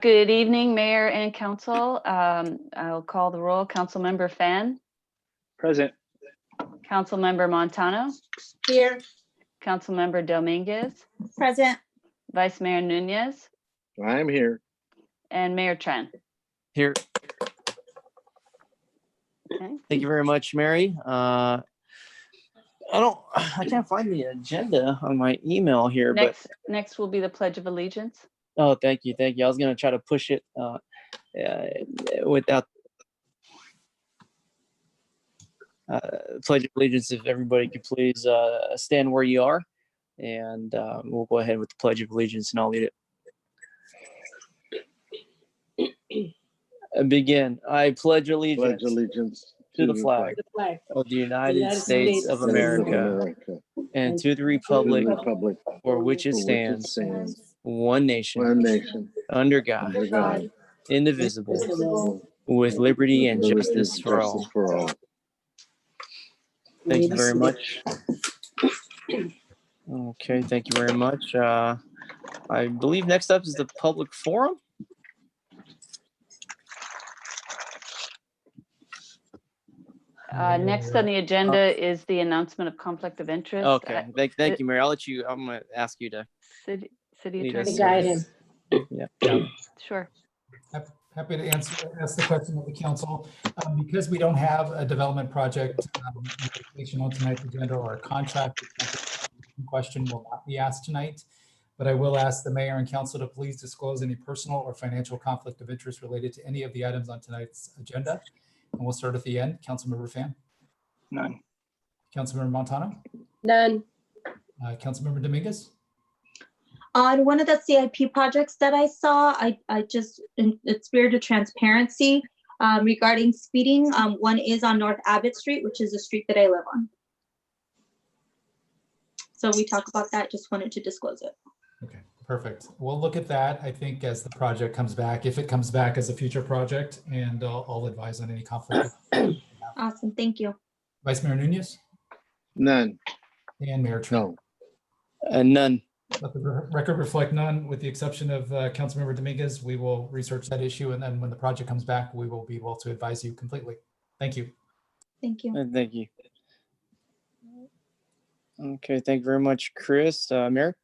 Good evening, Mayor and Council. I'll call the roll. Councilmember Fan, Present. Councilmember Montano, Here. Councilmember Dominguez, Present. Vice Mayor Nunez, I'm here. and Mayor Tran. Here. Okay. Thank you very much, Mary. I can't find the agenda on my email here, Next will be the Pledge of Allegiance. oh, thank you. I was going to try to push it without Pledge of Allegiance. If everybody could please stand where you are, and we'll go ahead with the Pledge of Allegiance, and I'll lead it. Begin. I pledge allegiance, to the flag of the United States of America and to the republic for which it stands, one nation, under God, indivisible, with liberty and justice for all. Thank you very much. Okay, thank you very much. I believe next up is the public forum. Next on the agenda is the announcement of conflict of interest. Okay, thank you, Mary. I'm going to ask you to City lead Attorney. us. Guide him. Yeah. Sure. Happy to ask the question of the council. Because we don't have a development project application on tonight's agenda or a contract, the question will not be asked tonight. But I will ask the mayor and council to please disclose any personal or financial conflict of interest related to any of the items on tonight's agenda. And we'll start at the end. Councilmember Fan. None. Councilmember Montano. None. Councilmember Dominguez. On one of the CIP projects that I saw, I just, in the spirit of transparency, regarding speeding, one is on North Abbott Street, which is a street that I live on. So we talk about that, just wanted to disclose it. Okay, perfect. We'll look at that, I think, as the project comes back, if it comes back as a future project, and I'll advise on any conflict. Awesome, thank you. Vice Mayor Nunez None. and Mayor Tran. No. None. Let the record reflect none, with the exception of Councilmember Dominguez. We will research that issue, and then when the project comes back, we will be able to advise you completely. Thank you. Thank you. Thank you. Okay, thank you very much, Chris. Mayor?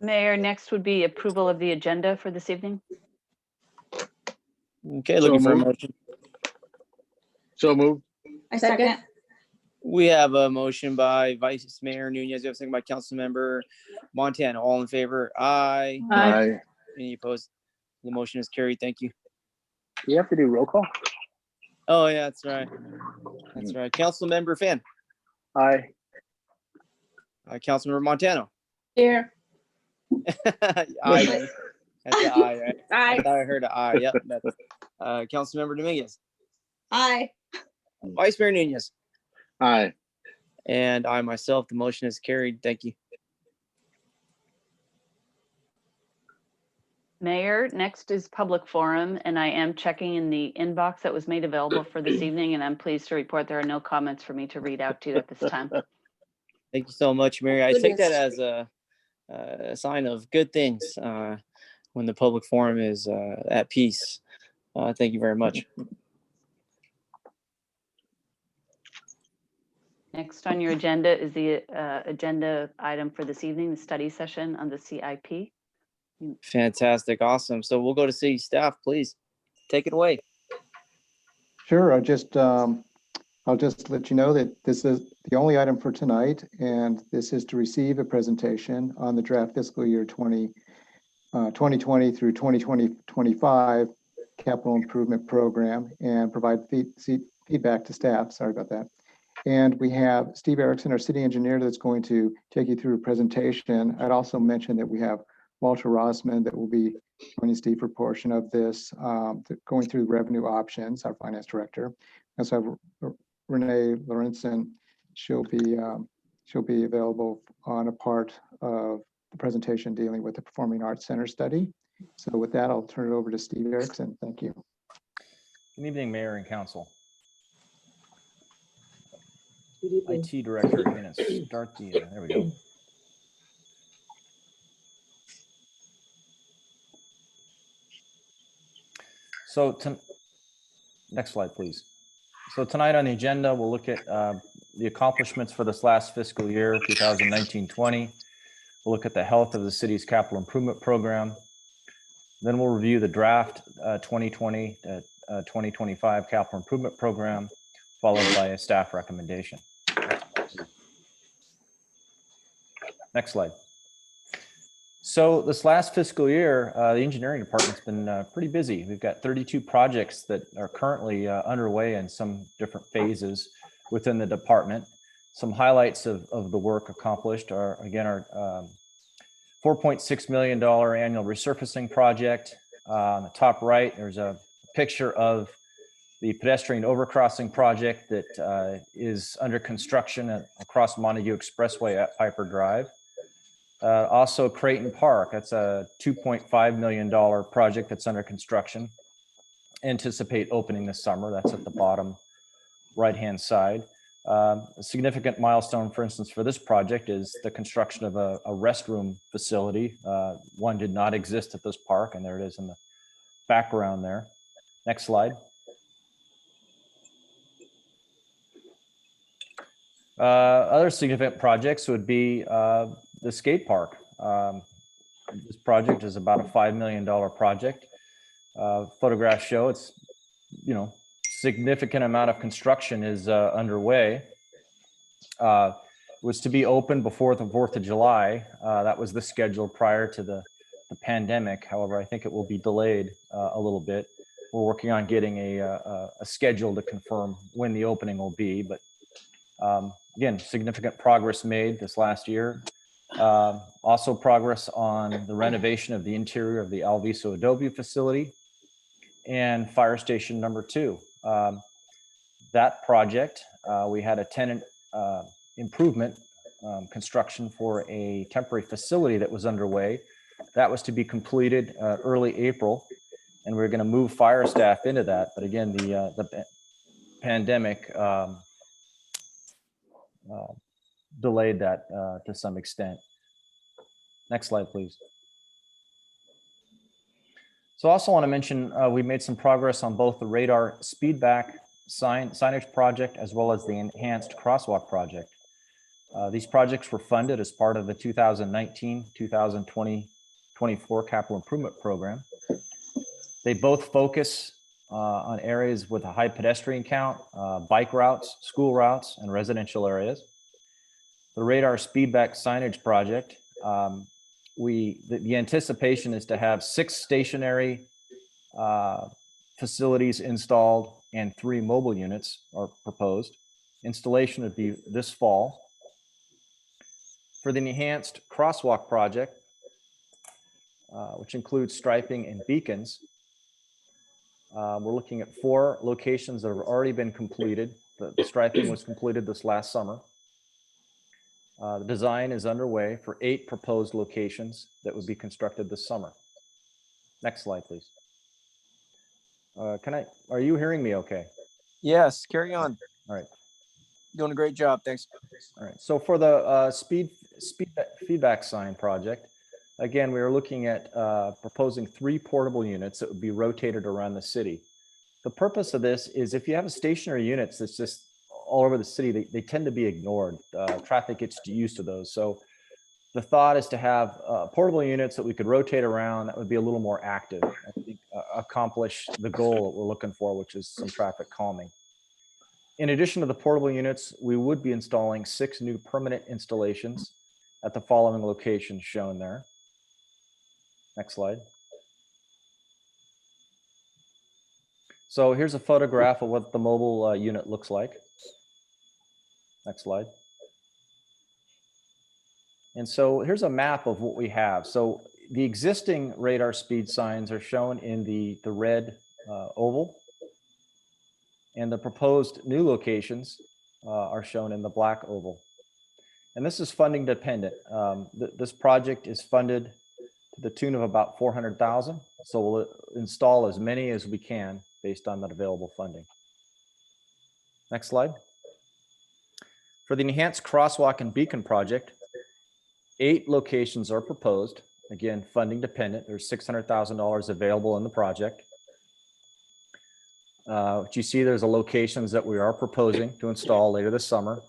Mayor, next would be approval of the agenda for this evening. Okay, looking for a moved. motion. So moved. I second. We have a motion by Vice Mayor Nunez. We have a second by Councilmember Montano. All in favor? Aye. Aye. Any opposed? The motion is carried. Thank you. You have to do roll call? Oh, yeah, that's right. That's right. Councilmember Fan. Aye. Councilmember Montano. Here. Aye. That's an aye, right? Aye. I thought I heard an aye. Yep. That's Councilmember Dominguez. Aye. Vice Mayor Nunez. Aye. And I myself, the motion is carried. Thank you. Mayor, next is public forum, and I am checking in the inbox that was made available for this evening, and I'm pleased to report there are no comments for me to read out to you at this time. Thank you so much, Mary. I take that as a sign of good things when the public forum is at peace. Thank you very much. Next on your agenda is the agenda item for this evening, the study session on the CIP. Fantastic. Awesome. So we'll go to city staff, please. Take it away. Sure. I'll just let you know that this is the only item for tonight, and this is to receive a presentation on the draft fiscal year 2020 through 2025 capital improvement program and provide feedback to staff. Sorry about that. And we have Steve Erickson, our city engineer, that's going to take you through a presentation. I'd also mention that we have Walter Rossman that will be joining Steve for a portion of this, going through revenue options, our finance director. We also have Renee Lorenzen. She'll be available on a part of the presentation dealing with the Performing Arts Center study. So with that, I'll turn it over to Steve Erickson. Thank you. Good evening, Mayor and Council. Good evening. IT Director, I'm going to start the, there we go. Next slide, please. So tonight on the agenda, we'll look at the accomplishments for this last fiscal year, 2019-20. We'll look at the health of the city's capital improvement program. Then we'll review the draft 2020 to 2025 capital improvement program, followed by a staff recommendation. Next slide. So this last fiscal year, the engineering department's been pretty busy. We've got 32 projects that are currently underway in some different phases within the department. Some highlights of the work accomplished are, again, our $4.6 million annual resurfacing project. On the top right, there's a picture of the pedestrian overcrossing project that is under construction across Montague Expressway at Piper Drive. Also Creighton Park, that's a $2.5 million project that's under construction. Anticipate opening this summer. That's at the bottom right-hand side. A significant milestone, for instance, for this project is the construction of a restroom facility. One did not exist at this park, and there it is in the background there. Next slide. Other significant projects would be the skate park. This project is about a $5 million project. Photographs show it's, significant amount of construction is underway. Was to be open before the 4th of July. That was the schedule prior to the pandemic. However, I think it will be delayed a little bit. We're working on getting a schedule to confirm when the opening will be, but again, significant progress made this last year. Also progress on the renovation of the interior of the Alviso Adobe facility and fire station number 2. That project, we had a tenant improvement construction for a temporary facility that was underway. That was to be completed early April, and we're going to move fire staff into that. But again, the pandemic delayed that to some extent. Next slide, please. So I also want to mention we made some progress on both the radar speedback signage project as well as the enhanced crosswalk project. These projects were funded as part of the 2019-2024 capital improvement program. They both focus on areas with a high pedestrian count, bike routes, school routes, and residential areas. The radar speedback signage project, the anticipation is to have 6 stationary facilities installed and 3 mobile units are proposed. Installation would be this fall. For the enhanced crosswalk project, which includes striping and beacons, we're looking at 4 locations that have already been completed. The striping was completed this last summer. The design is underway for 8 proposed locations that would be constructed this summer. Next slide, please. Are you hearing me okay? Yes, carry on. All right. Doing a great job. Thanks. All right. So for the feedback sign project, again, we are looking at proposing 3 portable units that would be rotated around the city. The purpose of this is if you have a stationary units that's just all over the city, they tend to be ignored. Traffic gets used to those. So the thought is to have portable units that we could rotate around that would be a little more active. I think accomplish the goal that we're looking for, which is some traffic calming. In addition to the portable units, we would be installing 6 new permanent installations at the following locations shown there. Next slide. So here's a photograph of what the mobile unit looks like. Next slide. And so here's a map of what we have. So the existing radar speed signs are shown in the red oval, and the proposed new locations are shown in the black oval. And this is funding dependent. This project is funded to the tune of about $400,000. So we'll install as many as we can based on that available funding. Next slide. For the enhanced crosswalk and beacon project, 8 locations are proposed. Again, funding dependent. There's $600,000 available in the project. What you see, there's the locations that we are proposing to install later this summer.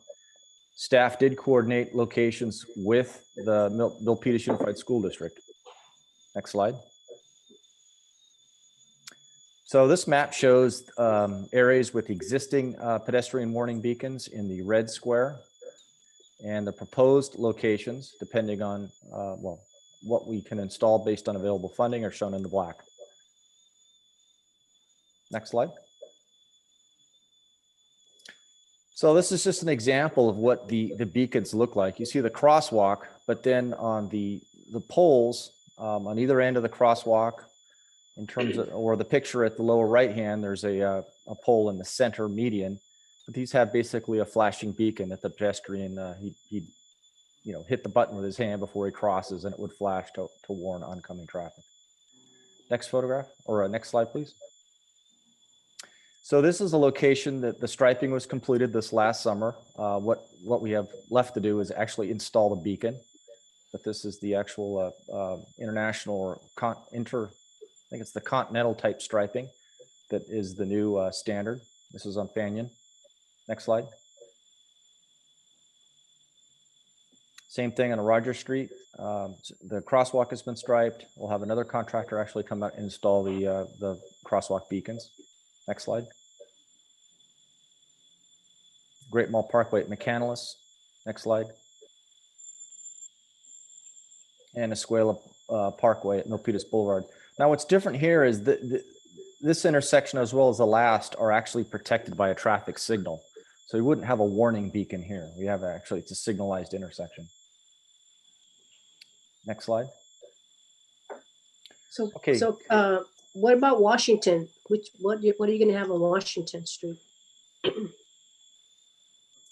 Staff did coordinate locations with the Milpitas Unified School District. Next slide. So this map shows areas with existing pedestrian warning beacons in the red square, and the proposed locations, depending on what we can install based on available funding, are shown in the black. Next slide. So this is just an example of what the beacons look like. You see the crosswalk, but then on the poles on either end of the crosswalk, in terms of, or the picture at the lower right hand, there's a pole in the center median. But these have basically a flashing beacon that the pedestrian he'd hit the button with his hand before he crosses, and it would flash to warn oncoming traffic. Next photograph, or next slide, please. So this is a location that the striping was completed this last summer. What we have left to do is actually install the beacon, but this is the actual international or I think it's the continental type striping that is the new standard. This is on Faneuil. Next slide. Same thing on Rogers Street. The crosswalk has been striped. We'll have another contractor actually come out and install the crosswalk beacons. Next slide. Great Mall Parkway at McCandless. Next slide. And Escuela Parkway at Milpitas Boulevard. Now what's different here is that this intersection as well as the last are actually protected by a traffic signal. So you wouldn't have a warning beacon here. We have actually, it's a signalized intersection. Next slide. So, Okay. so what about Washington? What are you going to have on Washington Street?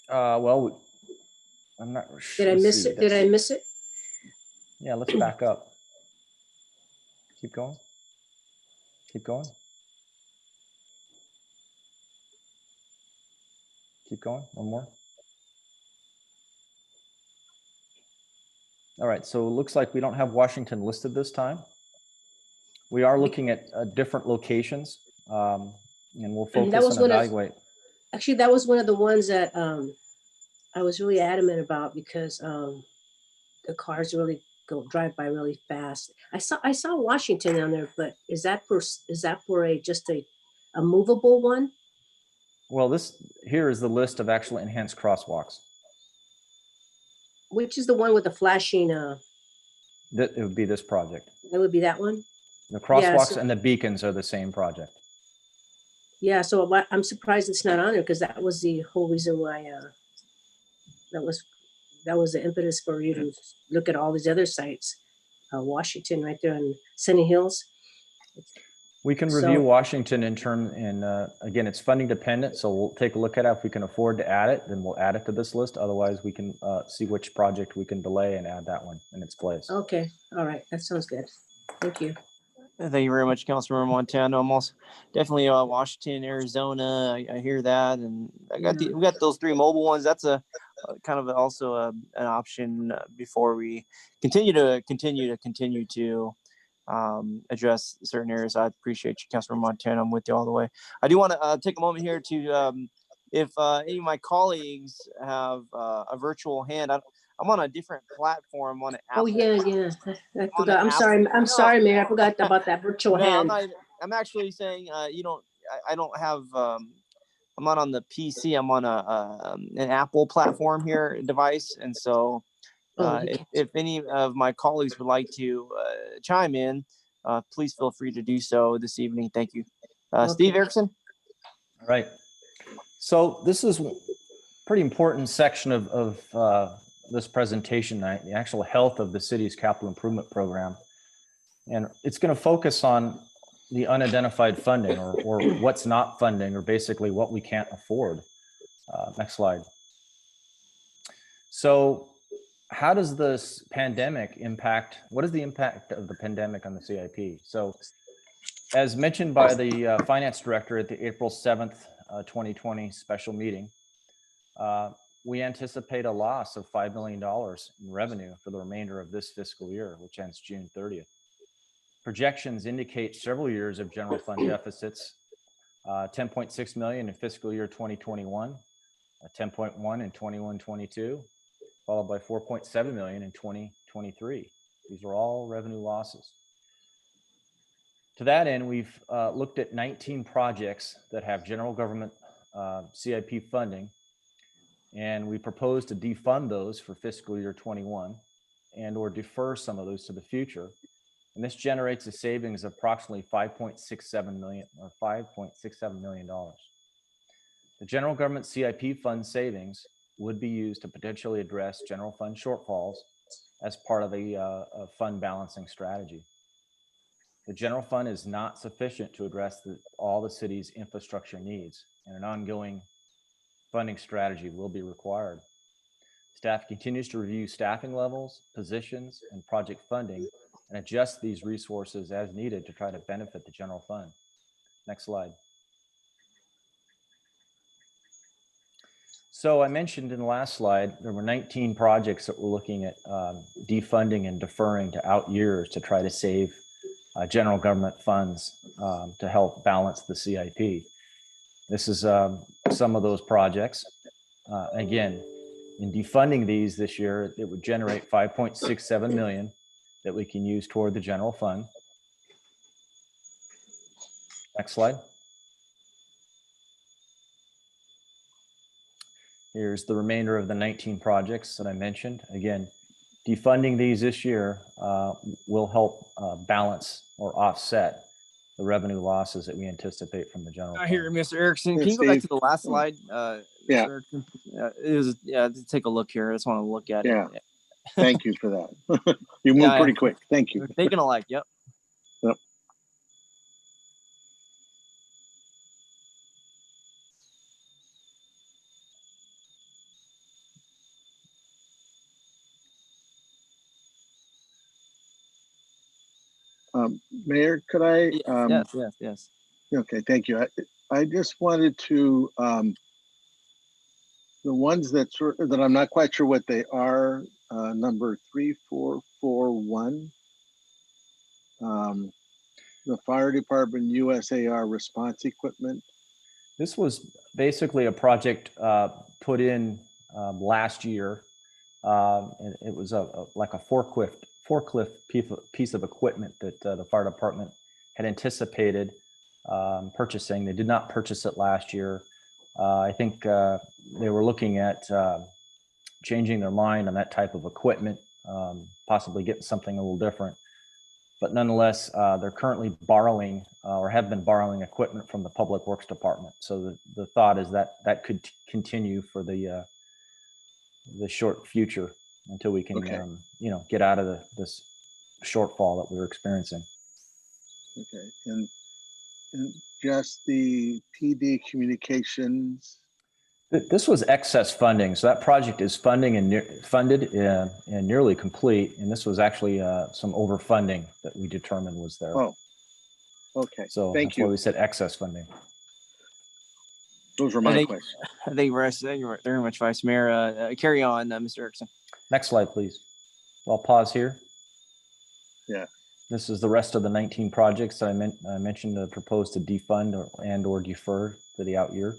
Well, I'm not sure. Did I miss it? Did I miss it? Yeah, let's back up. Keep going. Keep going. Keep going. One more. All right, so it looks like we don't have Washington listed this time. We are looking at different locations, and we'll focus and evaluate. Actually, that was one of the ones that I was really adamant about because the cars really drive by really fast. I saw Washington on there, but is that for just a movable one? Well, this here is the list of actual enhanced crosswalks. Which is the one with the flashing? That it would be this project. That would be that one. The crosswalks and the beacons are the same project. Yeah, so I'm surprised it's not on there because that was the whole reason why. That was the impetus for you to look at all these other sites. Washington, right there in Sunny Hills. We can review Washington again, it's funding dependent, so we'll take a look at it. If we can afford to add it, then we'll add it to this list. Otherwise, we can see which project we can delay and add that one in its place. Okay, all right, that sounds good. Thank you. Thank you very much, Councilmember Montano. I'm also definitely Washington, Arizona. I hear that, and we got those 3 mobile ones. That's a kind of also an option before we continue to address certain areas. I appreciate you, Councilmember Montano. I'm with you all the way. I do want to take a moment here to, if any of my colleagues have a virtual hand, I'm on a different platform on an Apple. Oh yeah. I forgot. I'm sorry, Mayor. I forgot about that virtual hand. I'm actually saying I don't have. I'm not on the PC. I'm on an Apple platform here device, and so if any of my colleagues would like to chime in, please feel free to do so this evening. Thank you, Steve Erickson. All right. So this is a pretty important section of this presentation, the actual health of the city's capital improvement program. And it's going to focus on the unidentified funding or what's not funding, or basically what we can't afford. Next slide. So how does this pandemic impact, what is the impact of the pandemic on the CIP? So as mentioned by the finance director at the April 7th, 2020 special meeting, we anticipate a loss of $5 million in revenue for the remainder of this fiscal year, which ends June 30th. Projections indicate several years of general fund deficits 10.6 million in fiscal year 2021, 10.1 in 21-22, followed by 4.7 million in 2023. These are all revenue losses. To that end, we've looked at 19 projects that have general government CIP funding, and we propose to defund those for fiscal year 21 and or defer some of those to the future. And this generates a savings of approximately $5.67 million. The general government CIP fund savings would be used to potentially address general fund shortfalls as part of a fund balancing strategy. The general fund is not sufficient to address all the city's infrastructure needs, and an ongoing funding strategy will be required. Staff continues to review staffing levels, positions, and project funding and adjust these resources as needed to try to benefit the general fund. Next slide. So I mentioned in the last slide, there were 19 projects that we're looking at defunding and deferring to out years to try to save general government funds to help balance the CIP. This is some of those projects. Again, in defunding these this year, it would generate 5.67 million that we can use toward the general fund. Next slide. Here's the remainder of the 19 projects that I mentioned. Again, defunding these this year will help balance or offset the revenue losses that we anticipate from the general fund. Here, Mr. Erickson, can Yes, you go back Steve. to the last slide? Yeah. Mr. Erickson? Just take a look here. I just want to look at Yeah. it. Thank you for that. You moved Yeah, pretty yeah. quick. Thank you. Thinking alike, yep. Yep. Mayor, could I? Yes. Okay, thank you. I just wanted to, the ones that I'm not quite sure what they are, number 3441, the fire department USAR response equipment. This was basically a project put in last year. And it was like a forklift piece of equipment that the fire department had anticipated purchasing. They did not purchase it last year. I think they were looking at changing their mind on that type of equipment, possibly getting something a little different. But nonetheless, they're currently borrowing or have been borrowing equipment from the Public Works Department. So the thought is that that could continue for the short future until we can, Okay. Get out of this shortfall that we're experiencing. Okay, and just the PD communications. This was excess funding. So that project is funded and nearly complete. And this was actually some overfunding that we determined was there. Oh, okay. So Thank that's why you. we said excess funding. Those were my questions. Thank you very much, Vice Mayor. Carry on, Mr. Erickson. Next slide, please. I'll pause here. Yeah. This is the rest of the 19 projects that I mentioned proposed to defund or defer for the out year.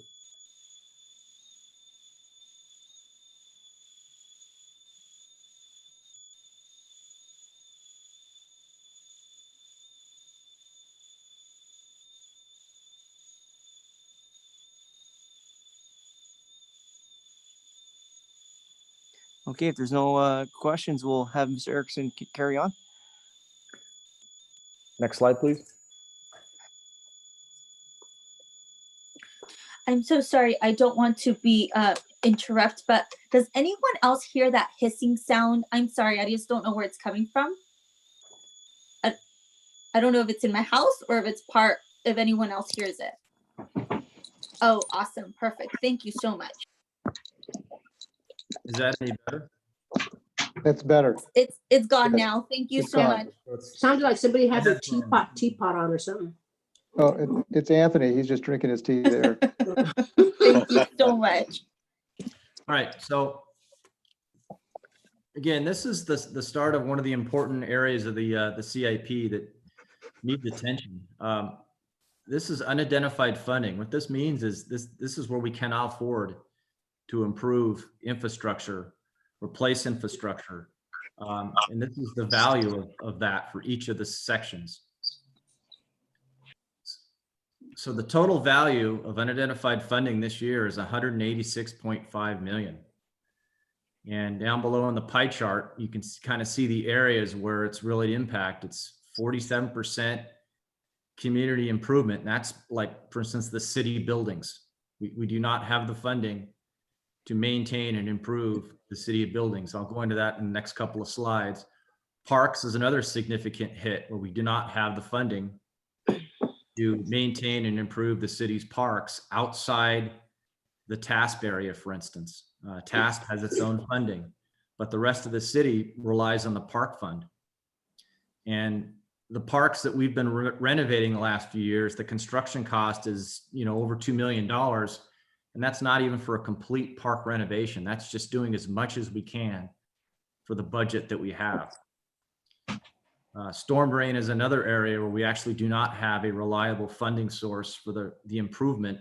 Okay, if there's no questions, we'll have Mr. Erickson carry on. Next slide, please. I'm so sorry. I don't want to be interrupt, but does anyone else hear that hissing sound? I'm sorry. I just don't know where it's coming from. I don't know if it's in my house or if anyone else hears it. Oh, awesome. Perfect. Thank you so much. Is that any better? That's better. It's gone Yes. now. Thank you It's so gone. much. Sounded like somebody had their teapot on or something. Oh, it's Anthony. He's just drinking his tea there. Thank you so much. All right. So again, this is the start of one of the important areas of the CIP that needs attention. this is unidentified funding. What this means is this is where we cannot afford to improve infrastructure, replace infrastructure. And this is the value of that for each of the sections. So the total value of unidentified funding this year is 186.5 million. And down below on the pie chart, you can kind of see the areas where it's really impact. It's 47% community improvement. And that's like, for instance, the city buildings. We do not have the funding to maintain and improve the city buildings. I'll go into that in the next couple of slides. Parks is another significant hit where we do not have the funding to maintain and improve the city's parks outside the TASP area, for instance. TASP has its own funding, but the rest of the city relies on the park fund. And the parks that we've been renovating the last few years, the construction cost is, over $2 million. And that's not even for a complete park renovation. That's just doing as much as we can for the budget that we have. Storm drain is another area where we actually do not have a reliable funding source for the improvement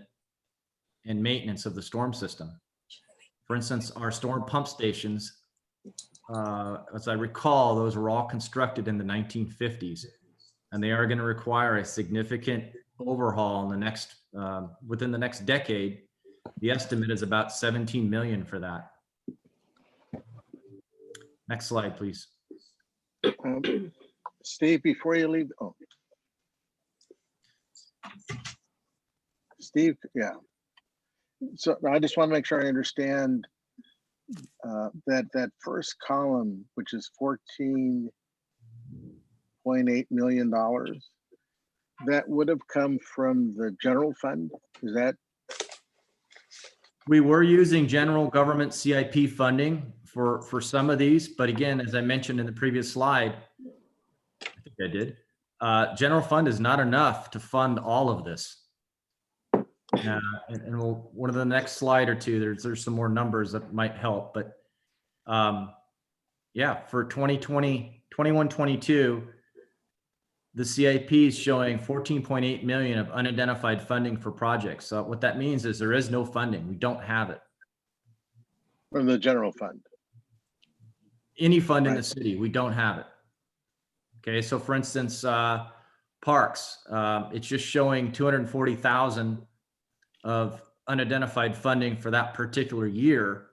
and maintenance of the storm system. For instance, our storm pump stations, as I recall, those were all constructed in the 1950s, and they are going to require a significant overhaul in the next, within the next decade. The estimate is about 17 million for that. Next slide, please. Steve, before you leave, Steve, yeah. So I just want to make sure I understand that first column, which is $14.8 million, that would have come from the general fund. Is that? We were using general government CIP funding for some of these, but again, as I mentioned in the previous slide, I think I did, general fund is not enough to fund all of this. And we'll, one of the next slide or two, there's some more numbers that might help, but yeah, for 2020, 21-22, the CIP is showing 14.8 million of unidentified funding for projects. So what that means is there is no funding. We don't have it. From the general fund. Any fund in the city, we don't have it. Okay, so for instance, parks, it's just showing 240,000 of unidentified funding for that particular year.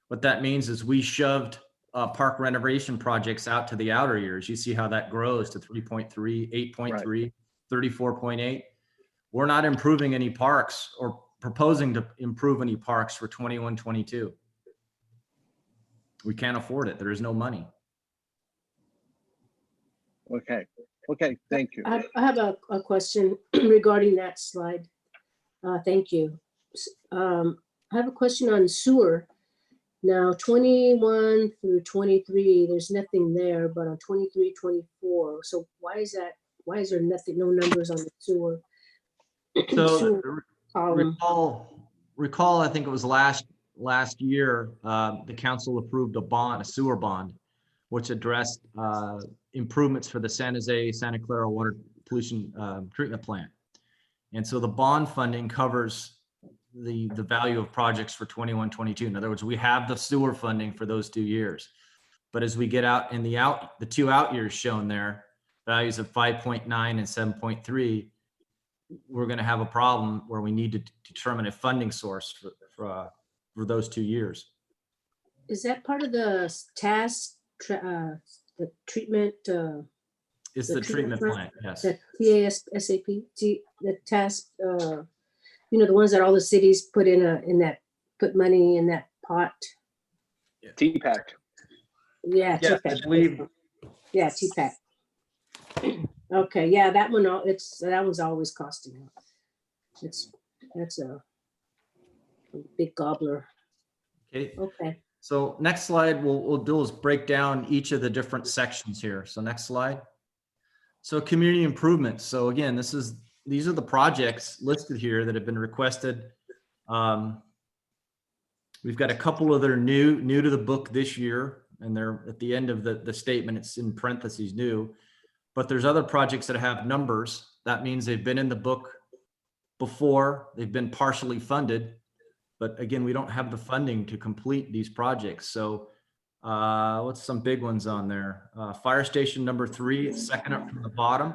What that means is we shoved park renovation projects out to the outer years. You see how that grows to 3.3, 8.3, 34.8. We're not improving any parks or proposing to improve any parks for 21-22. We can't afford it. There is no money. Okay, thank you. I have a question regarding that slide. Thank you. I have a question on sewer. Now 21 through 23, there's nothing there, but on 23, 24. So why is that? Why is there nothing, no numbers on the sewer? So recall, I think it was last year, the council approved a sewer bond, which addressed improvements for the San Jose, Santa Clara water pollution treatment plant. And so the bond funding covers the value of projects for 21-22. In other words, we have the sewer funding for those 2 years. But as we get out in the 2 out years shown there, values of 5.9 and 7.3, we're going to have a problem where we need to determine a funding source for those 2 years. Is that part of the TASP, the treatment? It's the treatment plant, yes. The TASP, the TASP, the ones that all the cities put put money in that pot. TPAC. Yeah, Yeah, TPAC. I believe. Yeah, TPAC. Okay, yeah, that one, that one's always costing. That's a big gobbler. Okay. So next slide, we'll do is break down each of the different sections here. So next slide. So community improvements. So again, these are the projects listed here that have been requested. We've got a couple of that are new to the book this year, and they're at the end of the statement. It's in parentheses new, but there's other projects that have numbers. That means they've been in the book before. They've been partially funded, but again, we don't have the funding to complete these projects. So what's some big ones on there? Fire station number 3, second up from the bottom.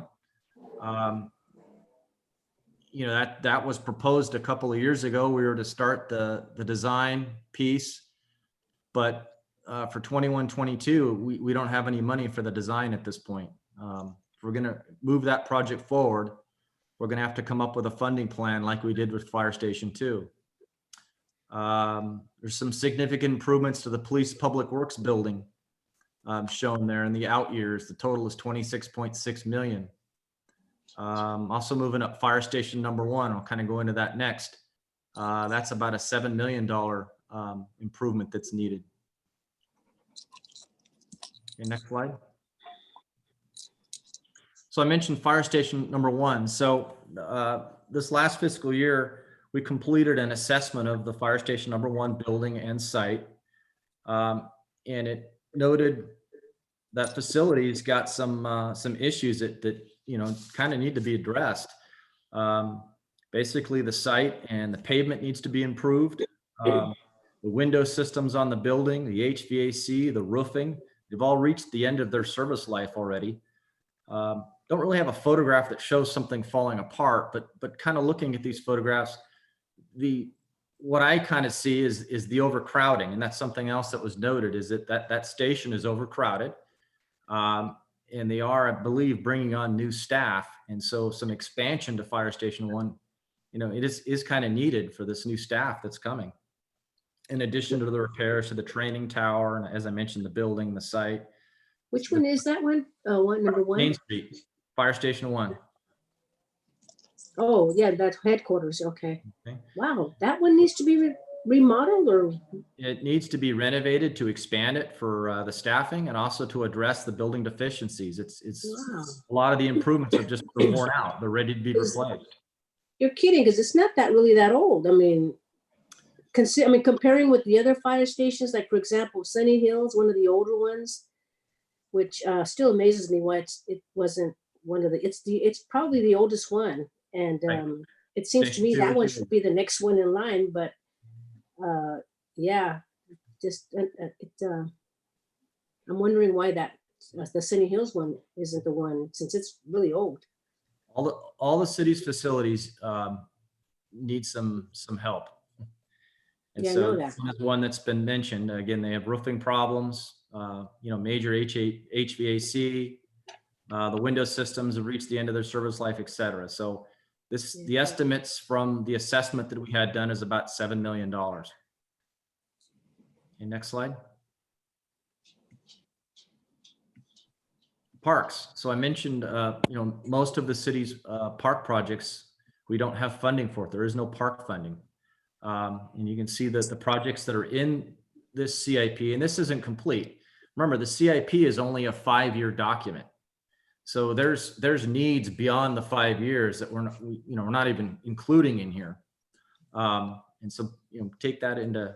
You know, that was proposed a couple of years ago. We were to start the design piece, but for 21-22, we don't have any money for the design at this point. If we're gonna move that project forward, we're gonna have to come up with a funding plan like we did with Fire Station 2. There's some significant improvements to the police public works building shown there in the out years. The total is 26.6 million. Also moving up Fire Station number 1, I'll kind of go into that next. That's about a $7 million improvement that's needed. Okay, next slide. So I mentioned Fire Station number 1. So this last fiscal year, we completed an assessment of the Fire Station number 1 building and site. And it noted that facility's got some issues that you know, kind of need to be addressed. Basically the site and the pavement needs to be improved. The window systems on the building, the HVAC, the roofing, they've all reached the end of their service life already. Don't really have a photograph that shows something falling apart, but kind of looking at these photographs, what I kind of see is the overcrowding, and that's something else that was noted, is that station is overcrowded, and they are, I believe, bringing on new staff, and so some expansion to Fire Station 1, you know, it is kind of needed for this new staff that's coming. In addition to the repairs to the training tower, and as I mentioned, the building, the site. Which one is that one? Number 1? Main Street, Fire Station 1. Oh, yeah, that's headquarters. Okay. Okay. Wow, that one needs to be remodeled, or? It needs to be renovated to expand it for the staffing and also to address the building deficiencies. It's Wow. a lot of the improvements have just been worn out. They're ready to be replaced. You're kidding, because it's not really that old. I mean, comparing with the other fire stations, like for example, Sunny Hills, one of the older ones, which still amazes me why it wasn't one of the. It's probably the oldest one, and Right. It seems to me that one should be the next one in line. But yeah, just I'm wondering why that the Sunny Hills one isn't the one, since it's really old. All the city's facilities need some help. And Yeah, I so know that. this is one that's been mentioned. Again, they have roofing problems, you know, major HVAC, the window systems have reached the end of their service life, et cetera. So the estimates from the assessment that we had done is about $7 million. Okay, next slide. Parks. So I mentioned, you know, most of the city's park projects, we don't have funding for it. There is no park funding. And you can see that the projects that are in this CIP, and this isn't complete. Remember, the CIP is only a 5-year document. So there's needs beyond the 5 years that we're not even including in here. And so, you know, take that into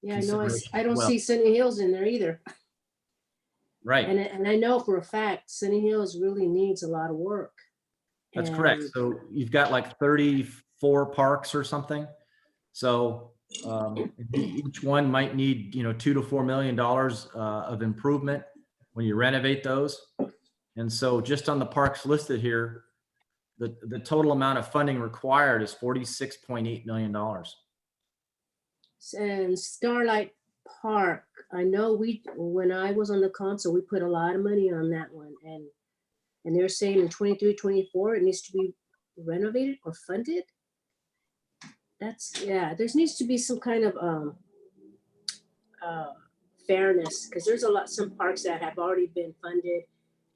consideration. I don't see Sunny Hills in there either. Right. And I know for a fact, Sunny Hills really needs a lot of work. That's correct. So you've got like 34 parks or something. So each one might need, you know, $2 to $4 million of improvement when you renovate those. And so just on the parks listed here, the total amount of funding required is $46.8 million. And Starlight Park, I know when I was on the council, we put a lot of money on that one, and they're saying in 23-24 it needs to be renovated or funded. There needs to be some kind of fairness, because there's some parks that have already been funded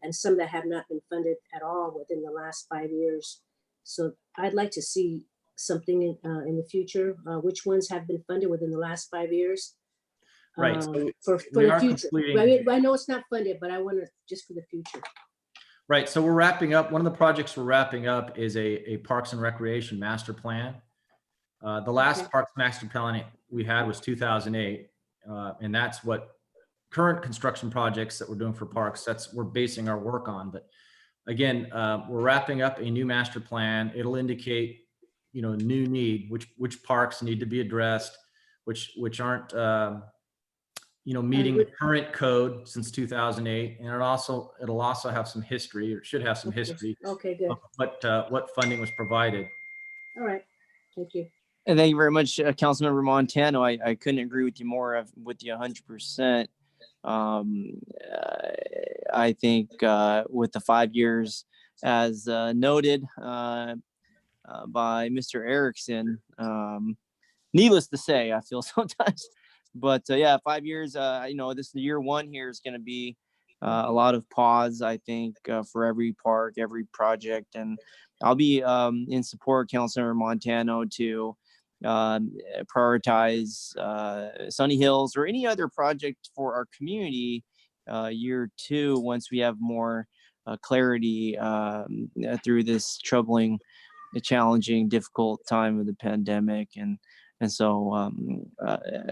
and some that have not been funded at all within the last 5 years. So I'd like to see something in the future, which ones have been funded within the last 5 years. Right. So for the future. I know it's not funded, but I want to just for the future. Right. So we're wrapping up. One of the projects we're wrapping up is a Parks and Recreation master plan. The last Parks master plan we had was 2008. And that's what current construction projects that we're doing for parks, we're basing our work on. But again, we're wrapping up a new master plan. It'll indicate new need, which parks need to be addressed, which aren't, meeting the current code since 2008. And it'll also have some history, or should have some history Okay, good. of what funding was provided. All right. Thank you. And thank you very much, Councilmember Montano. I couldn't agree with you more, with you 100%. I think with the 5 years, as noted by Mr. Erickson, needless to say, I feel sometimes, but yeah, 5 years, this year one here is going to be a lot of pause, I think, for every park, every project. And I'll be in support of Councilmember Montano to prioritize Sunny Hills or any other project for our community year two, once we have more clarity through this troubling, challenging, difficult time of the pandemic. And so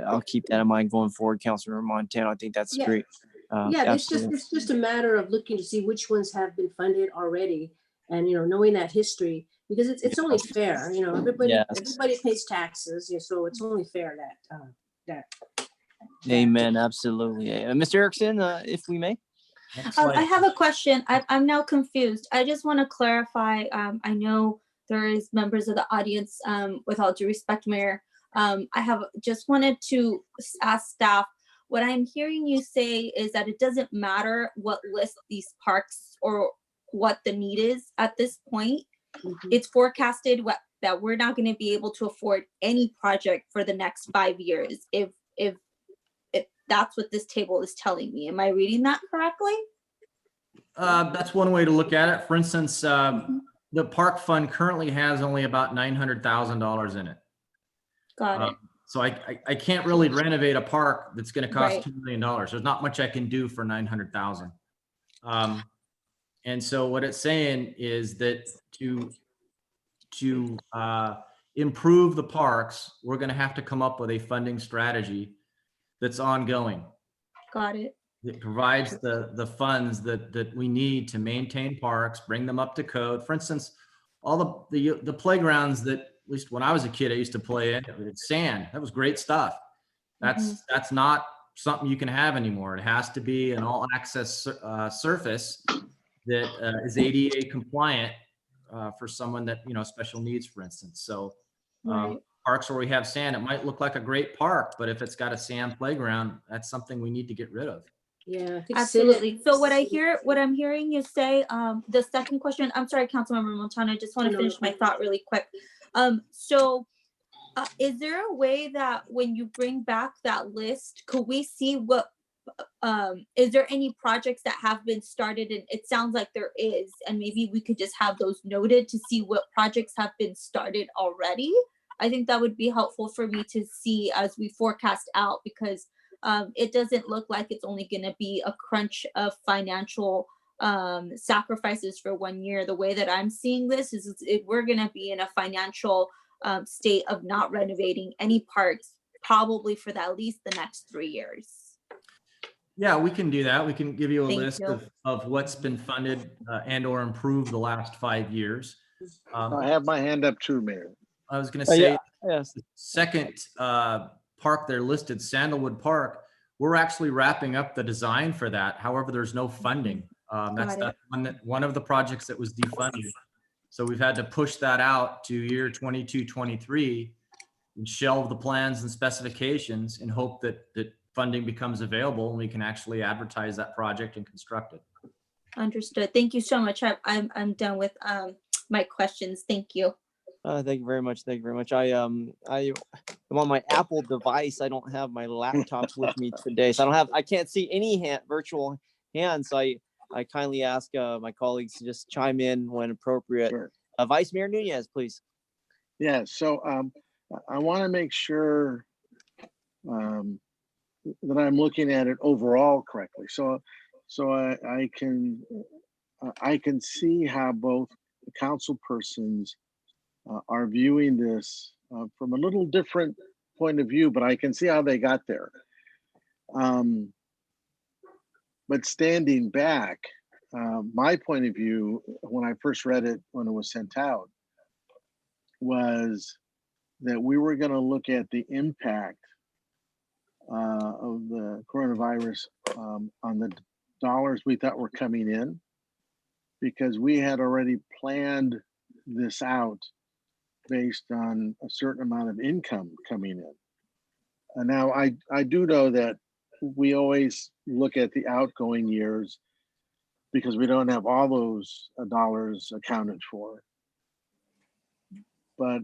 I'll keep that in mind going forward, Councilmember Montano. I think that's great. Yeah, it's just a matter of looking to see which ones have been funded already, and knowing that history, because it's only fair. Everybody pays taxes, so it's only fair that. Amen. Absolutely. Mr. Erickson, if we may. I have a question. I'm now confused. I just want to clarify. I know there is members of the audience. With all due respect, Mayor, I have just wanted to ask staff. What I'm hearing you say is that it doesn't matter what list these parks or what the need is at this point. Mm-hmm. It's forecasted that we're not going to be able to afford any project for the next 5 years. If that's what this table is telling me, am I reading that correctly? That's one way to look at it. For instance, the park fund currently has only about $900,000 in it. Got it. So I can't really renovate a park that's going to cost Right. $2 million. There's not much I can do for 900,000. And so what it's saying is that to improve the parks, we're going to have to come up with a funding strategy that's ongoing. Got it. It provides the funds that we need to maintain parks, bring them up to code. For instance, all the playgrounds that, at least when I was a kid, I used to play in, it's sand. That was great stuff. That's not something you can have anymore. It has to be an all access surface that is ADA compliant for someone that, special needs, for instance. So Right. parks where we have sand, it might look like a great park, but if it's got a sand playground, that's something we need to get rid of. Yeah, I think Absolutely. So what I'm hearing you say, the second question, I'm sorry, Councilmember Montano, I just want to finish my thought really quick. Is there a way that when you bring back that list, could we see what, is there any projects that have been started? And it sounds like there is, and maybe we could just have those noted to see what projects have been started already. I think that would be helpful for me to see as we forecast out, because it doesn't look like it's only going to be a crunch of financial sacrifices for 1 year. The way that I'm seeing this is we're going to be in a financial state of not renovating any parks probably for at least the next 3 years. Yeah, we can do that. We can give you a Thank list you. of what's been funded and or improved the last 5 years. I have my hand up too, Mayor. I was going to say, yes. the second park there listed, Sandalwood Park, we're actually wrapping up the design for that. However, there's no funding. That's one of the projects that was defunded. So we've had to push that out to year 22, 23 and shelve the plans and specifications in hope that funding becomes available and we can actually advertise that project and construct it. Understood. Thank you so much. I'm done with my questions. Thank you. Thank you very much. Thank you very much. I'm on my Apple device. I don't have my laptop with me today, so I can't see any virtual hands. So I kindly ask my colleagues to just chime in when appropriate. Sure. Vice Mayor Nunez, please. Yeah, so I want to make sure that I'm looking at it overall correctly. So I can see how both the council persons are viewing this from a little different point of view, but I can see how they got there. But standing back, my point of view, when I first read it, when it was sent out, was that we were going to look at the impact of the coronavirus on the dollars we thought were coming in, because we had already planned this out based on a certain amount of income coming in. And now I do know that we always look at the outgoing years because we don't have all those dollars accounted for. But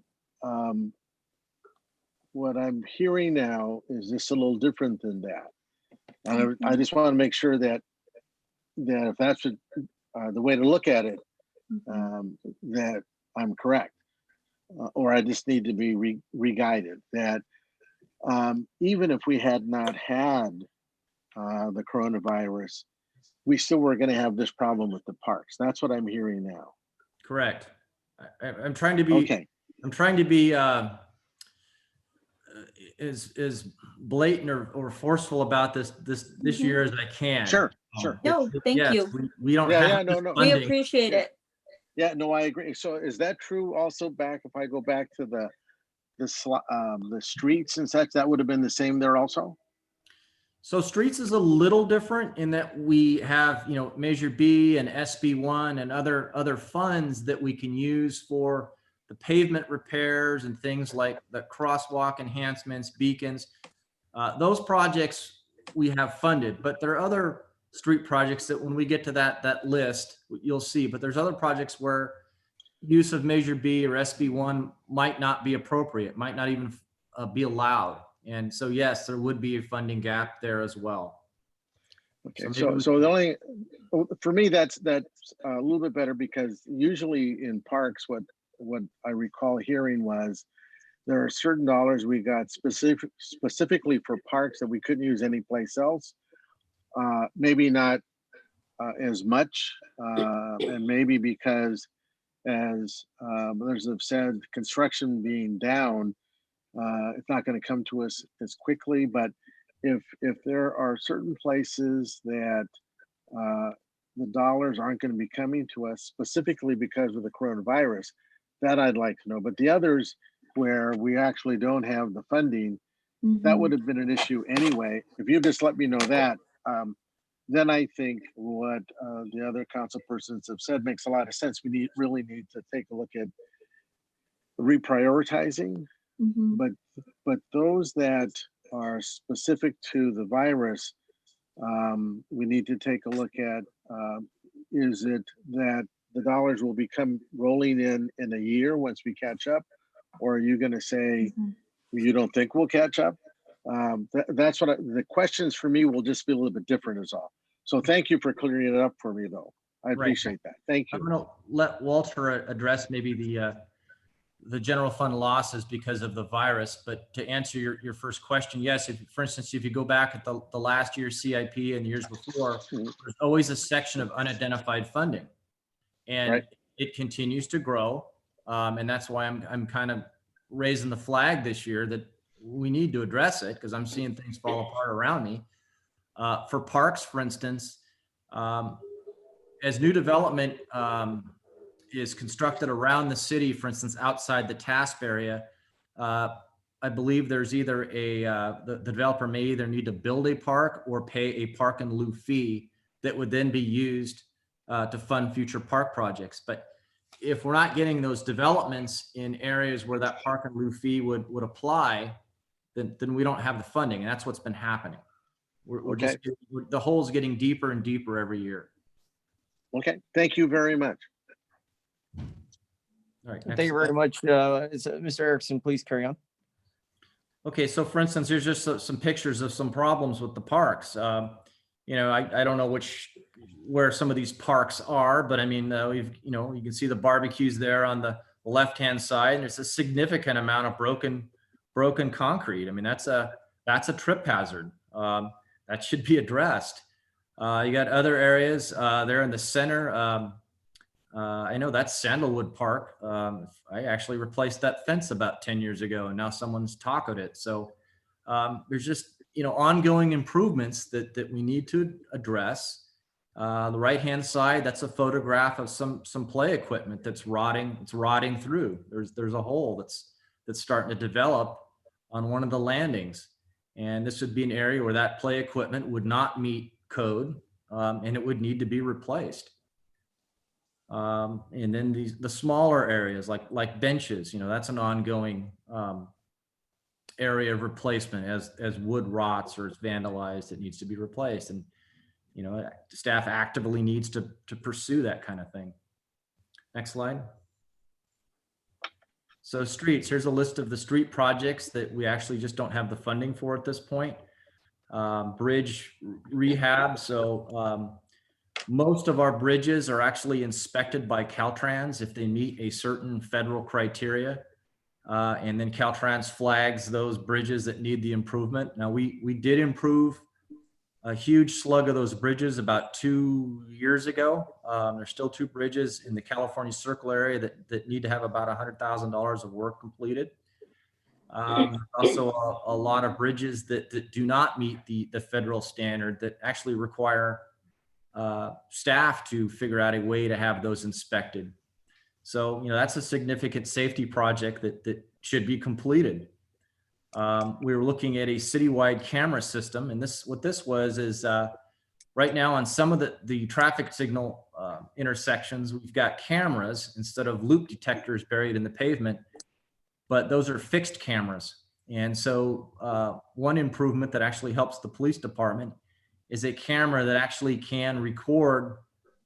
what I'm hearing now is just a little different than that. And I just want to make sure that if that's the way to look at it, that I'm correct, or I just need to be re-guided. That even if we had not had the coronavirus, we still were going to have this problem with the parks. That's what I'm hearing now. Correct. I'm trying to be. Okay. I'm trying to be as blatant or forceful about this year as I can. Sure. Sure. No, thank yes, you. We don't Yeah, have yeah, this no. We funding. appreciate it. Yeah, no, I agree. So is that true also if I go back to the streets and such, that would have been the same there also? So streets is a little different in that we have, Measure B and SB1 and other funds that we can use for the pavement repairs and things like the crosswalk enhancements, beacons. Those projects we have funded, but there are other street projects that when we get to that list, you'll see, but there's other projects where use of Measure B or SB1 might not be appropriate, might not even be allowed. And so, yes, there would be a funding gap there as well. Okay, so the only, for me, that's a little bit better, because usually in parks, what I recall hearing was there are certain dollars we got specifically for parks that we couldn't use anyplace else. Maybe not as much, and maybe because, as others have said, construction being down, it's not going to come to us as quickly. But if there are certain places that the dollars aren't going to be coming to us specifically because of the coronavirus, that I'd like to know. But the others where we actually don't have the funding, that would have been an issue anyway. If you just let me know that, then I think what the other council persons have said makes a lot of sense. We really need to take a look at reprioritizing, but those that are specific to the virus, we need to take a look at, is it that the dollars will become rolling in a year once we catch up? Or are you going to say you don't think we'll catch up? That's what the questions for me will just be a little bit different is all. So thank you for clearing it up for me, though. I appreciate that. Thank you. I'm going to let Walter address maybe the general fund losses because of the virus. But to answer your first question, yes, for instance, if you go back at the last year's CIP and the years before, there's always a section of unidentified funding, and it continues to grow. And that's why I'm kind of raising the flag this year that we need to address it, because I'm seeing things fall apart around me. For parks, for instance, as new development is constructed around the city, for instance, outside the TASP area, I believe there's either the developer may either need to build a park or pay a park in lieu fee that would then be used to fund future park projects. But if we're not getting those developments in areas where that park in lieu fee would apply, then we don't have the funding, and that's what's been happening. The hole's getting deeper and deeper every year. Okay, thank you very much. All right, thank you very much. Mr. Erickson, please carry on. Okay, so for instance, here's just some pictures of some problems with the parks. I don't know where some of these parks are, but I mean, you can see the barbecues there on the left-hand side, and there's a significant amount of broken concrete. I mean, that's a trip hazard. That should be addressed. You got other areas there in the center. I know that's Sandalwood Park. I actually replaced that fence about 10 years ago, and now someone's tacoed it. So there's just ongoing improvements that we need to address. The right-hand side, that's a photograph of some play equipment that's rotting. It's rotting through. There's a hole that's starting to develop on one of the landings, and this would be an area where that play equipment would not meet code, and it would need to be replaced. And then the smaller areas like benches, that's an ongoing area of replacement as wood rots or is vandalized. It needs to be replaced, and staff actively needs to pursue that kind of thing. Next slide. So streets, here's a list of the street projects that we actually just don't have the funding for at this point. Bridge rehab. So most of our bridges are actually inspected by Caltrans if they meet a certain federal criteria. And then Caltrans flags those bridges that need the improvement. Now we did improve a huge slug of those bridges about 2 years ago. There's still 2 bridges in the California Circle area that need to have about $100,000 of work completed. Also a lot of bridges that do not meet the federal standard that actually require staff to figure out a way to have those inspected. So, that's a significant safety project that should be completed. We were looking at a citywide camera system, and what this was is right now on some of the traffic signal intersections, we've got cameras instead of loop detectors buried in the pavement, but those are fixed cameras. And so one improvement that actually helps the police department is a camera that actually can record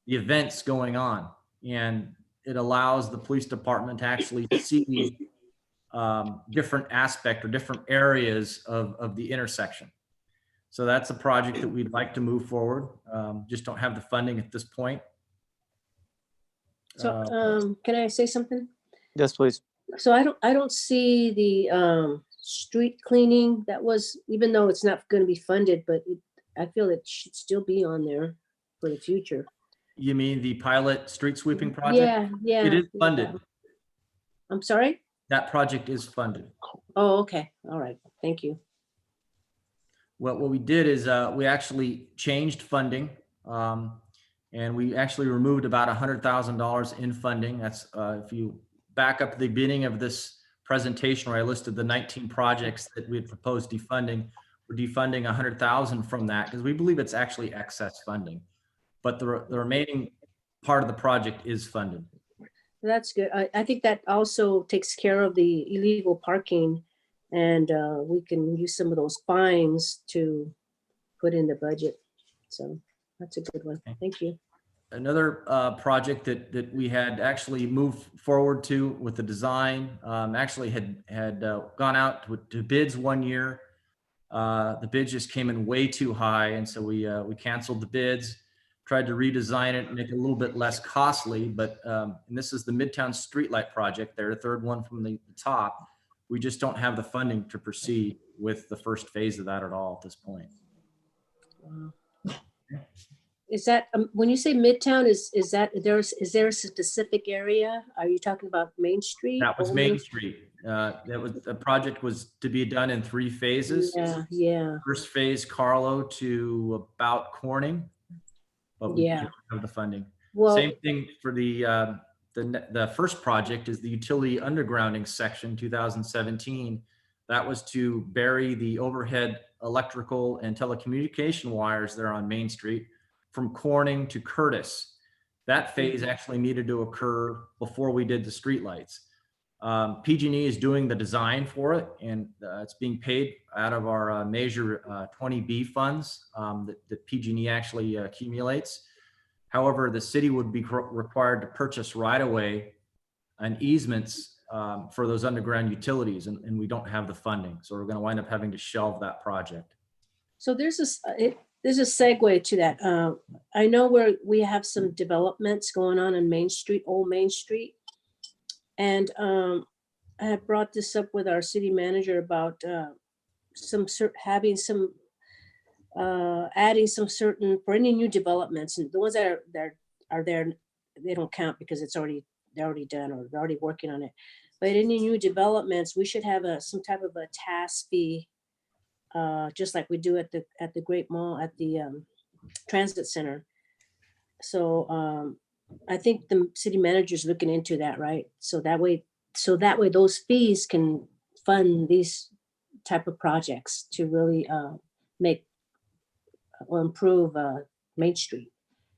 the events going on, and it allows the police department to actually see different aspect or different areas of the intersection. So that's a project that we'd like to move forward. Just don't have the funding at this point. So can I say something? Yes, please. So I don't see the street cleaning. That was, even though it's not going to be funded, but I feel it should still be on there for the future. You mean the pilot street sweeping project? Yeah. It is funded. I'm sorry? That project is funded. Oh, okay. All right. Thank you. Well, what we did is we actually changed funding, and we actually removed about $100,000 in funding. That's if you back up to the beginning of this presentation where I listed the 19 projects that we had proposed defunding, we're defunding 100,000 from that because we believe it's actually excess funding. But the remaining part of the project is funded. That's good. I think that also takes care of the illegal parking, and we can use some of those fines to put in the budget. So that's a good one. Thank you. Another project that we had actually moved forward to with the design actually had gone out to bids 1 year. The bids just came in way too high, and so we canceled the bids. Tried to redesign it and make it a little bit less costly, but and this is the Midtown Streetlight project. They're the third one from the top. We just don't have the funding to proceed with the first phase of that at all at this point. Wow. Is that when you say Midtown? Is there a specific area? Are you talking about Main Street? That was Main Street. The project was to be done in 3 phases. Yeah. First phase, Carlo to about Corning. But we don't have the funding. Well, same thing for the first project is the utility undergrounding section 2017. That was to bury the overhead electrical and telecommunication wires there on Main Street from Corning to Curtis. That phase actually needed to occur before we did the streetlights. PG&E is doing the design for it, and it's being paid out of our Measure 20B funds that PG&E actually accumulates. However, the city would be required to purchase right-of-way and easements for those underground utilities, and we don't have the funding, so we're going to wind up having to shelve that project. So there's a segue to that. I know where we have some developments going on Main Street, Old Main Street. And I had brought this up with our city manager about adding some certain for any new developments, and the ones that are there, they don't count because they're already done or they're already working on it. But any new developments, we should have some type of a task fee, just like we do at the Great Mall at the Transit Center. So I think the city manager's looking into that, right? So that way those fees can fund these type of projects to really make or improve Main Street.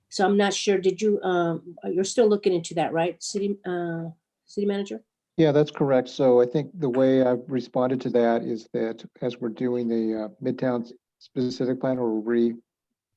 So I'm not sure, you're still looking into that, right, city manager? Yeah, that's correct. So I think the way I've responded to that is that as we're doing the Midtown specific plan,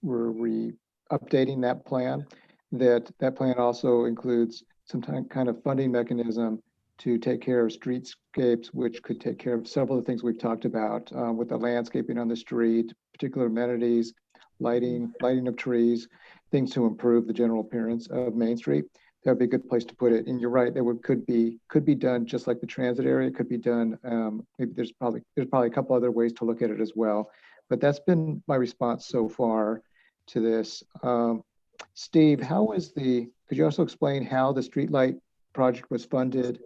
we're updating that plan, that plan also includes some kind of funding mechanism to take care of streetscapes, which could take care of several of the things we've talked about with the landscaping on the street, particular amenities, lighting of trees, things to improve the general appearance of Main Street. That'd be a good place to put it. And you're right, that could be done just like the transit area. It could be done. Maybe there's probably a couple other ways to look at it as well. But that's been my response so far to this. Steve, could you also explain how the streetlight project was funded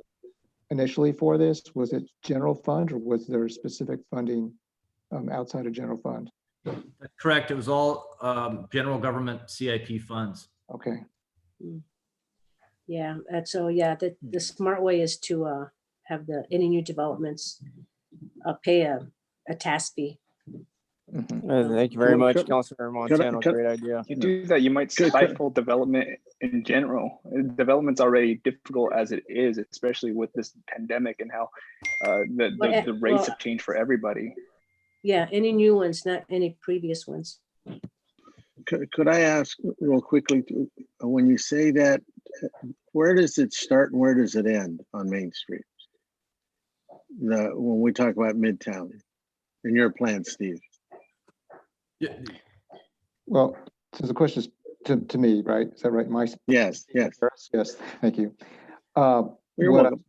initially for this? Was it general fund or was there specific funding outside of general fund? That's correct. It was all general government CIP funds. Okay. Yeah, and so yeah, the smart way is to have any new developments pay a tax fee. Thank you very much, Councilor Montano. Great idea. If you do that, you might stifle development in general. Development's already difficult as it is, especially with this pandemic and how the rates have changed for everybody. Yeah, any new ones, not any previous ones. Could I ask real quickly, when you say that, where does it start and where does it end on Main Street? When we talk about Midtown, in your plan, Steve? Yeah. Well, so the question is to me, right? Is that right? Yes. Yes, thank you. You're welcome.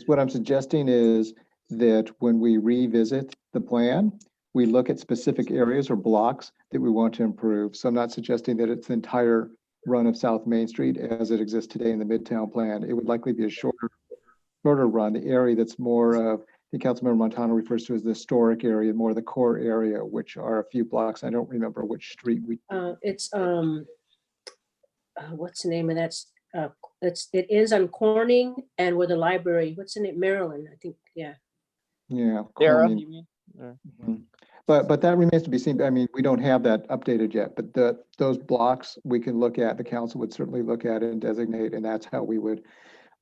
What I'm suggesting is that when we revisit the plan, we look at specific areas or blocks that we want to improve. So I'm not suggesting that it's the entire run of South Main Street as it exists today in the Midtown plan. It would likely be a shorter run, the area that's more of, I think Councilmember Montano refers to as the historic area, more the core area, which are a few blocks. I don't remember which street we. It's what's the name of that? It is on Corning and where the library. What's the name? Maryland, I think. Yeah. Yeah. Sarah, Corning. you mean? Mm-hmm. But that remains to be seen. I mean, we don't have that updated yet, but those blocks we can look at, the council would certainly look at and designate, and that's how we would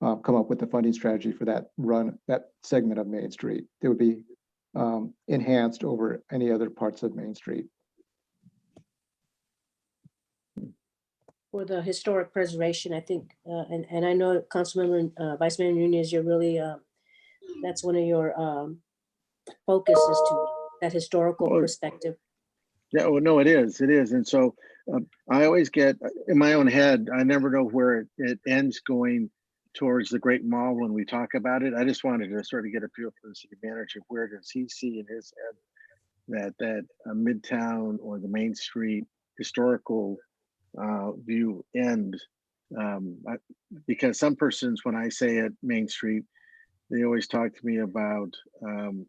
come up with the funding strategy for that segment of Main Street. It would be enhanced over any other parts of Main Street. For the historic preservation, I think, and I know Councilmember Vice Mayor Nunez, you're really, that's one of your focuses to that historical perspective. Yeah, well, no, it is. And so I always get in my own head, I never know where it ends going towards the Great Mall when we talk about it. I just wanted to sort of get a feel for the city manager. Where does he see in his head that Midtown or the Main Street historical view end? Because some persons, when I say it, Main Street, they always talk to me about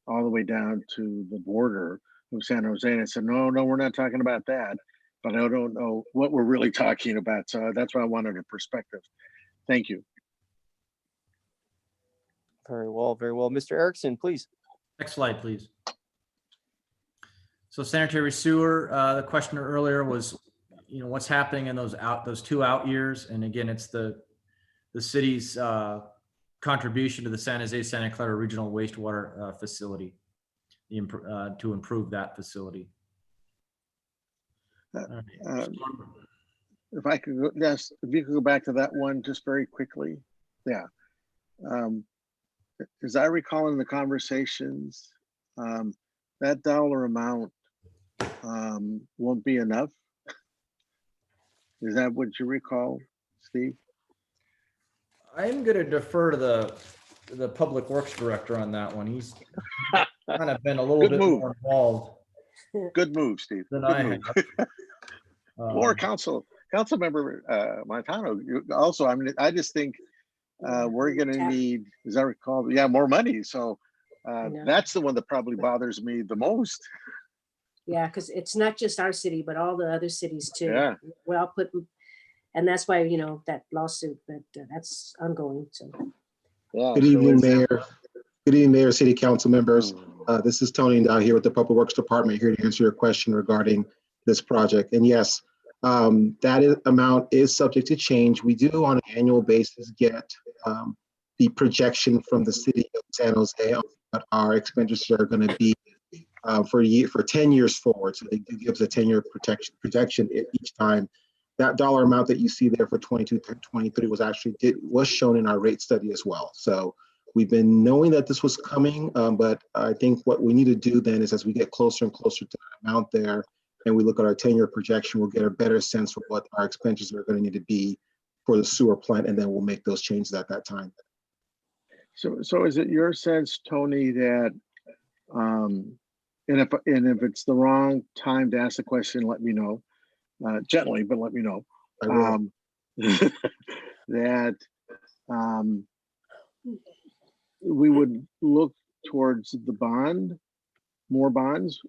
all the way down to the border of San Jose. And I said, no, we're not talking about that. But I don't know what we're really talking about. So that's why I wanted a perspective. Thank you. Very well, very well. Mr. Erickson, please. Next slide, please. So sanitary sewer, the question earlier was, what's happening in those 2 out years? And again, it's the city's contribution to the San Jose Santa Clara Regional Wastewater Facility to improve that facility. If I could go, yes, if you could go back to that one just very quickly. Yeah. As I recall in the conversations, that dollar amount won't be enough. Is that what you recall, Steve? I'm going to defer to the Public Works Director on that one. He's kind of been a little bit more involved. Good move, Steve. Than Good I move. have. Or council member Montano. Also, I mean, I just think we're going to need, as I recall, more money. So that's the one that probably bothers me the most. Yeah, because it's not just our city, but all the other cities too. Yeah. Well, and that's why, that lawsuit, but that's ongoing, so. Yeah, Good so evening, it's- Mayor. Good evening, Mayor, City Council members. This is Tony here with the Public Works Department, here to answer your question regarding this project. And yes, amount is subject to change. We do on an annual basis get the projection from the city of San Jose on what our expenditures are going to be for 10 years forward. So they do give us a 10-year projection each time. That dollar amount that you see there for 22 to 23 was shown in our rate study as well. So we've been knowing that this was coming, but I think what we need to do then is as we get closer and closer to the amount there, and we look at our 10-year projection, we'll get a better sense of what our expenditures are going to need to be for the sewer plant, and then we'll make those changes at that time. So is it your sense, Tony, that and if it's the wrong time to ask the question, let me know gently, but let me know that we would look towards the bond, more bonds,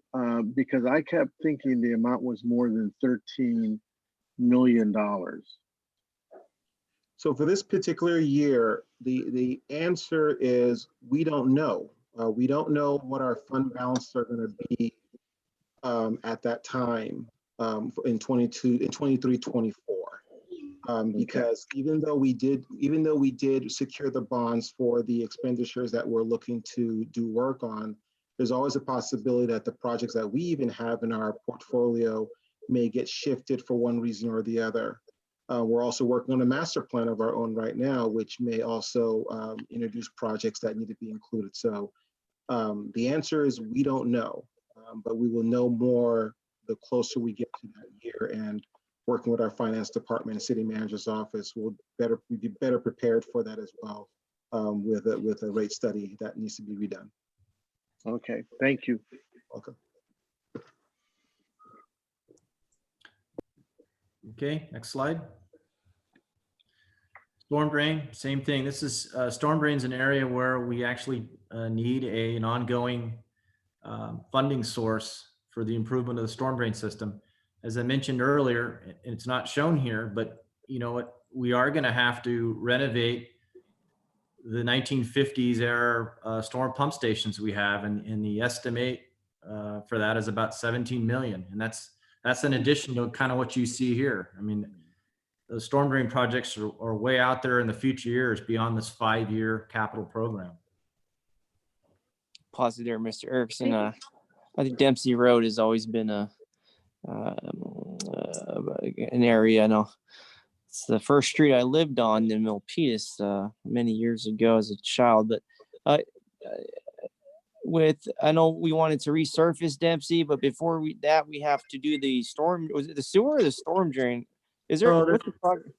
because I kept thinking the amount was more than $13 million. So for this particular year, the answer is we don't know. We don't know what our fund balances are going to be at that time in 23, 24. Because even though we did secure the bonds for the expenditures that we're looking to do work on, there's always a possibility that the projects that we even have in our portfolio may get shifted for one reason or the other. We're also working on a master plan of our own right now, which may also introduce projects that need to be included. So the answer is we don't know, but we will know more the closer we get to that year, and working with our finance department and city manager's office, we'll be better prepared for that as well with a rate study that needs to be redone. Okay, thank you. Welcome. Okay, next slide. Storm drain, same thing. This is storm drain's an area where we actually need an ongoing funding source for the improvement of the storm drain system. As I mentioned earlier, it's not shown here, but you know what, we are going to have to renovate the 1950s era storm pump stations we have, and the estimate for that is about 17 million, and that's in addition to kind of what you see here. I mean, the storm drain projects are way out there in the future years beyond this 5-year capital program. Pause there, Mr. Erickson. I think Dempsey Road has always been an area. I know it's the first street I lived on in Milpitas many years ago as a child. But I know we wanted to resurface Dempsey, but before we have to do the storm. Was it the sewer or the storm drain? Is there? What's the progress?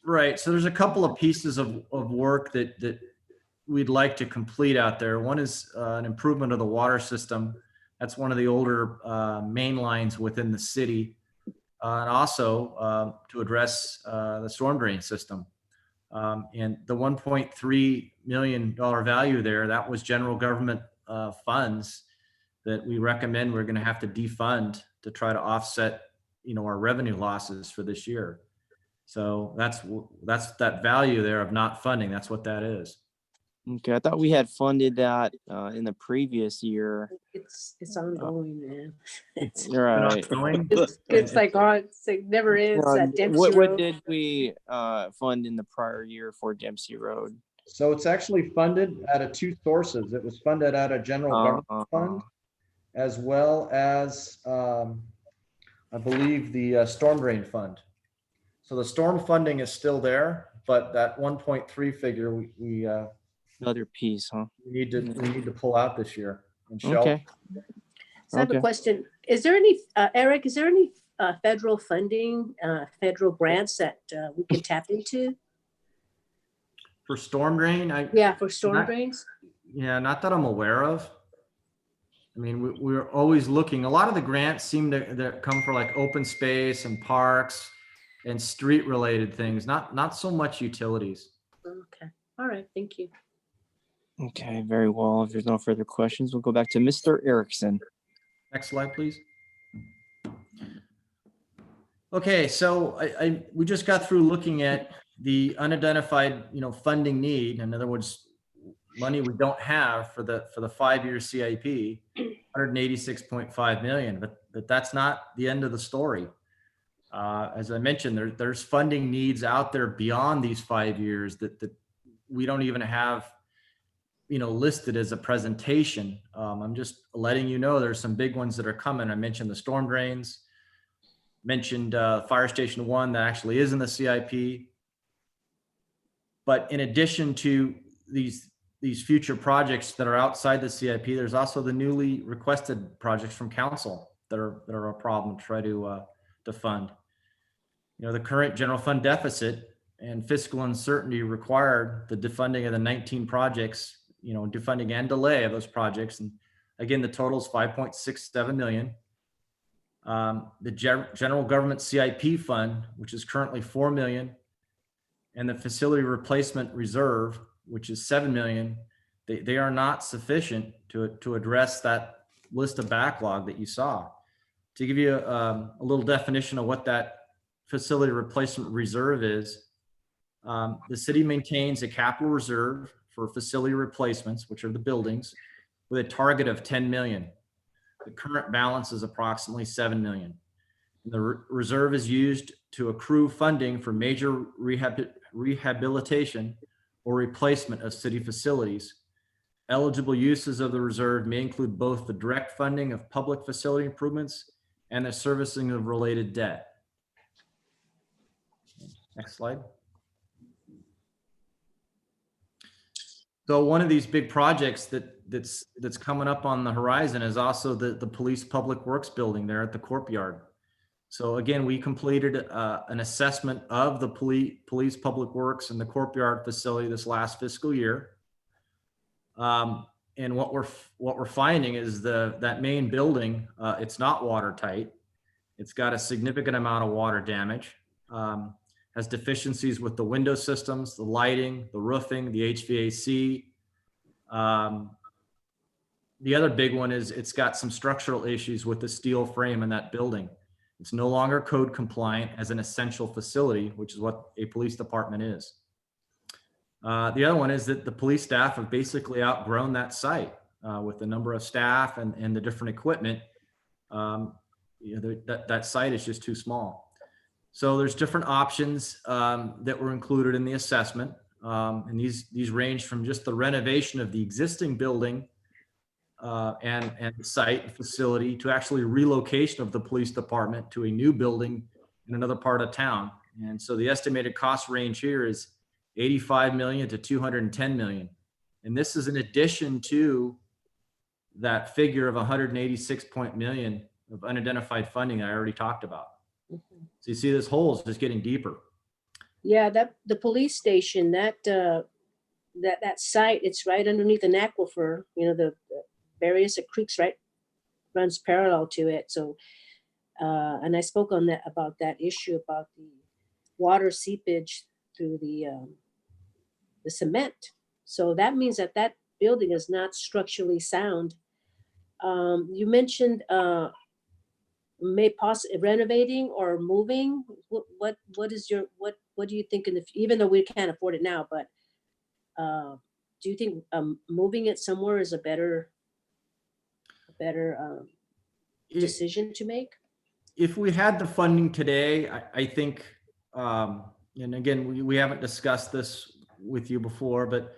Right. So there's a couple of pieces of work that we'd like to complete out there. One is an improvement of the water system. That's one of the older main lines within the city. And also to address the storm drain system. And the $1.3 million value there, that was general government funds that we recommend we're going to have to defund to try to offset, our revenue losses for this year. So that's that value there of not funding. That's what that is. Okay, I thought we had funded that in the previous year. It's ongoing, man. It's right. It's like it never ends. Dempsey What Road. did we fund in the prior year for Dempsey Road? So it's actually funded out of two sources. It was funded out of general government fund, as well as I believe the storm drain fund. So the storm funding is still there, but that 1.3 figure we another piece, huh? We need to pull out this year and show. Okay. So I have a question. Is there any, Eric, is there any federal funding, federal grants that we can tap into? For storm drain? For storm drains? Yeah, not that I'm aware of. I mean, we're always looking. A lot of the grants seem to come for like open space and parks and street related things, not so much utilities. Okay. All right. Thank you. Okay, very well. If there's no further questions, we'll go back to Mr. Erickson. Next slide, please. Okay, so we just got through looking at the unidentified, funding need. In other words, money we don't have for the 5-year CIP, 186.5 million. But that's not the end of the story. As I mentioned, there's funding needs out there beyond these 5 years that we don't even have, listed as a presentation. I'm just letting you know there's some big ones that are coming. I mentioned the storm drains. Mentioned Fire Station 1 that actually is in the CIP. But in addition to these future projects that are outside the CIP, there's also the newly requested projects from council that are a problem to try to fund. The current general fund deficit and fiscal uncertainty required the defunding of the 19 projects, defunding and delay of those projects. And again, the total is 5.67 million. The general government CIP fund, which is currently 4 million, and the facility replacement reserve, which is 7 million, they are not sufficient to address that list of backlog that you saw. To give you a little definition of what that facility replacement reserve is, the city maintains a capital reserve for facility replacements, which are the buildings, with a target of 10 million. The current balance is approximately 7 million. The reserve is used to accrue funding for major rehabilitation or replacement of city facilities. Eligible uses of the reserve may include both the direct funding of public facility improvements and the servicing of related debt. Next slide. So one of these big projects that's coming up on the horizon is also the police public works building there at the courtyard. So again, we completed an assessment of the police public works and the courtyard facility this last fiscal year. And what we're finding is that main building, it's not watertight. It's got a significant amount of water damage. Has deficiencies with the window systems, the lighting, the roofing, the HVAC. The other big one is it's got some structural issues with the steel frame in that building. It's no longer code compliant as an essential facility, which is what a police department is. The other one is that the police staff have basically outgrown that site with the number of staff and the different equipment. That site is just too small. So there's different options that were included in the assessment. And these range from just the renovation of the existing building and the site and facility to actually relocation of the police department to a new building in another part of town. And so the estimated cost range here is 85 million to 210 million. And this is in addition to that figure of 186 million of unidentified funding I already talked about. Mm-hmm. So you see this hole is just getting deeper. Yeah, the police station, that site, it's right underneath an aquifer, the various creeks, right, runs parallel to it. So, and I spoke on that about that issue about the water seepage through the cement. So that means that building is not structurally sound. You mentioned may possibly renovating or moving. What do you think even though we can't afford it now, but do you think moving it somewhere is a better decision to make? If we had the funding today, I think, and again, we haven't discussed this with you before, but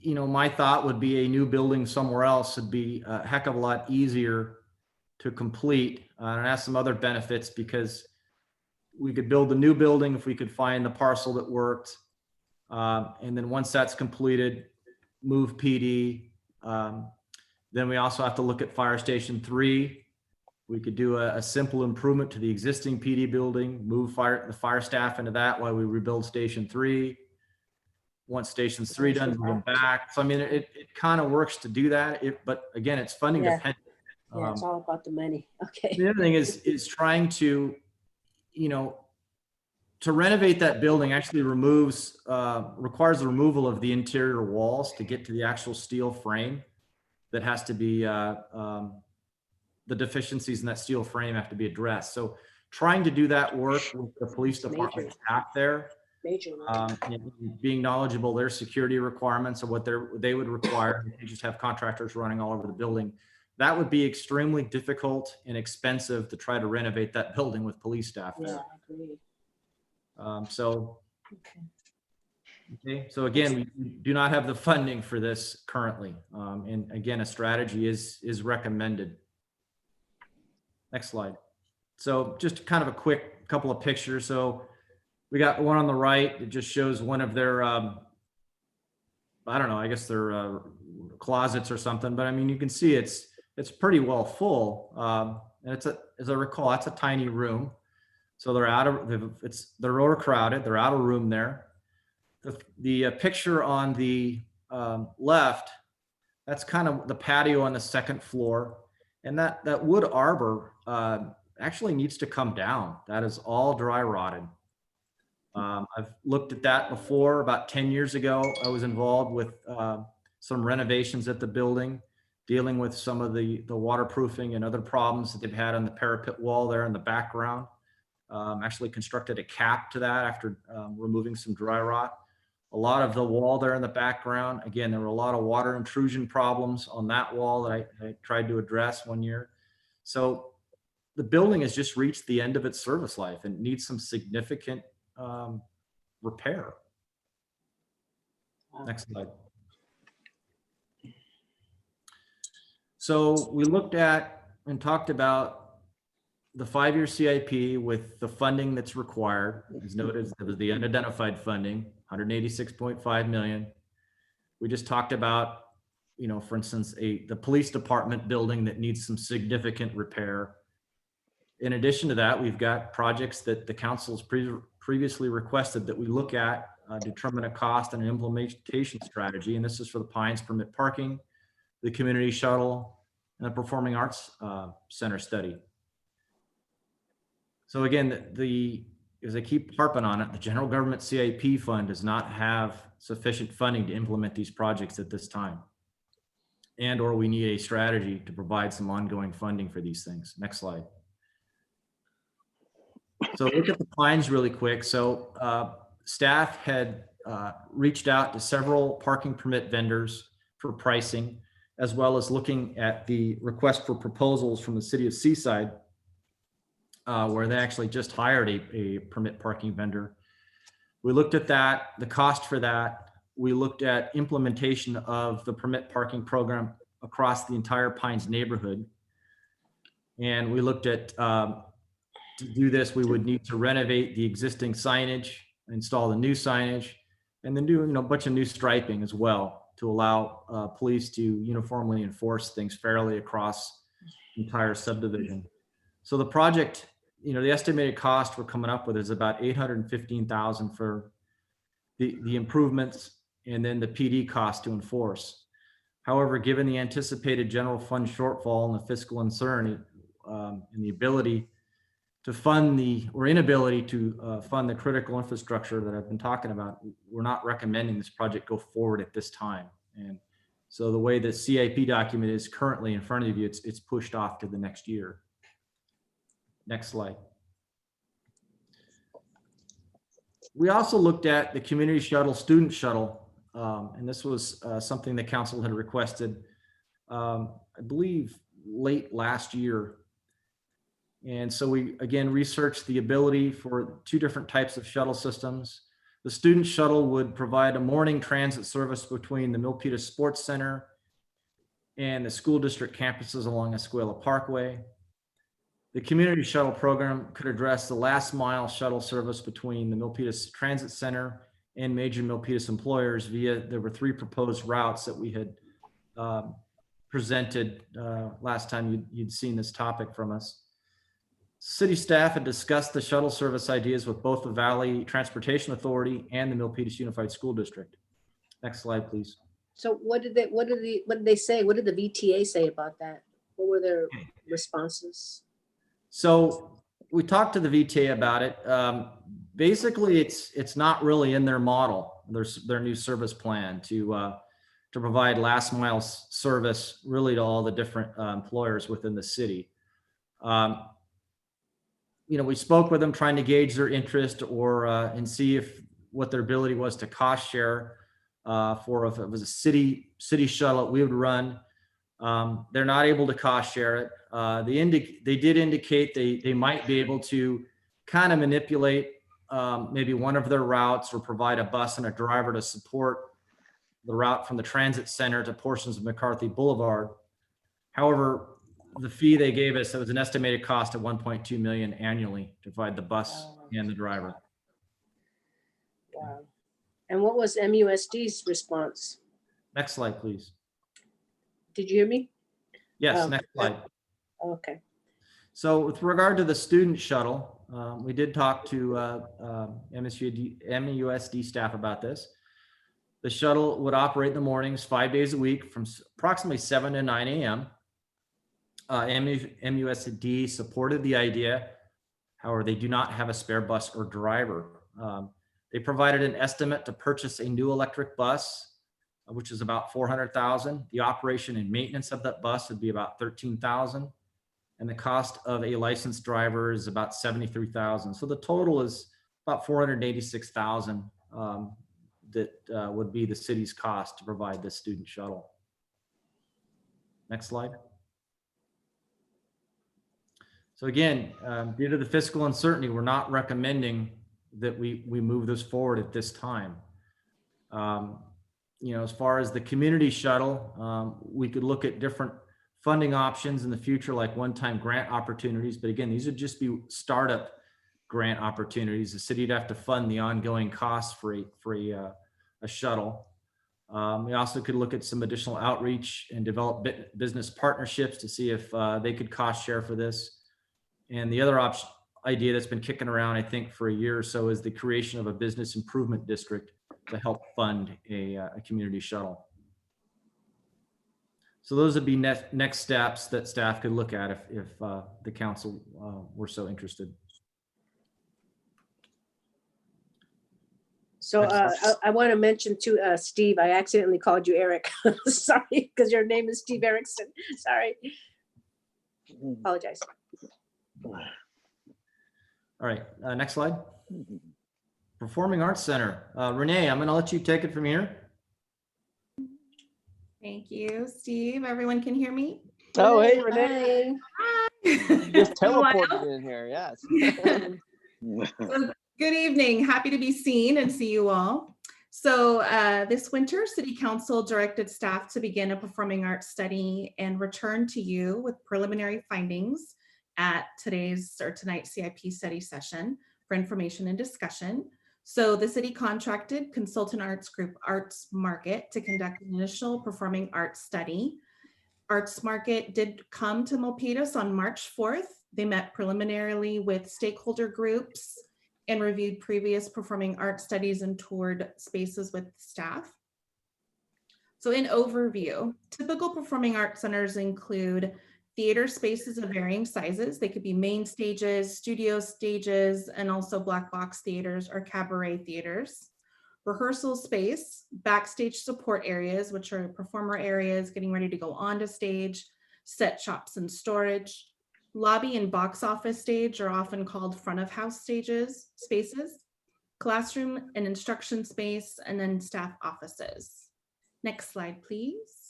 my thought would be a new building somewhere else would be a heck of a lot easier to complete, and has some other benefits because we could build a new building if we could find the parcel that worked. And then once that's completed, move PD. Then we also have to look at Fire Station 3. We could do a simple improvement to the existing PD building, move the fire staff into that while we rebuild Station 3. Once Station 3 done, move them back. So I mean, it kind of works to do that. But again, it's funding dependent. Yeah, it's all about the money. Okay. The other thing is trying to, to renovate that building actually requires the removal of the interior walls to get to the actual steel frame that has to be, the deficiencies in that steel frame have to be addressed. So trying to do that work with the police department staff there, being knowledgeable their security requirements of what they would require. They just have contractors running all over the building. That would be extremely difficult and expensive to try to renovate that building with police staff there. Yeah, I agree. Okay, so again, we do not have the funding for this currently. And again, a strategy is recommended. Next slide. So just kind of a quick couple of pictures. So we got one on the right. It just shows one of their, I don't know, I guess they're closets or something, but I mean, you can see it's pretty well full. And as I recall, that's a tiny room. So they're overcrowded. They're out of room there. The picture on the left, that's kind of the patio on the second floor. And that wood arbor actually needs to come down. That is all dry rotted. I've looked at that before. About 10 years ago, I was involved with some renovations at the building, dealing with some of the waterproofing and other problems that they've had on the parapet wall there in the background. Actually constructed a cap to that after removing some dry rot. A lot of the wall there in the background, again, there were a lot of water intrusion problems on that wall that I tried to address one year. So the building has just reached the end of its service life and needs some significant repair. Next slide. So we looked at and talked about the 5-year CIP with the funding that's required. As noted, there was the unidentified funding, 186.5 million. We just talked about, you know, for instance, the police department building that needs some significant repair. In addition to that, we've got projects that the council's previously requested that we look at, determine a cost and an implementation strategy. And this is for the Pines permit parking, the community shuttle, and the performing arts center study. So again, as I keep harping on it, the general government CIP fund does not have sufficient funding to implement these projects at this time. Or we need a strategy to provide some ongoing funding for these things. Next slide. So look at the Pines really quick. So staff had reached out to several parking permit vendors for pricing, as well as looking at the request for proposals from the city of Seaside, where they actually just hired a permit parking vendor. We looked at that, the cost for that. We looked at implementation of the permit parking program across the entire Pines neighborhood. And we looked at, to do this, we would need to renovate the existing signage, install the new signage, and then do a bunch of new striping as well to allow police to uniformly enforce things fairly across the entire subdivision. So the project, the estimated cost we're coming up with is about $815,000 for the improvements and then the PD cost to enforce. However, given the anticipated general fund shortfall and the fiscal uncertainty and the ability to fund inability to fund the critical infrastructure that I've been talking about, we're not recommending this project go forward at this time. And so the way the CIP document is currently in front of you, it's pushed off to the next year. Next slide. We also looked at the community shuttle, student shuttle, and this was something the council had requested, I believe, late last year. And so we, again, researched the ability for 2 different types of shuttle systems. The student shuttle would provide a morning transit service between the Milpitas Sports Center and the school district campuses along Escuela Parkway. The community shuttle program could address the last mile shuttle service between the Milpitas Transit Center and major Milpitas employers there were 3 proposed routes that we had presented last time you'd seen this topic from us. City staff had discussed the shuttle service ideas with both the Valley Transportation Authority and the Milpitas Unified School District. Next slide, please. So what did they say? What did the VTA say about that? What were their responses? So we talked to the VTA about it. Basically, it's not really in their model, their new service plan to provide last mile service really to all the different employers within the city. we spoke with them trying to gauge their interest or and see if what their ability was to cost share for if it was a city shuttle we would run. They're not able to cost share it. They did indicate they might be able to kind of manipulate maybe one of their routes or provide a bus and a driver to support the route from the transit center to portions of McCarthy Boulevard. However, the fee they gave us, it was an estimated cost of 1.2 million annually to provide the bus and the driver. Wow. And what was MUSD's response? Next slide, please. Did you hear me? Yes, next slide. Okay. So with regard to the student shuttle, we did talk to MUSD staff about this. The shuttle would operate in the mornings 5 days a week from approximately 7 to 9 a.m. MUSD supported the idea. However, they do not have a spare bus or driver. They provided an estimate to purchase a new electric bus, which is about $400,000. The operation and maintenance of that bus would be about $13,000. And the cost of a licensed driver is about $73,000. So the total is about $486,000 that would be the city's cost to provide this student shuttle. Next slide. So again, due to the fiscal uncertainty, we're not recommending that we move this forward at this time. As far as the community shuttle, we could look at different funding options in the future, like one-time grant opportunities. But again, these would just be startup grant opportunities. The city would have to fund the ongoing costs for a shuttle. We also could look at some additional outreach and develop business partnerships to see if they could cost share for this. And the other idea that's been kicking around, I think, for a year or so is the creation of a business improvement district to help fund a community shuttle. So those would be next steps that staff could look at if the council were so interested. So I want to mention to Steve, I accidentally called you Eric. Sorry, because your name is Steve Erickson. Sorry. Apologize. All right, next slide. Performing Arts Center. Renee, I'm going to let you take it from here. Thank you, Steve. Everyone can hear me? Oh, hey, Renee. Hi. Just teleported in here, yes. So, good evening. Happy to be seen and see you all. So this winter, City Council directed staff to begin a performing arts study and return to you with preliminary findings at tonight's CIP study session for information and discussion. So the city contracted consultant arts group Arts Market to conduct an initial performing arts study. Arts Market did come to Milpitas on March 4th. They met preliminarily with stakeholder groups and reviewed previous performing arts studies and toured spaces with staff. So in overview, typical performing arts centers include theater spaces of varying sizes. They could be main stages, studio stages, and also black box theaters or cabaret theaters. Rehearsal space, backstage support areas, which are performer areas getting ready to go onto stage, set shops and storage. Lobby and box office stage are often called front of house spaces, classroom and instruction space, and then staff offices. Next slide, please.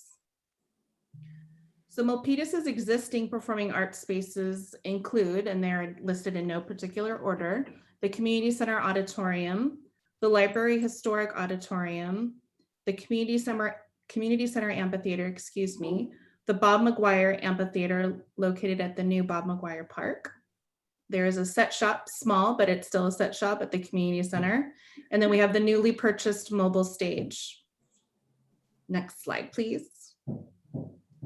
So Milpitas's existing performing arts spaces include, and they're listed in no particular order, the Community Center Auditorium, the Library Historic Auditorium, the Community Center Amphitheater, the Bob McGuire Amphitheater located at the new Bob McGuire Park. There is a set shop, small, but it's still a set shop at the community center. And then we have the newly purchased mobile stage. Next slide, please.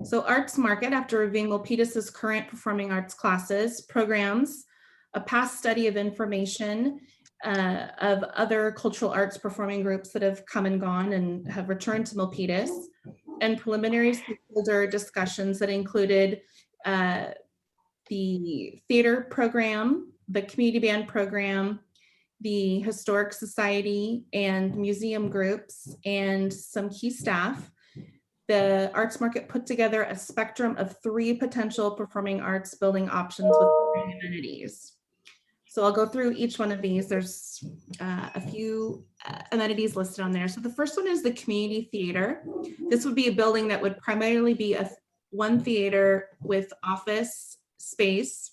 So Arts Market, after reviewing Milpitas's current performing arts classes, programs, a past study of information of other cultural arts performing groups that have come and gone and have returned to Milpitas, and preliminary stakeholder discussions that included the theater program, the community band program, the historic society and museum groups, and some key staff. The Arts Market put together a spectrum of 3 potential performing arts building options with varying amenities. So I'll go through each one of these. There's a few amenities listed on there. So the first one is the community theater. This would be a building that would primarily be one theater with office space,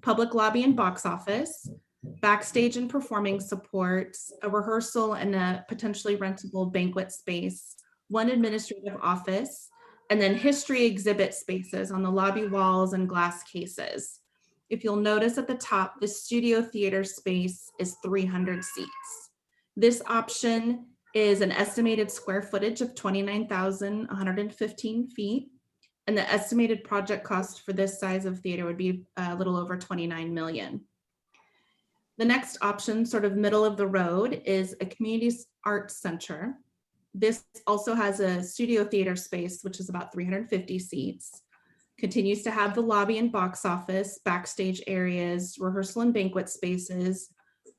public lobby and box office, backstage and performing support, a rehearsal and a potentially rentable banquet space, one administrative office, and then history exhibit spaces on the lobby walls and glass cases. If you'll notice at the top, the studio theater space is 300 seats. This option is an estimated square footage of 29,115 feet. And the estimated project cost for this size of theater would be a little over 29 million. The next option, sort of middle of the road, is a community arts center. This also has a studio theater space, which is about 350 seats. Continues to have the lobby and box office, backstage areas, rehearsal and banquet spaces,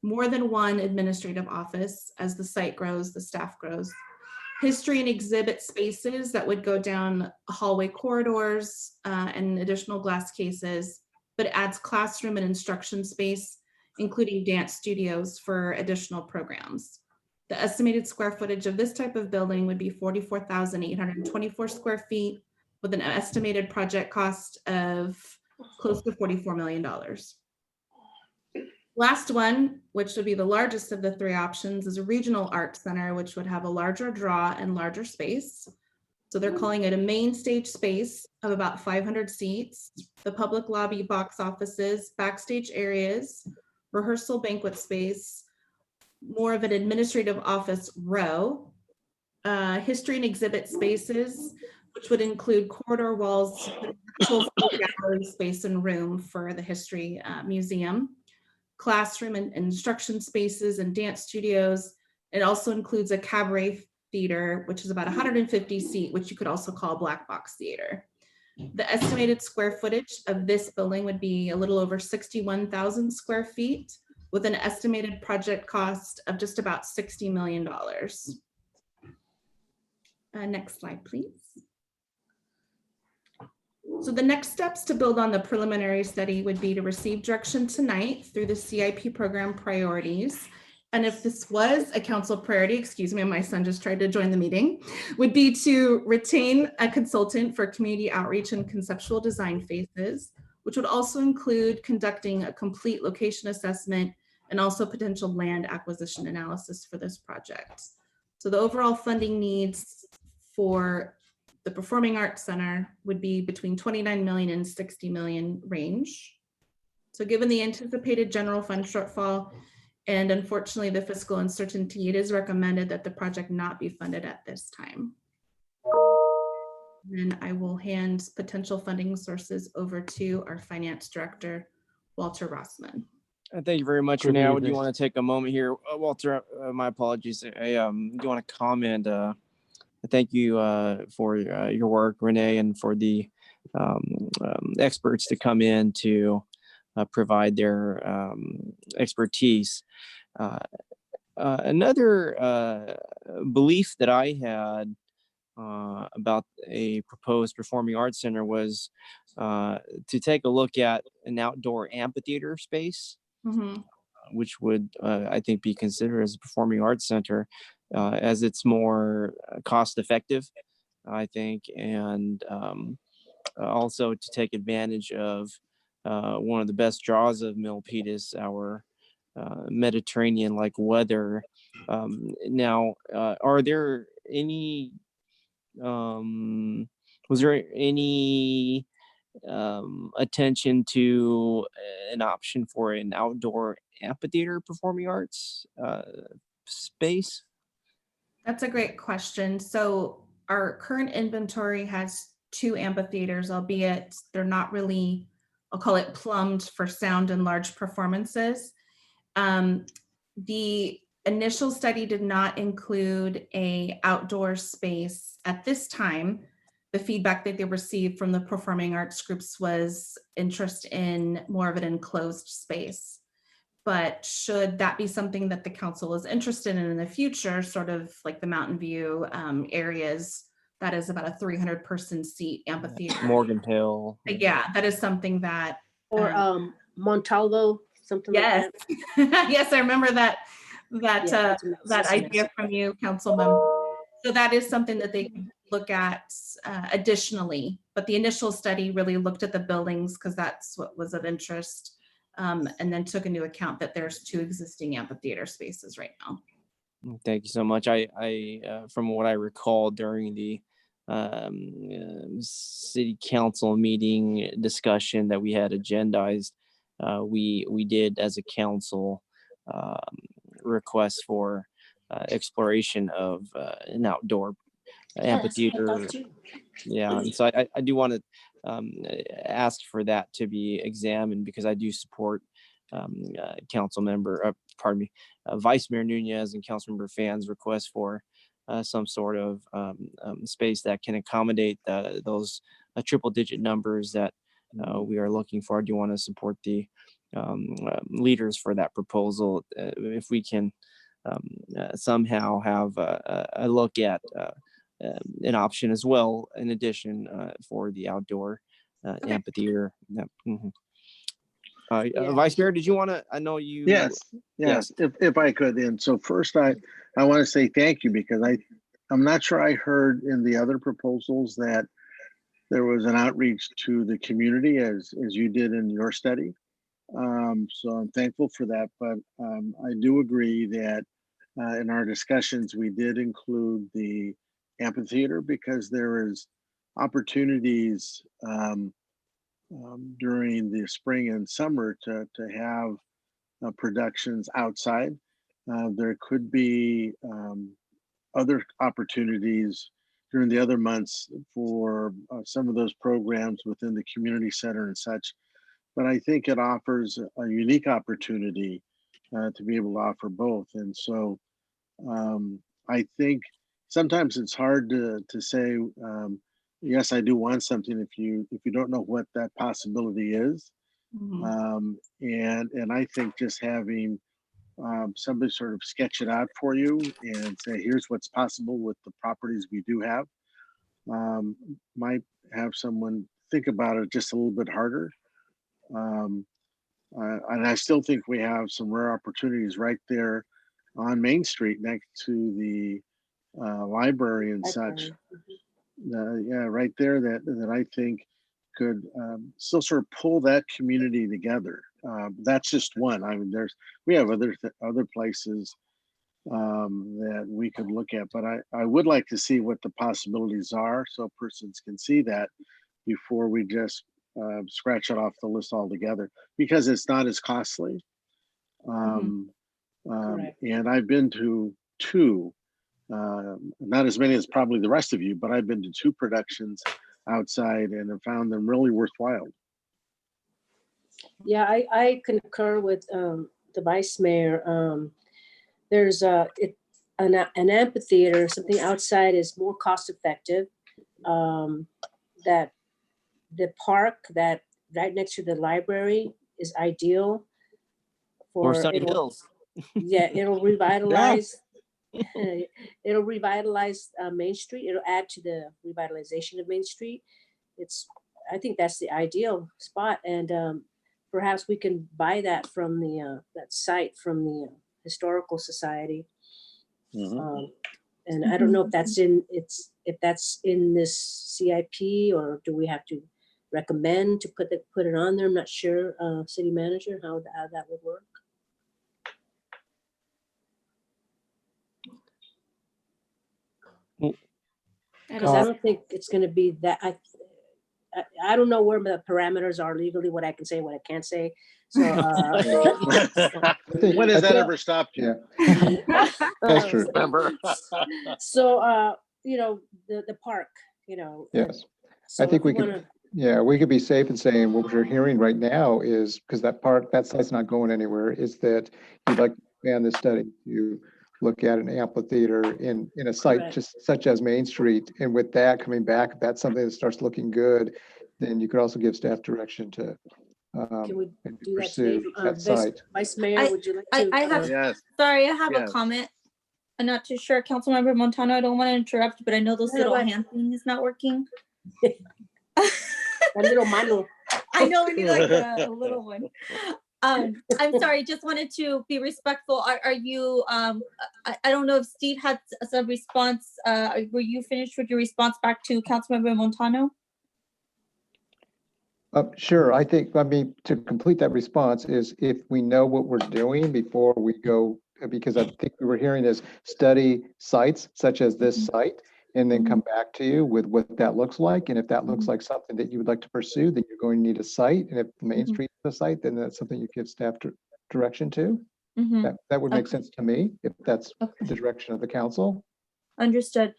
more than one administrative office. As the site grows, the staff grows. History and exhibit spaces that would go down hallway corridors and additional glass cases, but it adds classroom and instruction space, including dance studios for additional programs. The estimated square footage of this type of building would be 44,824 square feet with an estimated project cost of close to $44 million. Last one, which would be the largest of the three options, is a regional art center, which would have a larger draw and larger space. So they're calling it a main stage space of about 500 seats, the public lobby, box offices, backstage areas, rehearsal banquet space, more of an administrative office row, history and exhibit spaces, which would include corridor walls, gallery space and room for the history museum, classroom and instruction spaces and dance studios. It also includes a cabaret theater, which is about 150 seat, which you could also call black box theater. The estimated square footage of this building would be a little over 61,000 square feet with an estimated project cost of just about $60 million. Next slide, please. So the next steps to build on the preliminary study would be to receive direction tonight through the CIP program priorities. And if this was a council priority, excuse me, my son just tried to join the meeting, would be to retain a consultant for community outreach and conceptual design phases, which would also include conducting a complete location assessment and also potential land acquisition analysis for this project. So the overall funding needs for the Performing Arts Center would be between 29 million and 60 million range. So given the anticipated general fund shortfall and unfortunately the fiscal uncertainty, it is recommended that the project not be funded at this time. Then I will hand potential funding sources over to our finance director, Walter Rossman. Thank you very much, Renee. I do want to take a moment here. Walter, my apologies. I do want to comment. Thank you for your work, Renee, and for the experts to come in to provide their expertise. Another belief that I had about a proposed performing arts center was to take a look at an outdoor amphitheater space, which would, I think, be considered as a performing arts center, as it's more cost effective, I think, and also to take advantage of one of the best draws of Milpitas, our Mediterranean-like weather. Now, are there any, was there any attention to an option for an outdoor amphitheater performing arts space? That's a great question. So our current inventory has 2 amphitheaters, albeit they're not really, I'll call it plumbed for sound and large performances. The initial study did not include a outdoor space at this time. The feedback that they received from the performing arts groups was interest in more of an enclosed space. But should that be something that the council is interested in the future, sort of like the Mountain View areas, that is about a 300 person seat amphitheater. Morgan Hill. Yeah, that is something that. Or Montalvo something like Yes. that? Yes, I remember that Yeah, that idea from you, Councilmember. So that is something that they can look at additionally, but the initial study really looked at the buildings because that's what was of interest, and then took into account that there's 2 existing amphitheater spaces right now. Thank you so much. From what I recall during the city council meeting discussion that we had agendized, we did as a council request for exploration of an outdoor amphitheater. Yeah, and so I do want to ask for that to be examined because I do support council member, Vice Mayor Nunez and Councilmember Fan's request for some sort of space that can accommodate those triple-digit numbers that we are looking for. I do want to support the leaders for that proposal. If we can somehow have a look at an option as well, in addition for the outdoor amphitheater. Vice Mayor, did you want to? I know you. Yes. If I could, and so first I want to say thank you because I'm not sure I heard in the other proposals that there was an outreach to the community as you did in your study. So I'm thankful for that, but I do agree that in our discussions we did include the amphitheater because there is opportunities during the spring and summer to have productions outside. There could be other opportunities during the other months for some of those programs within the community center and such. But I think it offers a unique opportunity to be able to offer both. And so I think sometimes it's hard to say, yes, I do want something if you don't know what that possibility is. And I think just having somebody sort of sketch it out for you and say, here's what's possible with the properties we do have, might have someone think about it just a little bit harder. And I still think we have some rare opportunities right there on Main Street next to the library and such. Yeah, right there that I think could still sort of pull that community together. That's just one. I mean, we have other places that we could look at, but I would like to see what the possibilities are so persons can see that before we just scratch it off the list altogether, because it's not as costly. And I've been to 2, not as many as probably the rest of you, but I've been to 2 productions outside and have found them really worthwhile. Yeah, I concur with the Vice Mayor. There's an amphitheater, something outside is more cost effective. That the park that right next to the library is ideal for Sunny Hills. Yeah, it'll revitalize. It'll revitalize Main Street. It'll add to the revitalization of Main Street. I think that's the ideal spot, and perhaps we can buy that from that site from the Historical Society. And I don't know if that's in this CIP, or do we have to recommend to put it on there? I'm not sure, City Manager, how that would work. Because I don't think it's going to be that. I don't know where the parameters are legally, what I can say, what I can't say. So when has that ever stopped you? That's true. Remember? So the park, Yes, so I think we could. Yeah, we could be safe in saying what we're hearing right now is, because that site's not going anywhere, is that you'd like to expand this study. You look at an amphitheater in a site just such as Main Street, and with that coming back, if that's something that starts looking good, then you could also give staff direction to can we do pursue that site. Vice Mayor, would you like to? I have. Sorry, I have a comment. I'm not too sure, Councilmember Montano. I don't want to interrupt, but I know those little hand thing is not working. A little mano. I know we need like a little one. I'm sorry, just wanted to be respectful. Are you, I don't know if Steve had some response. Were you finished with your response back to Councilmember Montano? Sure. I think, I mean, to complete that response is if we know what we're doing before we go, because I think we were hearing is study sites such as this site, and then come back to you with what that looks like. And if that looks like something that you would like to pursue, then you're going to need a site. And if Main Street is a site, then that's something you give staff direction to. That would make sense to me if that's the direction of the council. Understood.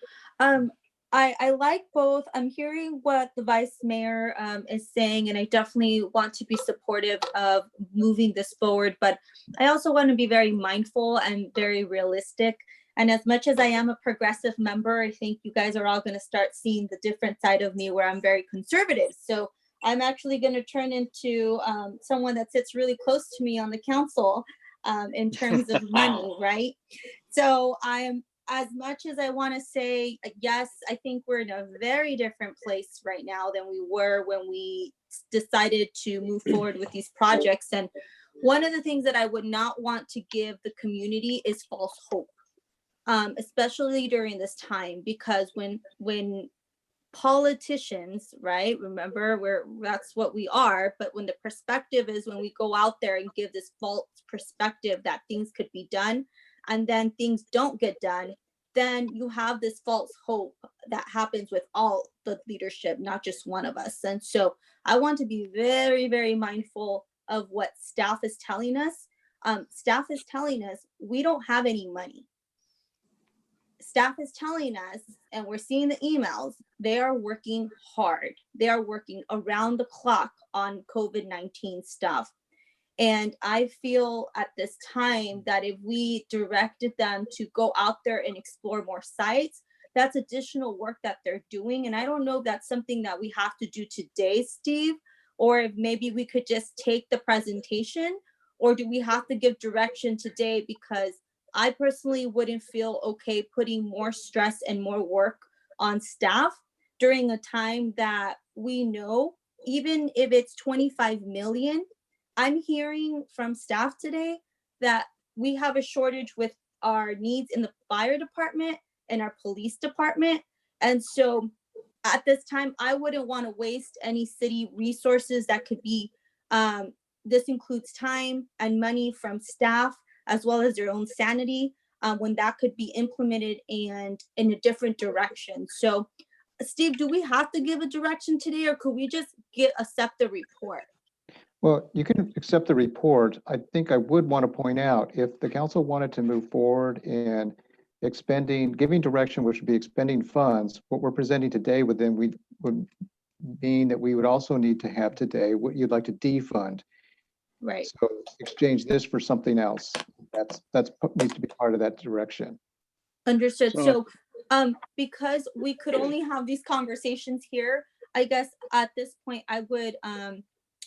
I like both. I'm hearing what the vice mayor is saying, and I definitely want to be supportive of moving this forward, but I also want to be very mindful and very realistic. And as much as I am a progressive member, I think you guys are all going to start seeing the different side of me where I'm very conservative. So I'm actually going to turn into someone that sits really close to me on the council in terms of money, right? So as much as I want to say, yes, I think we're in a very different place right now than we were when we decided to move forward with these projects. And one of the things that I would not want to give the community is false hope, especially during this time, because when politicians, right, remember, that's what we are, but when the perspective is when we go out there and give this false perspective that things could be done, and then things don't get done, then you have this false hope that happens with all the leadership, not just one of us. And so I want to be very, very mindful of what staff is telling us. Staff is telling us we don't have any money. Staff is telling us, and we're seeing the emails, they are working hard. They are working around the clock on COVID-19 stuff. And I feel at this time that if we directed them to go out there and explore more sites, that's additional work that they're doing. And I don't know if that's something that we have to do today, Steve, or if maybe we could just take the presentation, or do we have to give direction today? Because I personally wouldn't feel okay putting more stress and more work on staff during a time that we know, even if it's 25 million, I'm hearing from staff today that we have a shortage with our needs in the fire department and our police department. And so at this time, I wouldn't want to waste any city resources that could be, this includes time and money from staff, as well as their own sanity, when that could be implemented and in a different direction. So Steve, do we have to give a direction today, or could we just accept the report? Well, you can accept the report. I think I would want to point out, if the council wanted to move forward in giving direction, which would be expending funds, what we're presenting today would mean that we would also need to have today what you'd like to defund. Right. So exchange this for something else. That's needs to be part of that direction. Understood. So because we could only have these conversations here, I guess at this point I would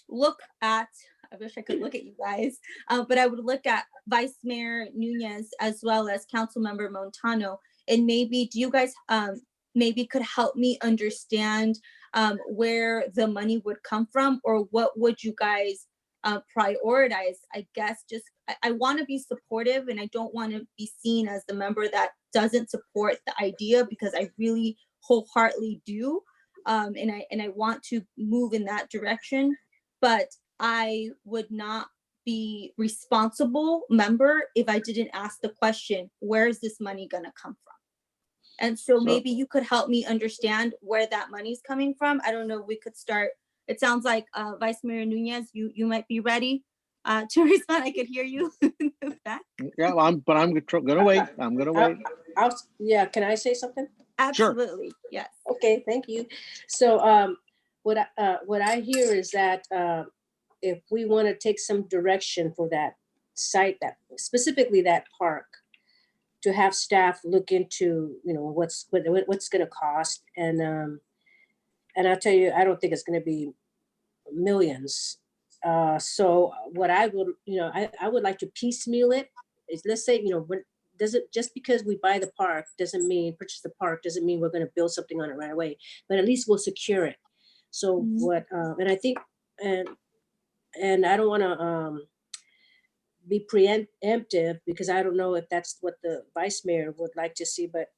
look at, I wish I could look at you guys, but I would look at Vice Mayor Nunez as well as Councilmember Montano, and maybe do you guys maybe could help me understand where the money would come from, or what would you guys prioritize? I guess just I want to be supportive, and I don't want to be seen as the member that doesn't support the idea, because I really wholeheartedly do, and I want to move in that direction. But I would not be responsible member if I didn't ask the question, where is this money going to come from? And so maybe you could help me understand where that money's coming from. I don't know if we could start. It sounds like Vice Mayor Nunez, you might be ready to respond. I could hear you in the back. Yeah, I'm gonna wait. I'm gonna wait. Yeah, can I say something? Absolutely, sure. Yes. Okay, thank you. So what I hear is that if we want to take some direction for that site, that specifically that park, to have staff look into, what's going to cost, and I'll tell you, I don't think it's going to be millions. So what I would, I would like to piecemeal it. Let's say, just because we buy the park doesn't mean purchase the park doesn't mean we're going to build something on it right away, but at least we'll secure it. So what, and I think, and I don't want to be preemptive, because I don't know if that's what the vice mayor would like to see, but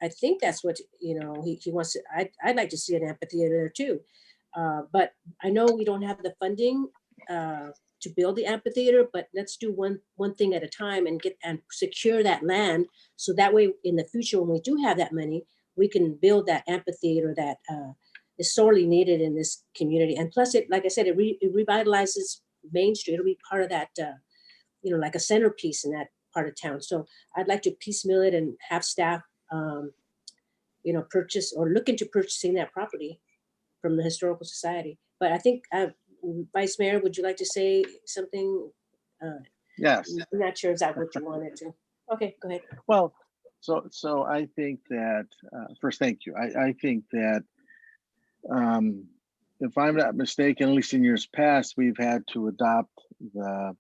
I think that's what, you know, he wants to, I'd like to see an amphitheater there too. But I know we don't have the funding to build the amphitheater, but let's do one thing at a time and secure that land. So that way in the future, when we do have that money, we can build that amphitheater that is sorely needed in this community. And plus it, like I said, it revitalizes Main Street. It'll be part of that, you know, like a centerpiece in that part of town. So I'd like to piecemeal it and have staff, you know, purchase or look into purchasing that property from the Historical Society. But I think, Vice Mayor, would you like to say something? Yes. I'm not sure if that's what you wanted to. Okay, go ahead. Well, so I think that, first, thank you. I think that if I'm not mistaken, at least in years past, we've had to adopt the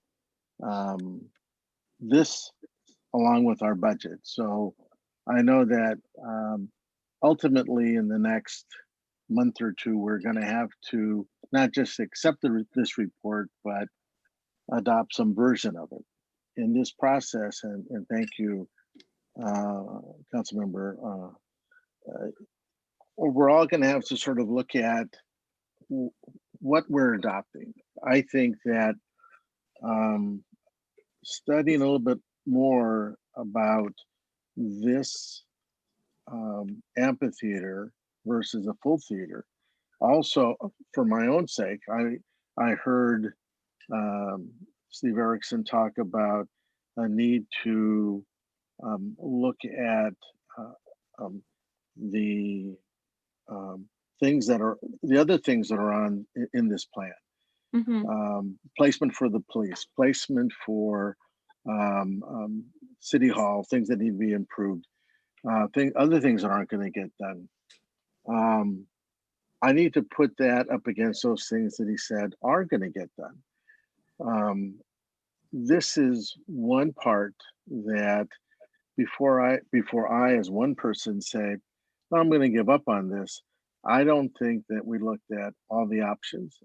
this along with our budget. So I know that ultimately in the next month or two, we're going to have to not just accept this report, but adopt some version of it. In this process, and thank you, Councilmember, we're all going to have to sort of look at what we're adopting. I think that studying a little bit more about this amphitheater versus a full theater. Also, for my own sake, I heard Steve Erickson talk about a need to look at the things that are the other things that are on in this plan. Placement for the police, placement for City Hall, things that need to be improved, other things that aren't going to get done. I need to put that up against those things that he said are going to get done. This is one part that before I as one person say, well, I'm going to give up on this, I don't think that we looked at all the options.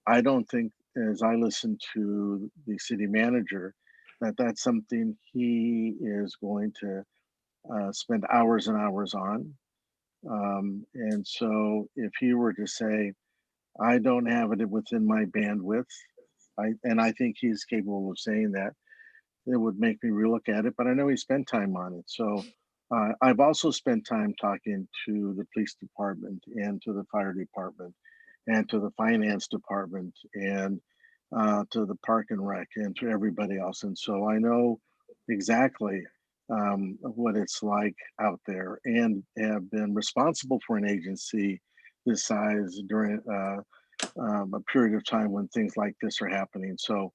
I don't think, as I listen to the city manager, that that's something he is going to spend hours and hours on. And so if he were to say, I don't have it within my bandwidth, and I think he's capable of saying that, it would make me relook at it, but I know he spent time on it. So I've also spent time talking to the police department and to the fire department and to the finance department and to the park and rec and to everybody else. And so I know exactly what it's like out there, and have been responsible for an agency this size during a period of time when things like this are happening. So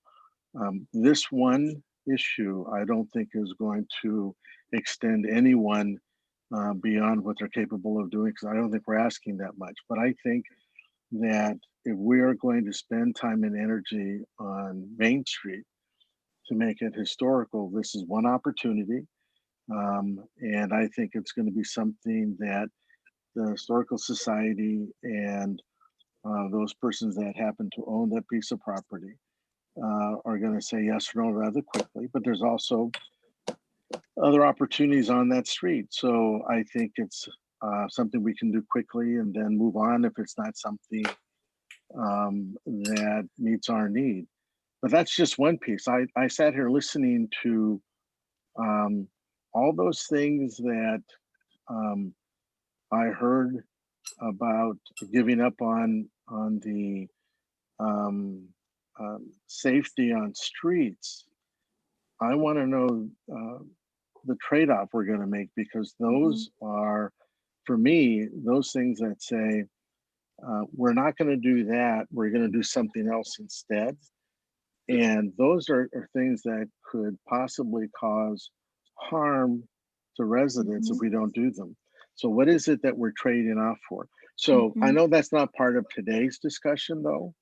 this one issue, I don't think is going to extend anyone beyond what they're capable of doing, because I don't think we're asking that much. But I think that if we are going to spend time and energy on Main Street to make it historical, this is one opportunity. And I think it's going to be something that the Historical Society and those persons that happen to own that piece of property are going to say yes or no rather quickly. But there's also other opportunities on that street. So I think it's something we can do quickly and then move on if it's not something that meets our need. But that's just one piece. I sat here listening to all those things that I heard about giving up on the safety on streets. I want to know the trade-off we're going to make, because those are, for me, those things that say, we're not going to do that, we're going to do something else instead. And those are things that could possibly cause harm to residents if we don't do them. So what is it that we're trading off for? So I know that's not part of today's discussion though,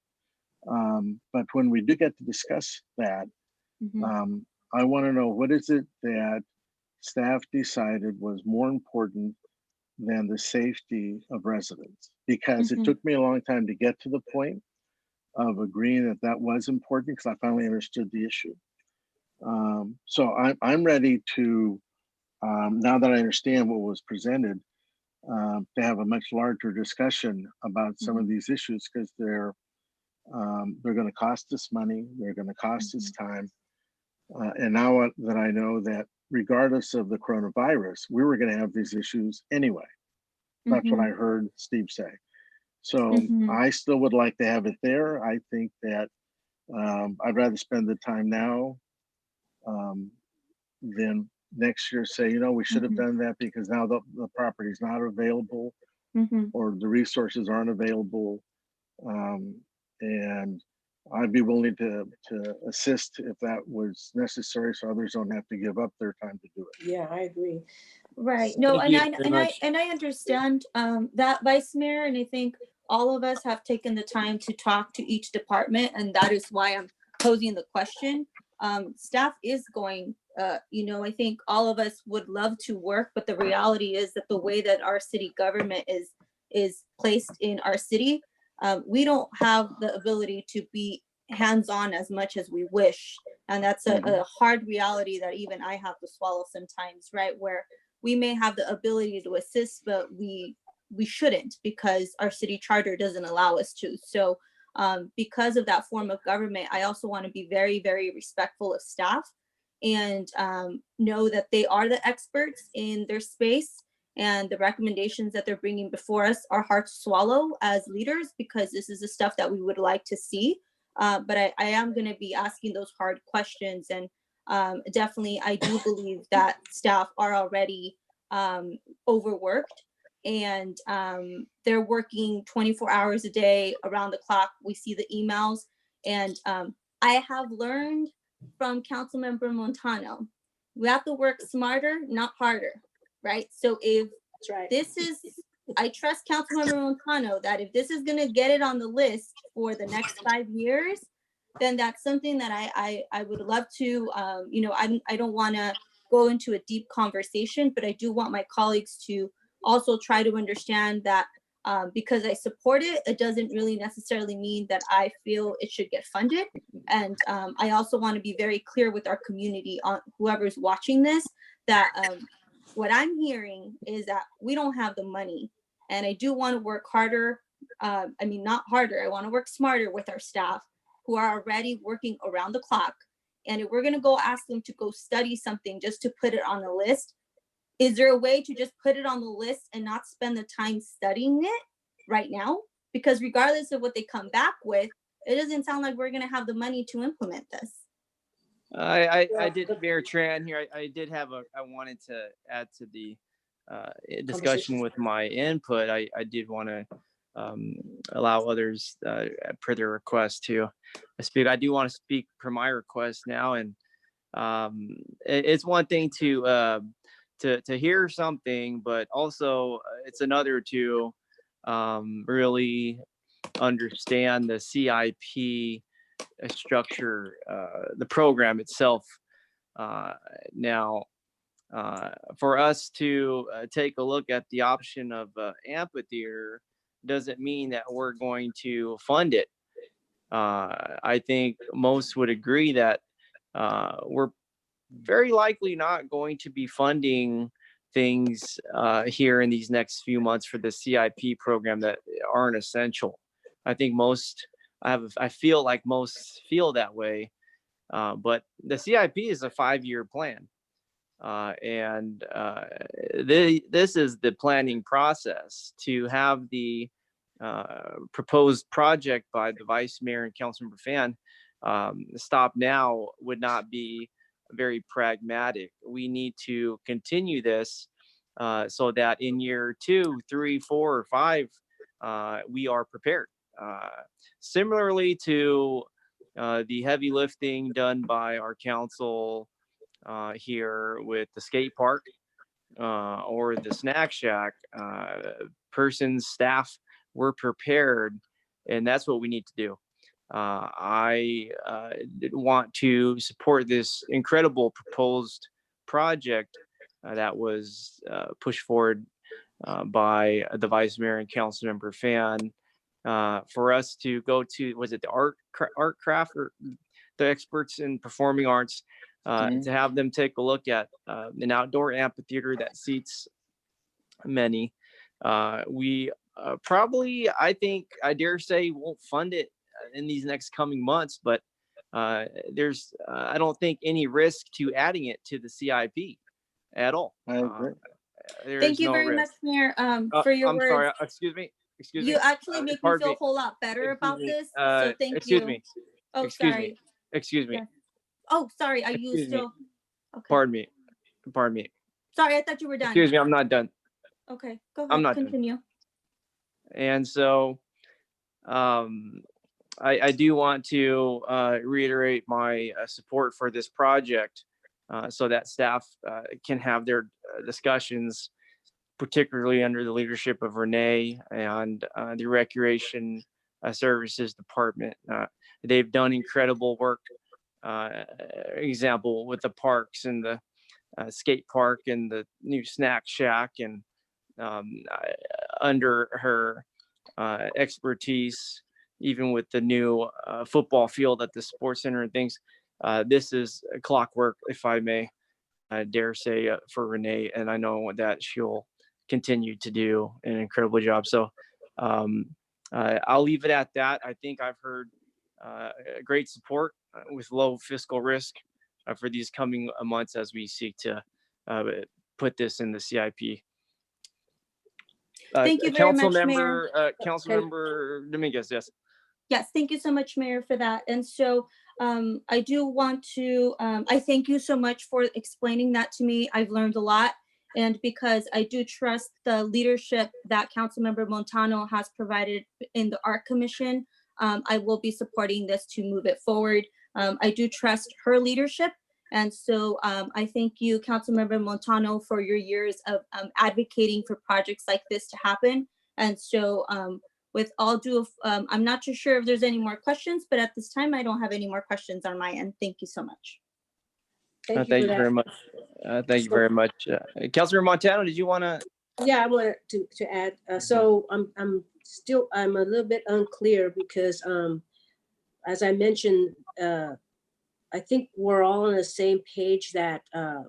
but when we do get to discuss that, I want to know, what is it that staff decided was more important than the safety of residents? Because it took me a long time to get to the point of agreeing that that was important, because I finally understood the issue. So I'm ready to, now that I understand what was presented, to have a much larger discussion about some of these issues, because they're going to cost us money, they're going to cost us time. And now that I know that regardless of the coronavirus, we were going to have these issues anyway. That's what I heard Steve say. So I still would like to have it there. I think that I'd rather spend the time now than next year say, you know, we should have done that because now the property is not available or the resources aren't available. And I'd be willing to assist if that was necessary, so others don't have to give up their time to do it. Yeah, I agree. Right. No, Thank and you very much. I understand that, Vice Mayor, and I think all of us have taken the time to talk to each department, and that is why I'm posing the question. Staff is going, you know, I think all of us would love to work, but the reality is that the way that our city government is placed in our city, we don't have the ability to be hands-on as much as we wish. And that's a hard reality that even I have to swallow sometimes, right? Where we may have the ability to assist, but we shouldn't, because our city charter doesn't allow us to. So because of that form of government, I also want to be very, very respectful of staff and know that they are the experts in their space, and the recommendations that they're bringing before us are hard to swallow as leaders, because this is the stuff that we would like to see. But I am going to be asking those hard questions, and definitely I do believe that staff are already overworked, and they're working 24 hours a day around the clock. We see the emails, and I have learned from Councilmember Montano, we have to work smarter, not harder, right? So if this is, I trust Councilmember Montano that if this is gonna get it on the list for the next 5 years, then that's something that I would love to, you know, I don't wanna go into a deep conversation, but I do want my colleagues to also try to understand that because I support it, it doesn't really necessarily mean that I feel it should get funded. And I also want to be very clear with our community, on whoever's watching this, that what I'm hearing is that we don't have the money. And I do want to work harder. I mean, not harder. I want to work smarter with our staff who are already working around the clock. And if we're going to go ask them to go study something just to put it on the list, is there a way to just put it on the list and not spend the time studying it right now? Because regardless of what they come back with, it doesn't sound like we're going to have the money to implement this. I did, Mayor Tran here. I did have I wanted to add to the discussion with my input. I did want to allow others per their request to speak. I do want to speak per my request now, and it's one thing to hear something, but also it's another to really understand the CIP structure, the program itself. Now, for us to take a look at the option of amphitheater doesn't mean that we're going to fund it. I think most would agree that we're very likely not going to be funding things here in these next few months for the CIP program that aren't essential. I think I feel like most feel that way, but the CIP is a 5-year plan. And this is the planning process. To have the proposed project by the Vice Mayor and Councilmember Fan stop now would not be very pragmatic. We need to continue this so that in year 2, 3, 4, or 5, we are prepared. Similarly to the heavy lifting done by our council here with the skate park or the snack shack, staff were prepared, and that's what we need to do. I want to support this incredible proposed project that was pushed forward by the Vice Mayor and Councilmember Fan for us to go to, was it the art craft, or the experts in performing arts to have them take a look at an outdoor amphitheater that seats many. We probably, I think, I dare say, won't fund it in these next coming months, but there's, I don't think, any risk to adding it to the CIP at all. I agree. Thank you no very much, risk. Mayor, for your I'm words. sorry, excuse me. You actually make me feel a whole lot better about this. So thank you. Oh, sorry. Excuse me. Yes. Oh, sorry. Are you Excuse me. still? Okay. Pardon me. Sorry, I thought you were done. Excuse me, I'm not done. Okay, go ahead. I'm not Continue. done. And so, I do want to reiterate my support for this project, so that staff can have their discussions, particularly under the leadership of Renee and the Recreation Services Department. They've done incredible work. Example with the parks and the skate park and the new snack shack, and under her expertise, even with the new football field at the sports center and things, this is clockwork, if I may dare say, for Renee, and I know that she'll continue to do an incredible job. So I'll leave it at that. I think I've heard great support with low fiscal risk for these coming months as we seek to put this in the CIP. Thank you very much, Mayor. Councilmember Dominguez, yes. Yes, thank you so much, Mayor, for that. And so I do want to, I thank you so much for explaining that to me. I've learned a lot. And because I do trust the leadership that Councilmember Montano has provided in the Art Commission, I will be supporting this to move it forward. I do trust her leadership. And so I thank you, Councilmember Montano, for your years of advocating for projects like this to happen. And so with all due, I'm not too sure if there's any more questions, but at this time, I don't have any more questions on my end. Thank you so much. Thank you very much. Thank you very much. Councilor Montano, did you want to? Yeah, I wanted to add. So I'm a little bit unclear because as I mentioned, I think we're all on the same page that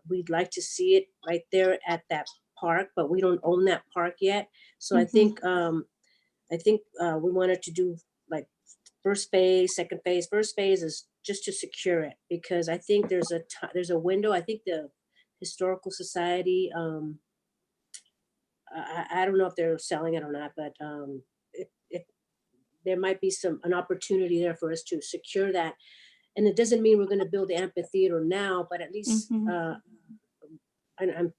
we'd like to see it right there at that park, but we don't own that park yet. So I think we wanted to do like first phase, second phase. First phase is just to secure it, because I think there's a window. I think the Historical Society, I don't know if they're selling it or not, but there might be an opportunity there for us to secure that. And it doesn't mean we're going to build the amphitheater now, but at least I'm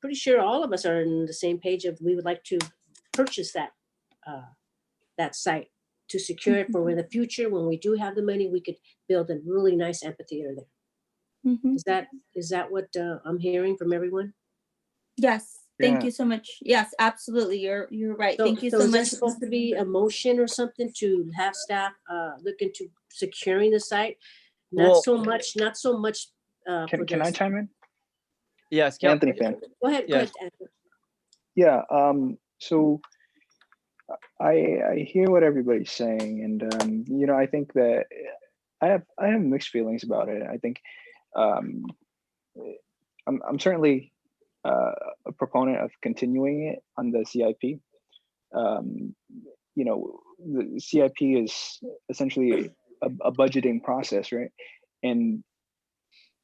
pretty sure all of us are on the same page of we would like to purchase that site to secure it for in the future. When we do have the money, we could build a really nice amphitheater there. Is that what I'm hearing from everyone? Yes. Thank you so much. Yes, absolutely. You're right. Thank you so much. Is there supposed to be a motion or something to have staff look into securing the site? Not so much. Can I chime in? Yes, Anthony Fan. Go ahead. Yes. Anthony. Yeah. So I hear what everybody's saying, and you know, I think that I have mixed feelings about it. I think I'm certainly a proponent of continuing it on the CIP. You know, the CIP is essentially a budgeting process, right? And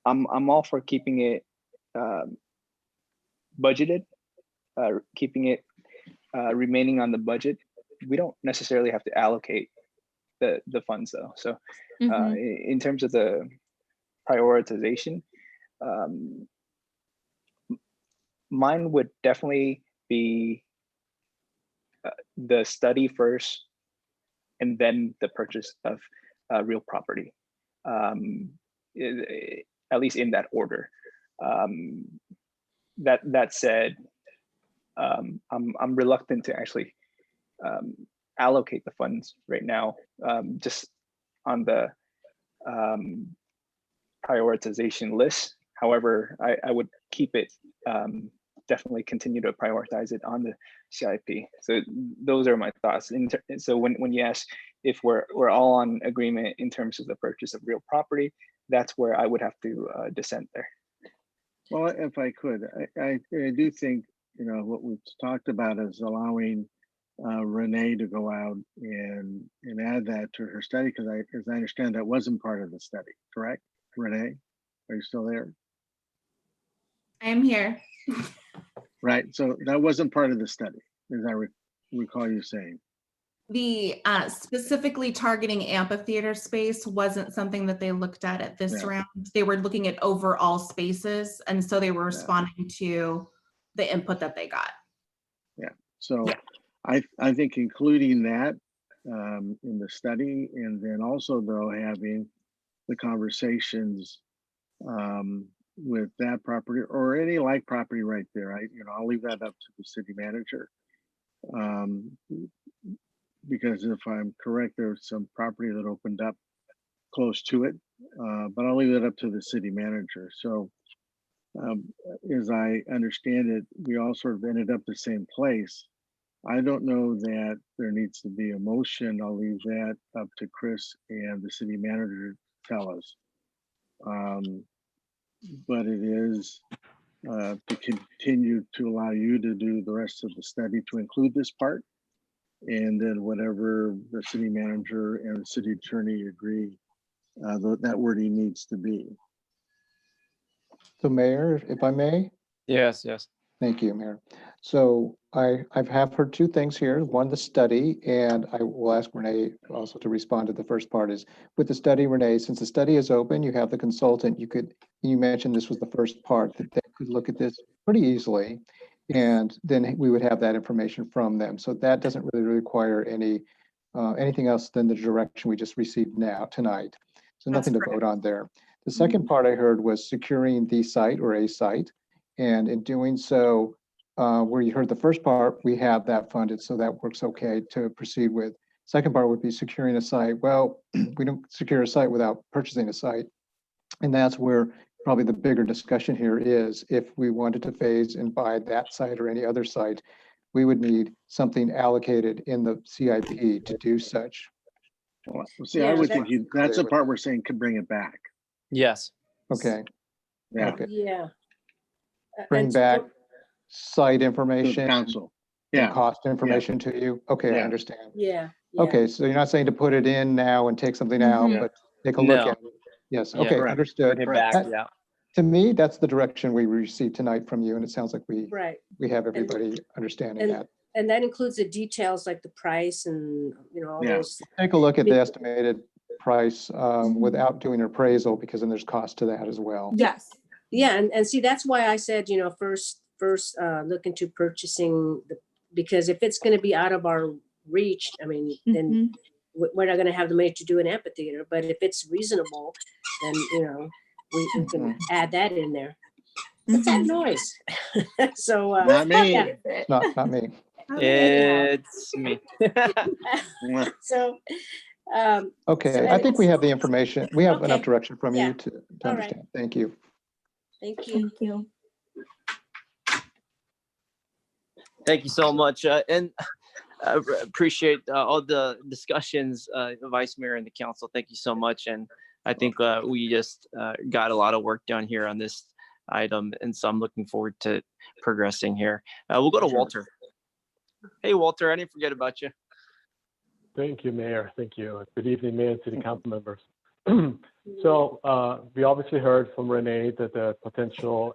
I'm all for keeping it budgeted, keeping it remaining on the budget. We don't necessarily have to allocate the funds though. So in terms of the prioritization, mine would definitely be the study first and then the purchase of real property, at least in that order. That said, I'm reluctant to actually allocate the funds right now, just on the prioritization list. However, I would keep it, definitely continue to prioritize it on the CIP. So those are my thoughts. So when you ask if we're all on agreement in terms of the purchase of real property, that's where I would have to dissent there. Well, if I could, I do think, you know, what we've talked about is allowing Renee to go out and add that to her study, because as I understand, that wasn't part of the study, correct? Renee, are you still there? I am here. Right, so that wasn't part of the study, as I recall you saying. The specifically targeting amphitheater space wasn't something that they looked at this round. They were looking at overall spaces, and so they were responding to the input that they got. Yeah, so I think including that in the study, and then also though having the conversations with that property or any like property right there, I'll leave that up to the city manager. Because if I'm correct, there's some property that opened up close to it, but I'll leave that up to the city manager. So as I understand it, we all sort of ended up the same place. I don't know that there needs to be a motion. I'll leave that up to Chris and the city manager to tell us. But it is to continue to allow you to do the rest of the study to include this part. And then whatever the city manager and the city attorney agree, that wording needs to be. So Mayor, if I may? Yes. Thank you, Mayor. So I have heard two things here. One, the study, and I will ask Renee also to respond to the first part is, with the study, Renee, since the study is open, you have the consultant, you mentioned this was the first part, that they could look at this pretty easily, and then we would have that information from them. So that doesn't really require anything else than the direction we just received tonight. So nothing to vote on there. The second part I heard was securing the site or a site. And in doing so, where you heard the first part, we have that funded, so that works okay to proceed with. Second part would be securing a site. Well, we don't secure a site without purchasing a site. And that's where probably the bigger discussion here is, if we wanted to phase and buy that site or any other site, we would need something allocated in the CIP to do such. Well, see, I would think that's the part we're saying could bring it back. Yes. Okay. Yeah. Okay. Yeah. Bring back site information. Council. Cost information to you. Okay, I understand. Yeah. Okay, so you're not saying to put it in now and take something out, but take a look at it. Yes, okay, correct. understood. Bring it back, yeah. To me, that's the direction we received tonight from you, and it sounds like we have everybody understanding that. And that includes the details like the price and, all those. Take a look at the estimated price without doing an appraisal, because then there's cost to that as well. Yes. Yeah, and see, that's why I said, first look into purchasing, because if it's going to be out of our reach, I mean, then we're not going to have the money to do an amphitheater. But if it's reasonable, then, we can add that in there. What's that noise? So not me. Not me. It's me. So okay, I think we have the information. We have enough direction from you to understand. Right. Thank you. Thank you. Thank you so much. And I appreciate all the discussions, Vice Mayor and the council. Thank you so much. And I think we just got a lot of work done here on this item. And so I'm looking forward to progressing here. We'll go to Walter. Hey, Walter, I didn't forget about you. Thank you, Mayor. Thank you. Good evening, Mayor and City Council members. So we obviously heard from Renee that the potential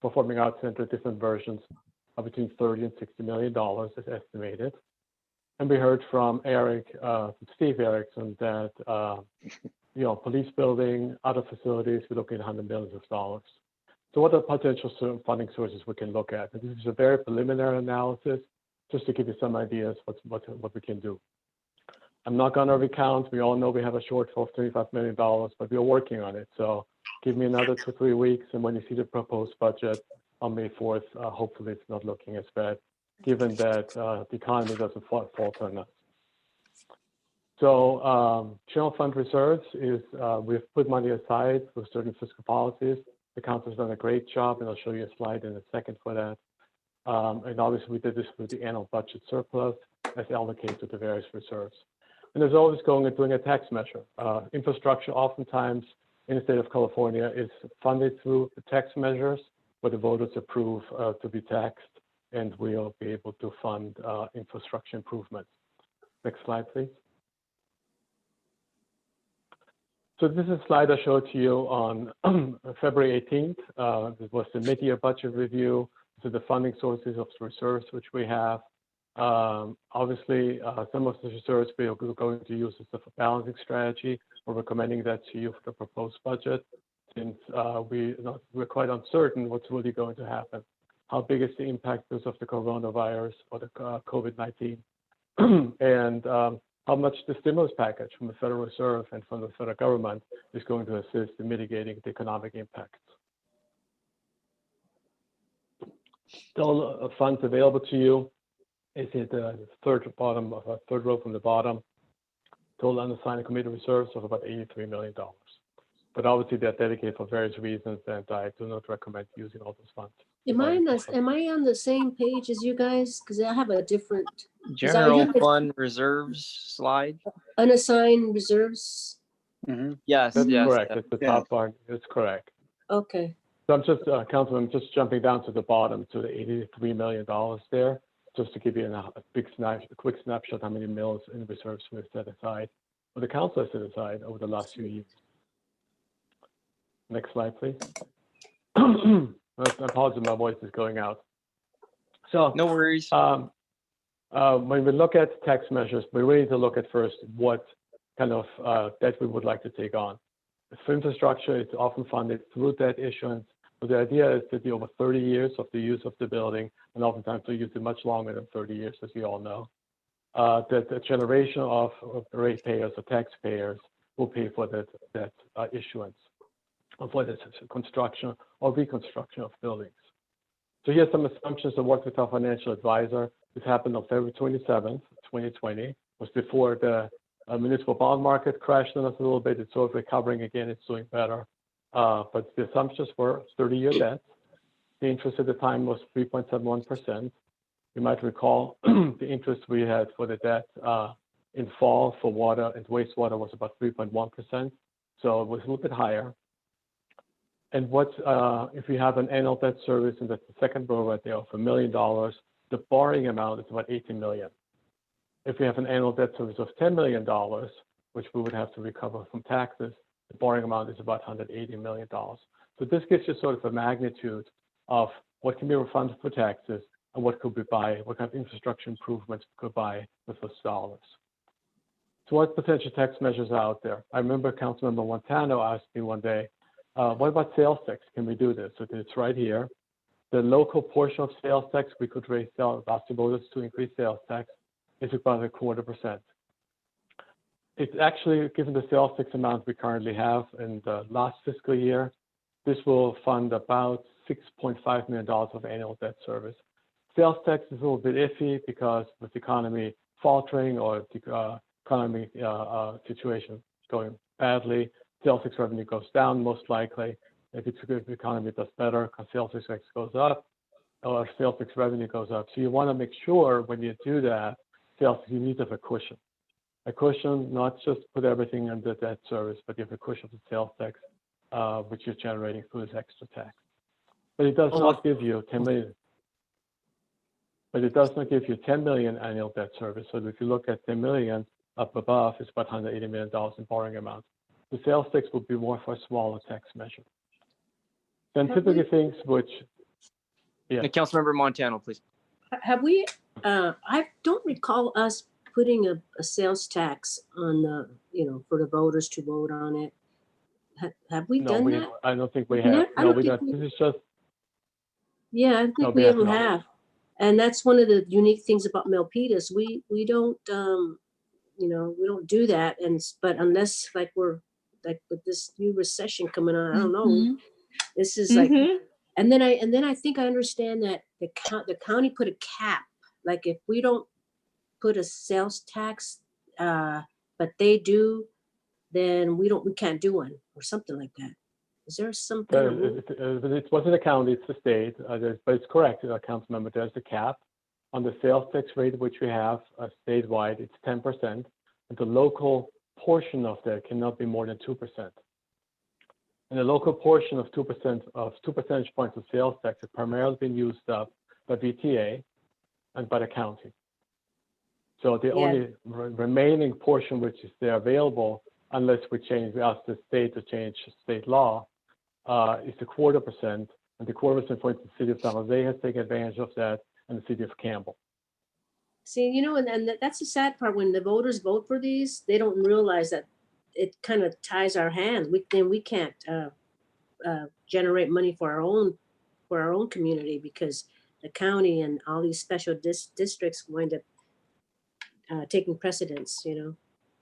performing arts center, different versions, of between $30 and $60 million is estimated. And we heard from Steve Erickson, that police building, other facilities, we're looking at $100 million. So what are potential funding sources we can look at? And this is a very preliminary analysis, just to give you some ideas what we can do. I'm not going to recount. We all know we have a shortfall of $25 million, but we're working on it. So give me another 2 or 3 weeks, and when you see the proposed budget on May 4th, hopefully it's not looking as bad, given that the economy doesn't falter on us. So general fund reserves is we've put money aside for certain fiscal policies. The council's done a great job, and I'll show you a slide in a second for that. And obviously we did this with the annual budget surplus as allocated to the various reserves. And there's always going and doing a tax measure. Infrastructure oftentimes in the state of California is funded through the tax measures where the voters approve to be taxed, and we'll be able to fund infrastructure improvements. Next slide, please. So this is a slide I showed to you on February 18th. This was the mid-year budget review. So the funding sources of reserves which we have. Obviously, some of the reserves we are going to use as a balancing strategy. We're recommending that to you for the proposed budget, since we're quite uncertain what's really going to happen. How big is the impact because of the coronavirus or the COVID-19, and how much the stimulus package from the Federal Reserve and from the federal government is going to assist in mitigating the economic impacts. Total funds available to you is at the third row from the bottom. Total unassigned and committed reserves of about $83 million. But obviously they're dedicated for various reasons, and I do not recommend using all those funds. Am I on the same page as you guys? Because I have a different general fund reserves slide. Unassigned reserves. Mm-hmm. Yes, that's yes, correct. That's the top part. That's correct. Okay. So I'm just, Councilman, I'm just jumping down to the bottom to the $83 million there, just to give you a quick snapshot how many mills in reserves we've set aside, or the council has set aside over the last few years. Next slide, please. I apologize, my voice is going out. So no worries. When we look at tax measures, we really need to look at first what kind of debt we would like to take on. For infrastructure, it's often funded through debt issuance. But the idea is to be over 30 years of the use of the building, and oftentimes we use it much longer than 30 years, as you all know. That the generation of ratepayers or taxpayers will pay for that issuance, or for the construction or reconstruction of buildings. So here's some assumptions of what with our financial advisor. This happened on February 27th, 2020. It was before the municipal bond market crashed on us a little bit. It's sort of recovering again. It's doing better. But the assumptions were 30-year debt. The interest at the time was 3.71%. You might recall the interest we had for the debt in fall for water and wastewater was about 3.1%. So it was a little bit higher. And what if you have an annual debt service, and that's the second row right there, of $1 million, the borrowing amount is about $18 million. If we have an annual debt service of $10 million, which we would have to recover from taxes, the borrowing amount is about $180 million. So this gives you sort of a magnitude of what can be refunded for taxes and what could we buy, what kind of infrastructure improvements we could buy with those dollars. So what potential tax measures are out there? I remember Councilmember Montano asked me one day, what about sales tax? Can we do this? So it's right here. The local portion of sales tax, we could raise ask the voters to increase sales tax, is about 0.25%. It's actually, given the sales tax amount we currently have in the last fiscal year, this will fund about $6.5 million of annual debt service. Sales tax is a little bit iffy because with the economy faltering or the economy situation going badly, sales tax revenue goes down most likely. If it's good, the economy does better, sales tax goes up, or sales tax revenue goes up. So you want to make sure when you do that, you need to have a cushion. A cushion, not just put everything under debt service, but you have a cushion for sales tax, which you're generating through this extra tax. But it does not give you 10 million. But it does not give you 10 million annual debt service. So if you look at 10 million up above, it's about $180 million in borrowing amount. The sales tax would be more for a smaller tax measure. Then typically things which, yeah. Councilmember Montano, please. Have we? I don't recall us putting a sales tax on the, for the voters to vote on it. Have we done that? I don't think we have. No, we don't. This is just. Yeah, I think we ever have. And that's one of the unique things about Milpitas. We don't, we don't do that. But unless like we're like with this new recession coming on, I don't know. This is like, and then I think I understand that the county put a cap. Like if we don't put a sales tax, but they do, then we can't do one or something like that. Is there something? It wasn't the county, it's the state. But it's correct, Councilmember. There's a cap on the sales tax rate, which we have statewide. It's 10%, and the local portion of that cannot be more than 2%. And the local portion of 2% of 2 percentage points of sales tax has primarily been used up by VTA and by the county. So the only remaining portion which is there available, unless we ask the state to change state law, is the 0.25%. And the 0.25%, for instance, the city of San Jose has taken advantage of that, and the city of Campbell. See, and that's the sad part. When the voters vote for these, they don't realize that it kind of ties our hands. We can't generate money for our own community because the county and all these special districts wind up taking precedence.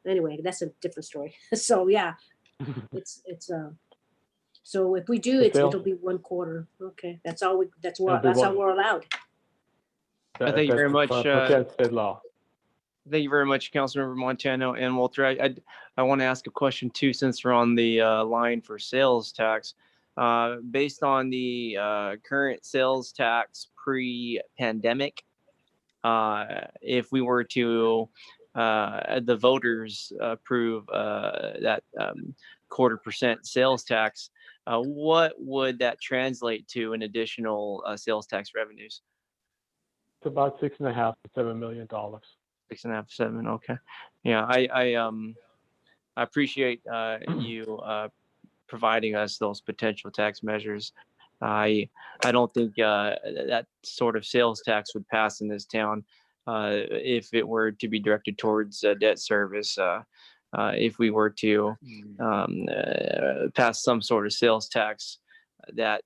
Anyway, that's a different story. So yeah, it's so if we do it'll be 1/4. Okay, that's all we're allowed. Thank you very much. State law. Thank you very much, Councilmember Montano and Walter. I want to ask a question too, since we're on the line for sales tax. Based on the current sales tax pre-pandemic, if we were to the voters approve that 0.25% sales tax, what would that translate to in additional sales tax revenues? It's about $6.5 to $7 million. 6.5 to 7. Okay. Yeah, I appreciate you providing us those potential tax measures. I don't think that sort of sales tax would pass in this town if it were to be directed towards debt service. If we were to pass some sort of sales tax that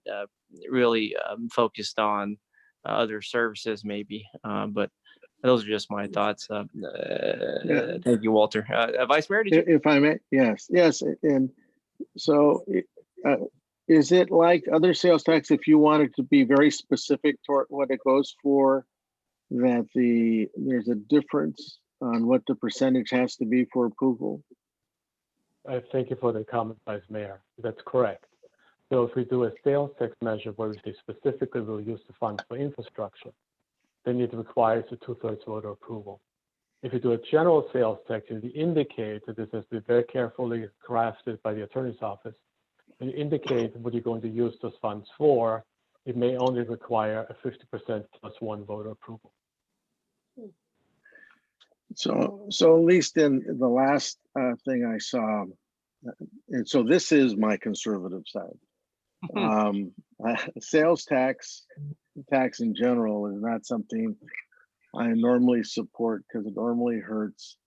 really focused on other services, maybe. But those are just my thoughts. Thank you, Walter. Vice Mayor, did you? If I may, yes. And so is it like other sales tax, if you wanted to be very specific toward what it goes for, that there's a difference on what the percentage has to be for approval? Thank you for the comment, Vice Mayor. That's correct. So if we do a sales tax measure where we say specifically we'll use the funds for infrastructure, then it requires a 2/3 voter approval. If you do a general sales tax, you indicate that this has been very carefully crafted by the attorney's office, and you indicate what you're going to use those funds for, it may only require a 50% plus 1 voter approval. So at least in the last thing I saw, and so this is my conservative side. Sales tax in general is not something I normally support because it normally hurts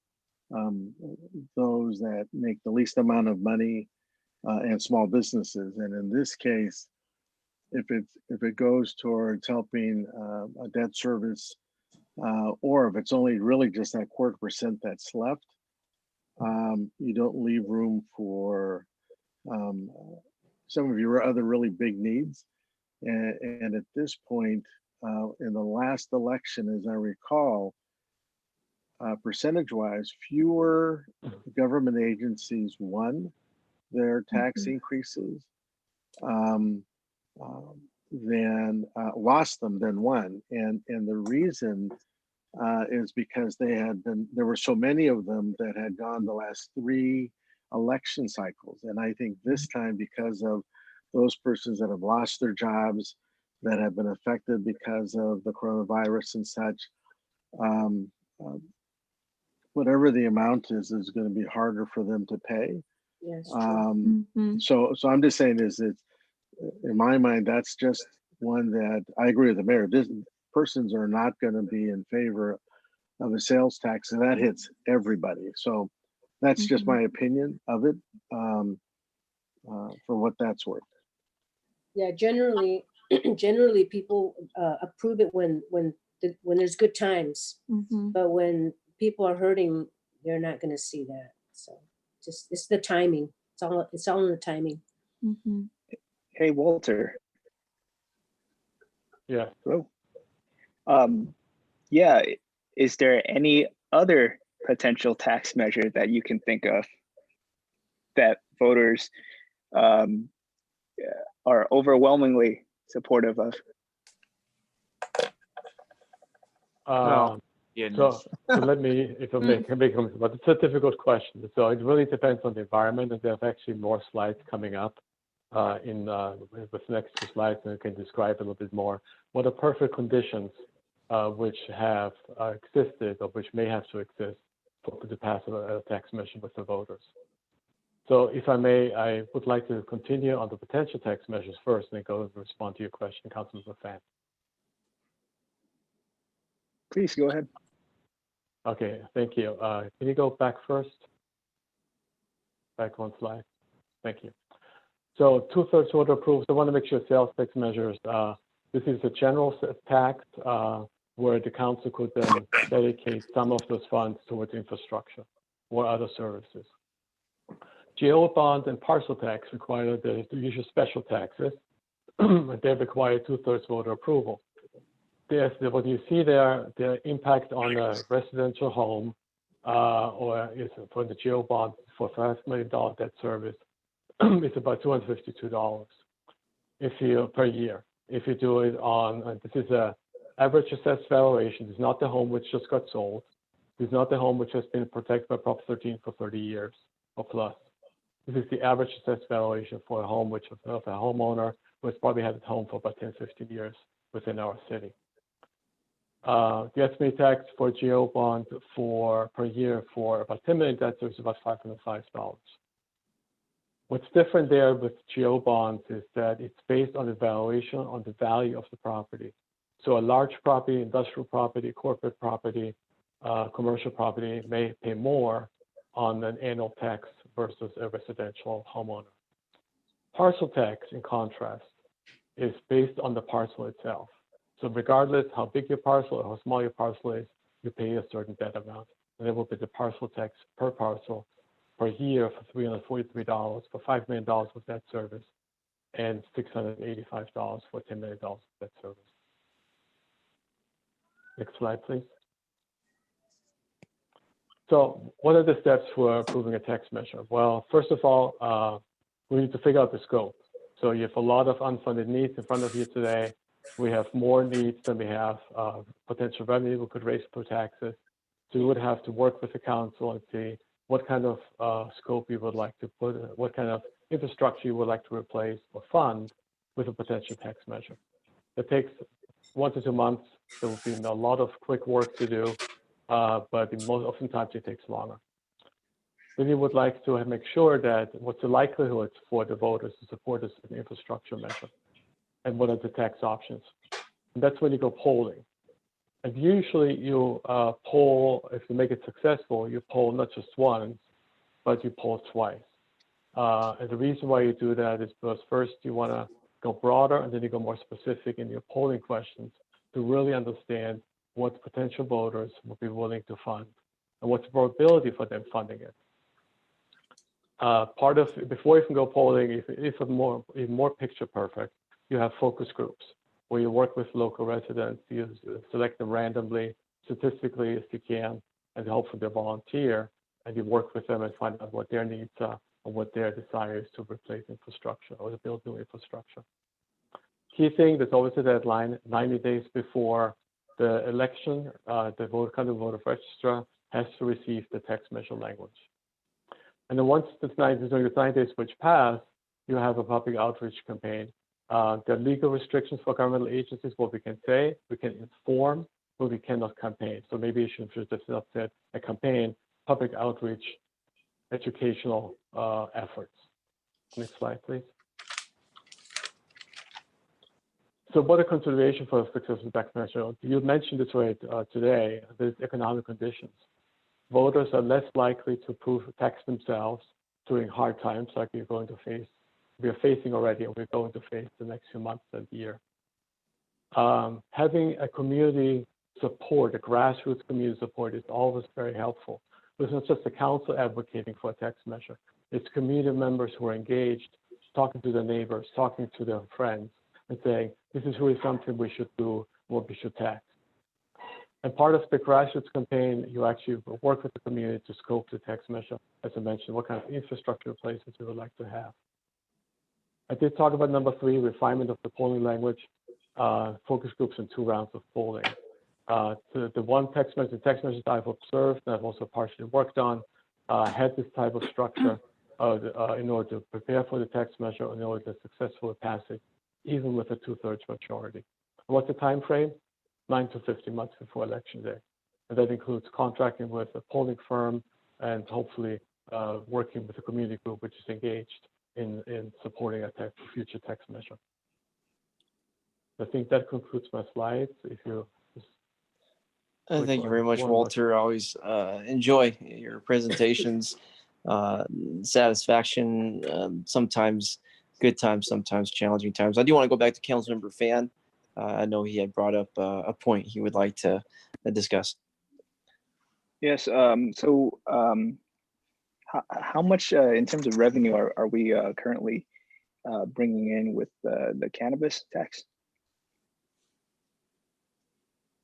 those that make the least amount of money and small businesses. And in this case, if it goes towards helping a debt service, or if it's only really just that 0.25% that's left, you don't leave room for some of your other really big needs. And at this point, in the last election, as I recall, percentage-wise, fewer government agencies won their tax increases than lost them than won. And the reason is because there were so many of them that had gone the last 3 election cycles. And I think this time, because of those persons that have lost their jobs, that have been affected because of the coronavirus and such, whatever the amount is going to be harder for them to pay. Yes. So I'm just saying it's in my mind, that's just one that I agree with the mayor. Persons are not going to be in favor of a sales tax, and that hits everybody. So that's just my opinion of it, for what that's worth. Yeah, generally people approve it when there's good times, but when people are hurting, they're not going to see that. So just it's the timing. It's all in the timing. Hey, Walter. Yeah. Hello. Yeah. Is there any other potential tax measure that you can think of that voters are overwhelmingly supportive of? So let me, if I may come, but it's a difficult question. So it really depends on the environment, and there's actually more slides coming up with next two slides, and I can describe a little bit more what are perfect conditions which have existed or which may have to exist for to pass a tax measure with the voters. So if I may, I would like to continue on the potential tax measures first and then go and respond to your question, Councilman Fan. Please go ahead. Okay, thank you. Can you go back first? Back one slide. Thank you. So 2/3 voter approved. I want to make sure sales tax measures. This is a general tax where the council could then dedicate some of those funds towards infrastructure or other services. GO bond and parcel tax require the usual special taxes. They require 2/3 voter approval. What you see there, the impact on a residential home or is for the GO bond for $5 million debt service is about $252 per year. If you do it on, this is a average assessed valuation. This is not the home which just got sold. This is not the home which has been protected by Prop 13 for 30 years or plus. This is the average assessed valuation for a home which of a homeowner who has probably had a home for about 10, 15 years within our city. The estimated tax for GO bond per year for about 10 million debt service is about $505. What's different there with GO bonds is that it's based on the valuation on the value of the property. So a large property, industrial property, corporate property, commercial property may pay more on an annual tax versus a residential homeowner. Parcel tax, in contrast, is based on the parcel itself. So regardless how big your parcel or how small your parcel is, you pay a certain debt amount. And it will be the parcel tax per parcel per year for $343 for $5 million with that service and $685 for $10 million with that service. Next slide, please. So what are the steps for approving a tax measure? Well, first of all, we need to figure out the scope. So you have a lot of unfunded needs in front of you today. We have more needs than we have potential revenue we could raise for taxes. So we would have to work with the council and see what kind of scope you would like to put, what kind of infrastructure you would like to replace or fund with a potential tax measure. It takes 1 to 2 months. There will be a lot of quick work to do, but oftentimes it takes longer. Then you would like to make sure that what's the likelihood for the voters to support this infrastructure measure, and what are the tax options. And that's when you go polling. And usually you poll, if you make it successful, you poll not just once, but you poll twice. And the reason why you do that is because first you want to go broader and then you go more specific in your polling questions to really understand what potential voters will be willing to fund and what's the probability for them funding it. Before you can go polling, if it's even more picture perfect, you have focus groups where you work with local residents, you select them randomly, statistically if you can, and hopefully they volunteer, and you work with them and find out what their needs are and what their desire is to replace infrastructure or to build new infrastructure. Key thing, there's always a deadline, 90 days before the election, the county voter registrar has to receive the tax measure language. And then once the 90 days which pass, you have a public outreach campaign. There are legal restrictions for governmental agencies, what we can say, we can inform, but we cannot campaign. So maybe you should just not say a campaign, public outreach, educational efforts. Next slide, please. So what are considerations for a successful tax measure? You mentioned this right today, there's economic conditions. Voters are less likely to tax themselves during hard times like we are facing already, and we're going to face the next few months and year. Having a community support, a grassroots community support is always very helpful. It's not just the council advocating for a tax measure. It's community members who are engaged, talking to their neighbors, talking to their friends, and saying, this is really something we should do, what we should tax. And part of the grassroots campaign, you actually work with the community to scope the tax measure, as I mentioned, what kind of infrastructure replacements we would like to have. I did talk about number 3, refinement of the polling language, focus groups and 2 rounds of polling. The tax measures I've observed and I've also partially worked on had this type of structure. in order to prepare for the tax measure, in order to successfully pass it, even with a 2/3 majority. What's the time frame? 9 to 15 months before election day. And that includes contracting with a polling firm and hopefully working with a community group which is engaged in supporting a future tax measure. I think that concludes my slides. If you Thank you very much, Walter. I always enjoy your presentations. Satisfaction, sometimes good times, sometimes challenging times. I do want to go back to Councilmember Fan. I know he had brought up a point he would like to discuss. Yes. How much in terms of revenue are we currently bringing in with the cannabis tax?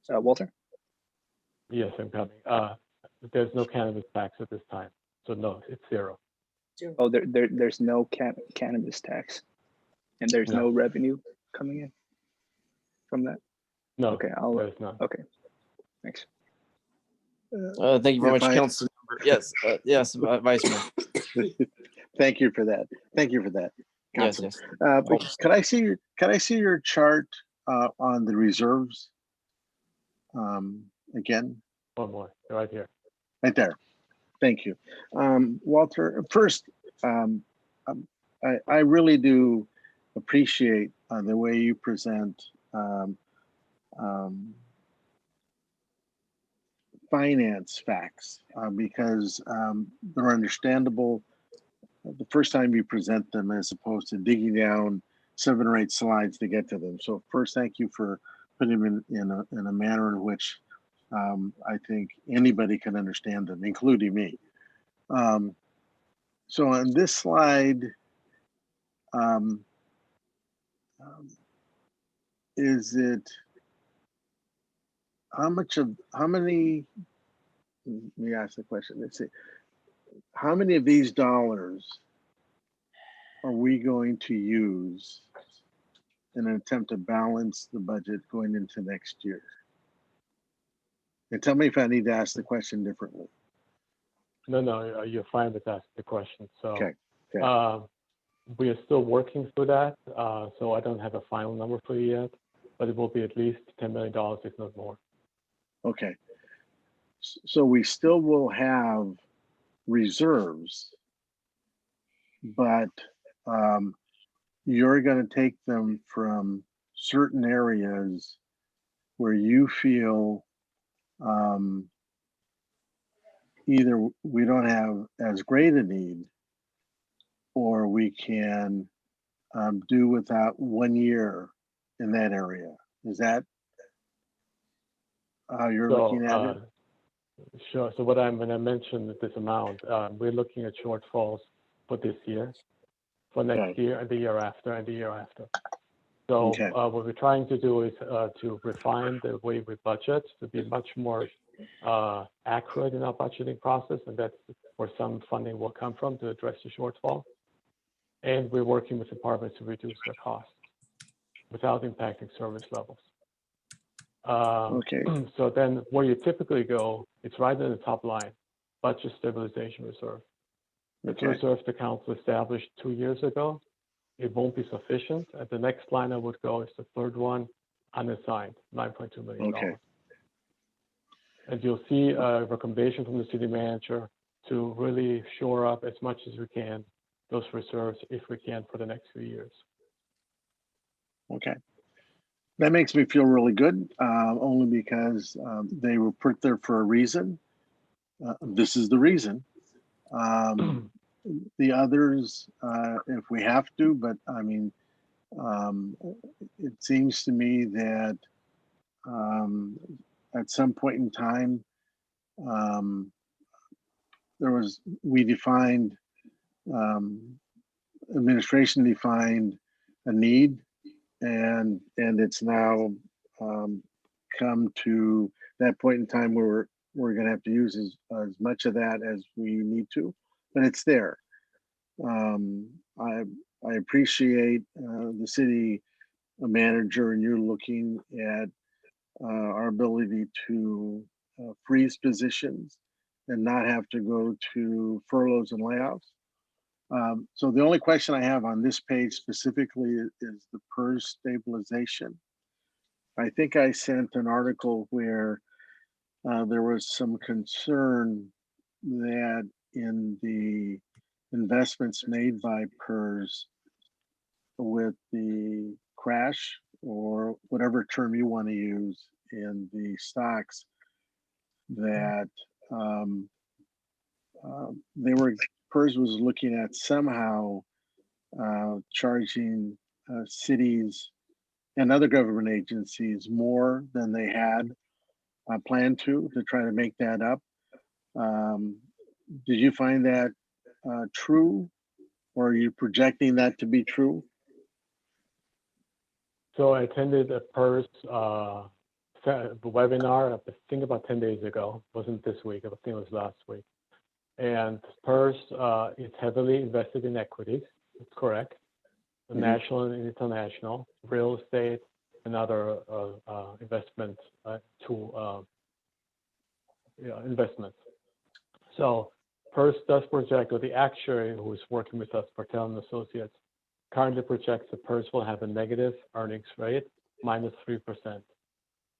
Walter? Yes, I'm coming. There's no cannabis tax at this time, so no, it's zero. Oh, there's no cannabis tax, and there's no revenue coming in from that. No. Okay, there's not. Okay, thanks. Thank you very much, Councilmember. Yes, yes, Vice Mayor. Thank you for that. Thank you for that. Yes, Council. yes. Could I see your chart on the reserves again? One more, right here. Right there. Thank you. Walter, first, I really do appreciate the way you present finance facts because they're understandable the first time you present them as opposed to digging down 7 or 8 slides to get to them. So first, thank you for putting them in a manner in which I think anybody can understand them, including me. So on this slide, is it how many, let me ask the question, let's see, how many of these dollars are we going to use in an attempt to balance the budget going into next year? And tell me if I need to ask the question differently. No, you're fine with asking the question. So okay. We are still working through that. So I don't have a final number for you yet, but it will be at least $10 million, if not more. Okay. So we still will have reserves, but you're going to take them from certain areas where you feel either we don't have as great a need or we can do without 1 year in that area. Is that how you're looking at it? Sure. So when I mentioned this amount, we're looking at shortfalls for this year, for next year, and the year after, and the year after. So what we're trying to do is to refine the way we budget to be much more accurate in our budgeting process, and that's where some funding will come from to address the shortfall. And we're working with departments to reduce their costs without impacting service levels. So then where you typically go, it's right in the top line, budget stabilization reserve. It's a reserve the council established 2 years ago. It won't be sufficient. And the next line I would go is the third one, unassigned, $9.2 million. And you'll see a recommendation from the city manager to really shore up as much as we can those reserves, if we can, for the next few years. Okay. That makes me feel really good, only because they were put there for a reason. This is the reason. The others, if we have to, but I mean, it seems to me that at some point in time, we defined, administration defined a need, and it's now come to that point in time where we're going to have to use as much of that as we need to, but it's there. I appreciate the city manager and you're looking at our ability to freeze positions and not have to go to furloughs and layoffs. So the only question I have on this page specifically is the PERS stabilization. I think I sent an article where there was some concern that in the investments made by PERS with the crash or whatever term you want to use in the stocks, that PERS was looking at somehow charging cities and other government agencies more than they had planned to try to make that up. Did you find that true, or are you projecting that to be true? So I attended a PERS webinar, I think about 10 days ago. It wasn't this week, I think it was last week. And PERS is heavily invested in equities, that's correct. National and international, real estate, and other investment investments. So PERS does project, or the actuary who is working with us, Bartel and Associates, currently projects that PERS will have a negative earnings rate, -3%.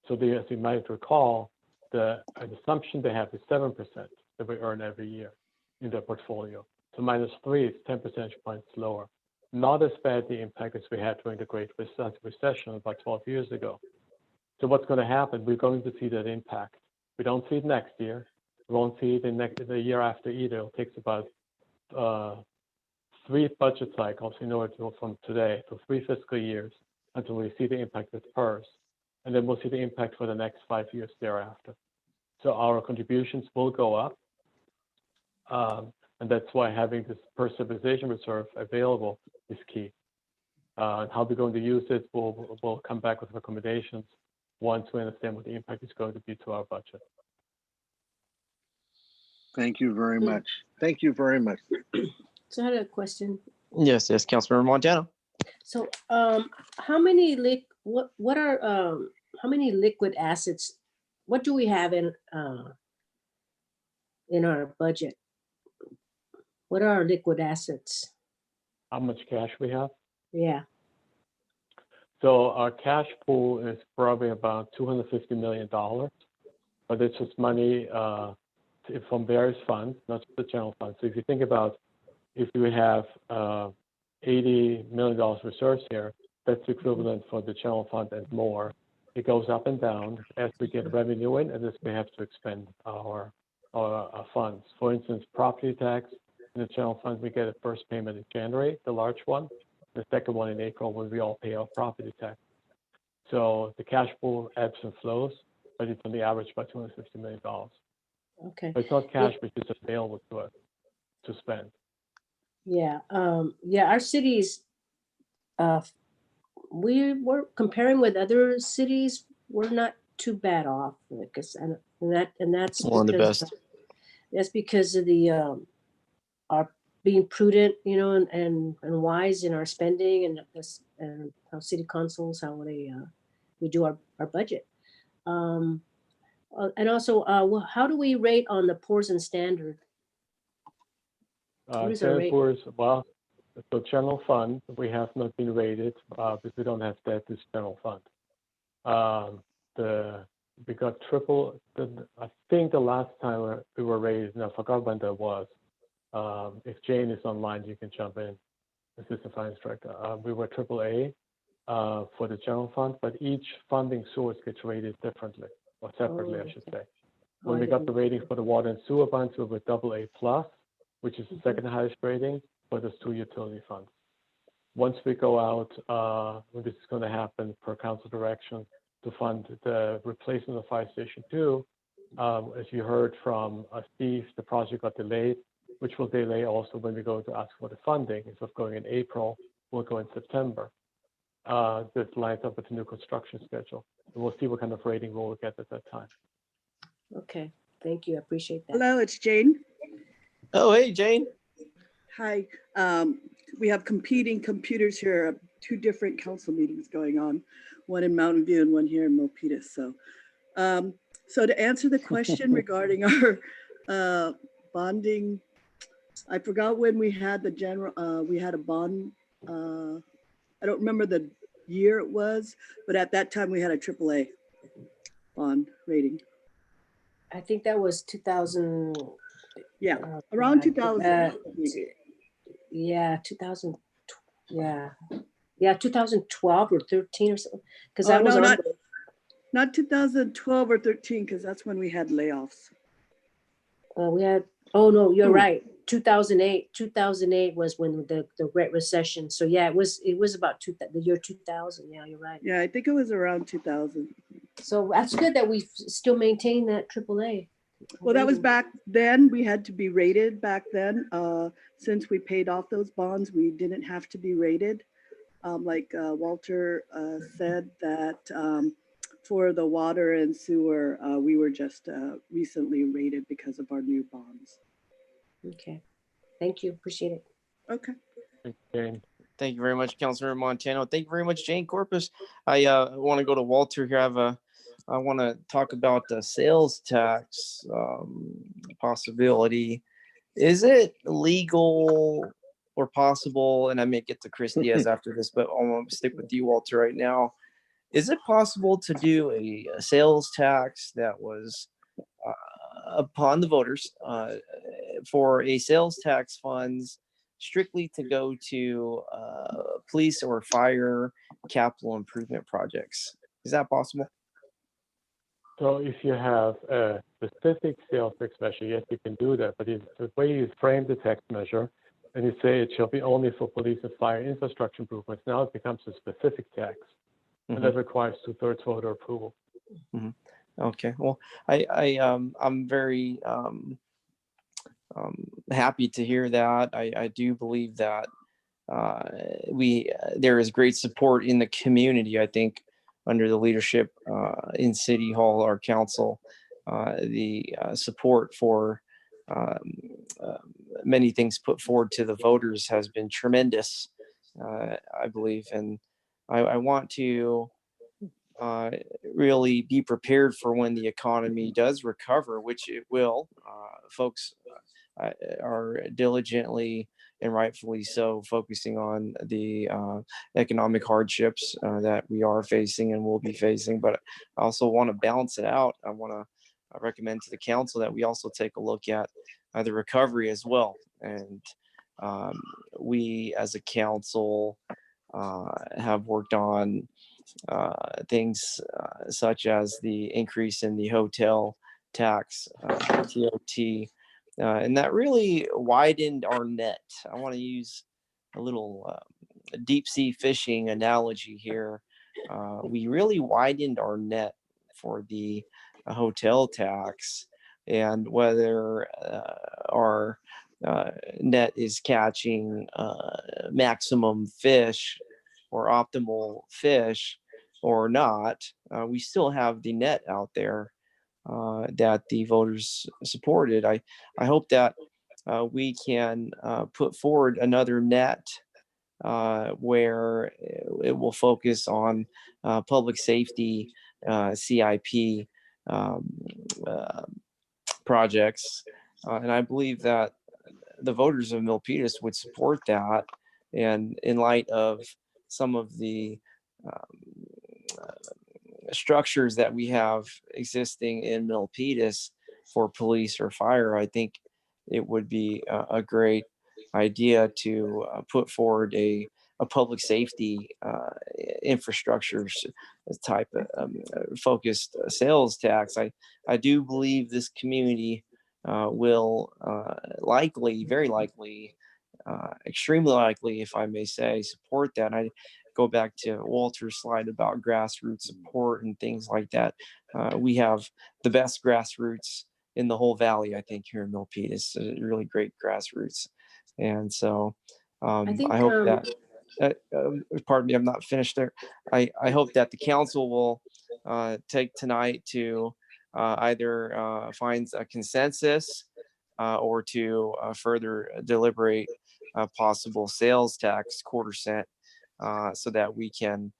So as you might recall, the assumption they have is 7% that we earn every year in their portfolio. So -3 is 10 percentage points lower. Not as bad the impact as we had during the Great Recession about 12 years ago. So what's going to happen? We're going to see that impact. We don't see it next year. We won't see it in the year after either. It takes about 3 budget cycles in order to go from today to 3 fiscal years until we see the impact with PERS. And then we'll see the impact for the next 5 years thereafter. So our contributions will go up. And that's why having this PERS stabilization reserve available is key. How we're going to use it, we'll come back with recommendations once we understand what the impact is going to be to our budget. What you very much. Thank you very much. So I had a question. Yes, Councilmember Montano. So how many how many liquid assets, what do we have in our budget? What are our liquid assets? How much cash we have? Yeah. So our cash pool is probably about $250 million, but it's just money from various funds, not just the general fund. So if you think about, if we have $80 million reserves here, that's equivalent for the general fund and more. It goes up and down as we get revenue in, and as we have to expend our funds. For instance, property tax in the general fund, we get a first payment in January, the large one, the second one in April when we all pay our property tax. So the cash pool ebbs and flows, but it's on the average about $250 million. Okay. But it's not cash which is available to us to spend. Yeah. Our cities, we were comparing with other cities, we're not too bad off. Because that's one of the best. That's because of the our being prudent, and wise in our spending, and how city councils, how we do our budget. And also, how do we rate on the Poor's and Standard? Well, so general fund, we have not been rated because we don't have debt as general fund. We got I think the last time we were rated, and I forgot when that was. If Jane is online, you can jump in, Assistant Finance Director. We were AAA for the general fund, but each funding source gets rated differently, or separately, I should say. When we got the rating for the water and sewer funds, we were AA+, which is the second highest rating for those 2 utility funds. Once we go out, this is going to happen per council direction to fund the replacement of Fire Station 2. As you heard from Steve, the project got delayed, which will delay also when we go to ask for the funding. Instead of going in April, we'll go in September. This lines up with the new construction schedule. And we'll see what kind of rating we'll get at that time. Okay, thank you. I appreciate that. Hello, it's Jane. Oh, hey, Jane. Hi. We have competing computers here, 2 different council meetings going on, one in Mountain View and one here in Milpitas. So to answer the question regarding our bonding I forgot when we had the general, we had a bond. I don't remember the year it was, but at that time we had a AAA bond rating. I think that was 2000. Yeah, around 2000. Yeah, 2000. Yeah. Yeah, 2012 or 13 or something. Because Oh, I was no, on. not 2012 or 13, because that's when we had layoffs. We had, oh no, you're right. 2008. 2008 was when the Great Recession. So yeah, it was about the year 2000. Yeah, you're right. Yeah, I think it was around 2000. So that's good that we still maintain that AAA. Well, that was back then. We had to be rated back then. Since we paid off those bonds, we didn't have to be rated. Like Walter said that for the water and sewer, we were just recently rated because of our new bonds. Okay, thank you, appreciate it. Okay. Jane. Thank you very much, Councilmember Montano. Thank you very much, Jane Corpus. I want to go to Walter here. I want to talk about the sales tax possibility. Is it legal or possible? And I may get to Chris Diaz after this, but I'm going to stick with you, Walter, right now. Is it possible to do a sales tax that was upon the voters for a sales tax funds strictly to go to police or fire capital improvement projects? Is that possible? So if you have a specific sales tax measure, yes, you can do that. But the way you frame the tax measure, and you say it shall be only for police and fire infrastructure improvements, now it becomes a specific tax, and that requires 2/3 voter approval. Okay. Well, I'm very happy to hear that. I do believe that there is great support in the community. I think under the leadership in City Hall, our council, the support for many things put forward to the voters has been tremendous, I believe. And I want to really be prepared for when the economy does recover, which it will. Folks are diligently and rightfully so focusing on the economic hardships that we are facing and will be facing. But I also want to balance it out. I want to recommend to the council that we also take a look at the recovery as well. And we as a council have worked on things such as the increase in the hotel tax, TOT, and that really widened our net. I want to use a little deep sea fishing analogy here. We really widened our net for the hotel tax, and whether our net is catching maximum fish or optimal fish or not, we still have the net out there that the voters supported. I hope that we can put forward another net where it will focus on public safety, CIP projects. And I believe that the voters of Milpitas would support that. And in light of some of the structures that we have existing in Milpitas for police or fire, I think it would be a great idea to put forward a public safety infrastructure type of focused sales tax. I do believe this community will likely, very likely, extremely likely, if I may say, support that. I go back to Walter's slide about grassroots support and things like that. We have the best grassroots in the whole valley, I think, here in Milpitas. Really great grassroots. And so I hope that, pardon me, I'm not finished there. I hope that the council will take tonight to either find a consensus or to further deliberate a possible sales tax $0.25 so that we can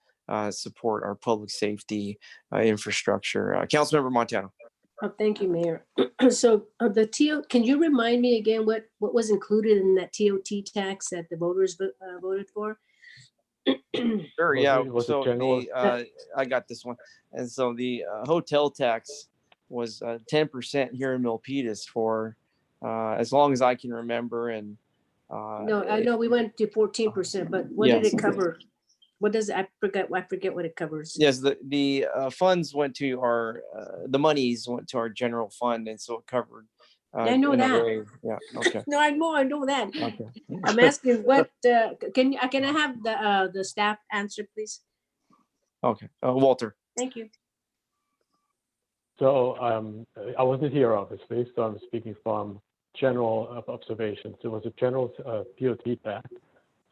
support our public safety infrastructure. Councilmember Montano. Oh, thank you, Mayor. So the TO, can you remind me again what was included in that TOT tax that the voters voted for? Sure, Was yeah. it- was it So general? I got this one. And so the hotel tax was 10% here in Milpitas for as long as I can remember. And No, I know we went to 14%, but what did yes, it cover? What does I forget what it covers. yes, the funds went to our the monies went to our general fund, and so it covered. I know in a that. way, yeah. Okay. No, I know that. Okay. I'm asking what can I have the staff answer, please? Okay. Walter. Thank you. So I wasn't here, obviously, so I'm speaking from general observations. It was a general TOT tax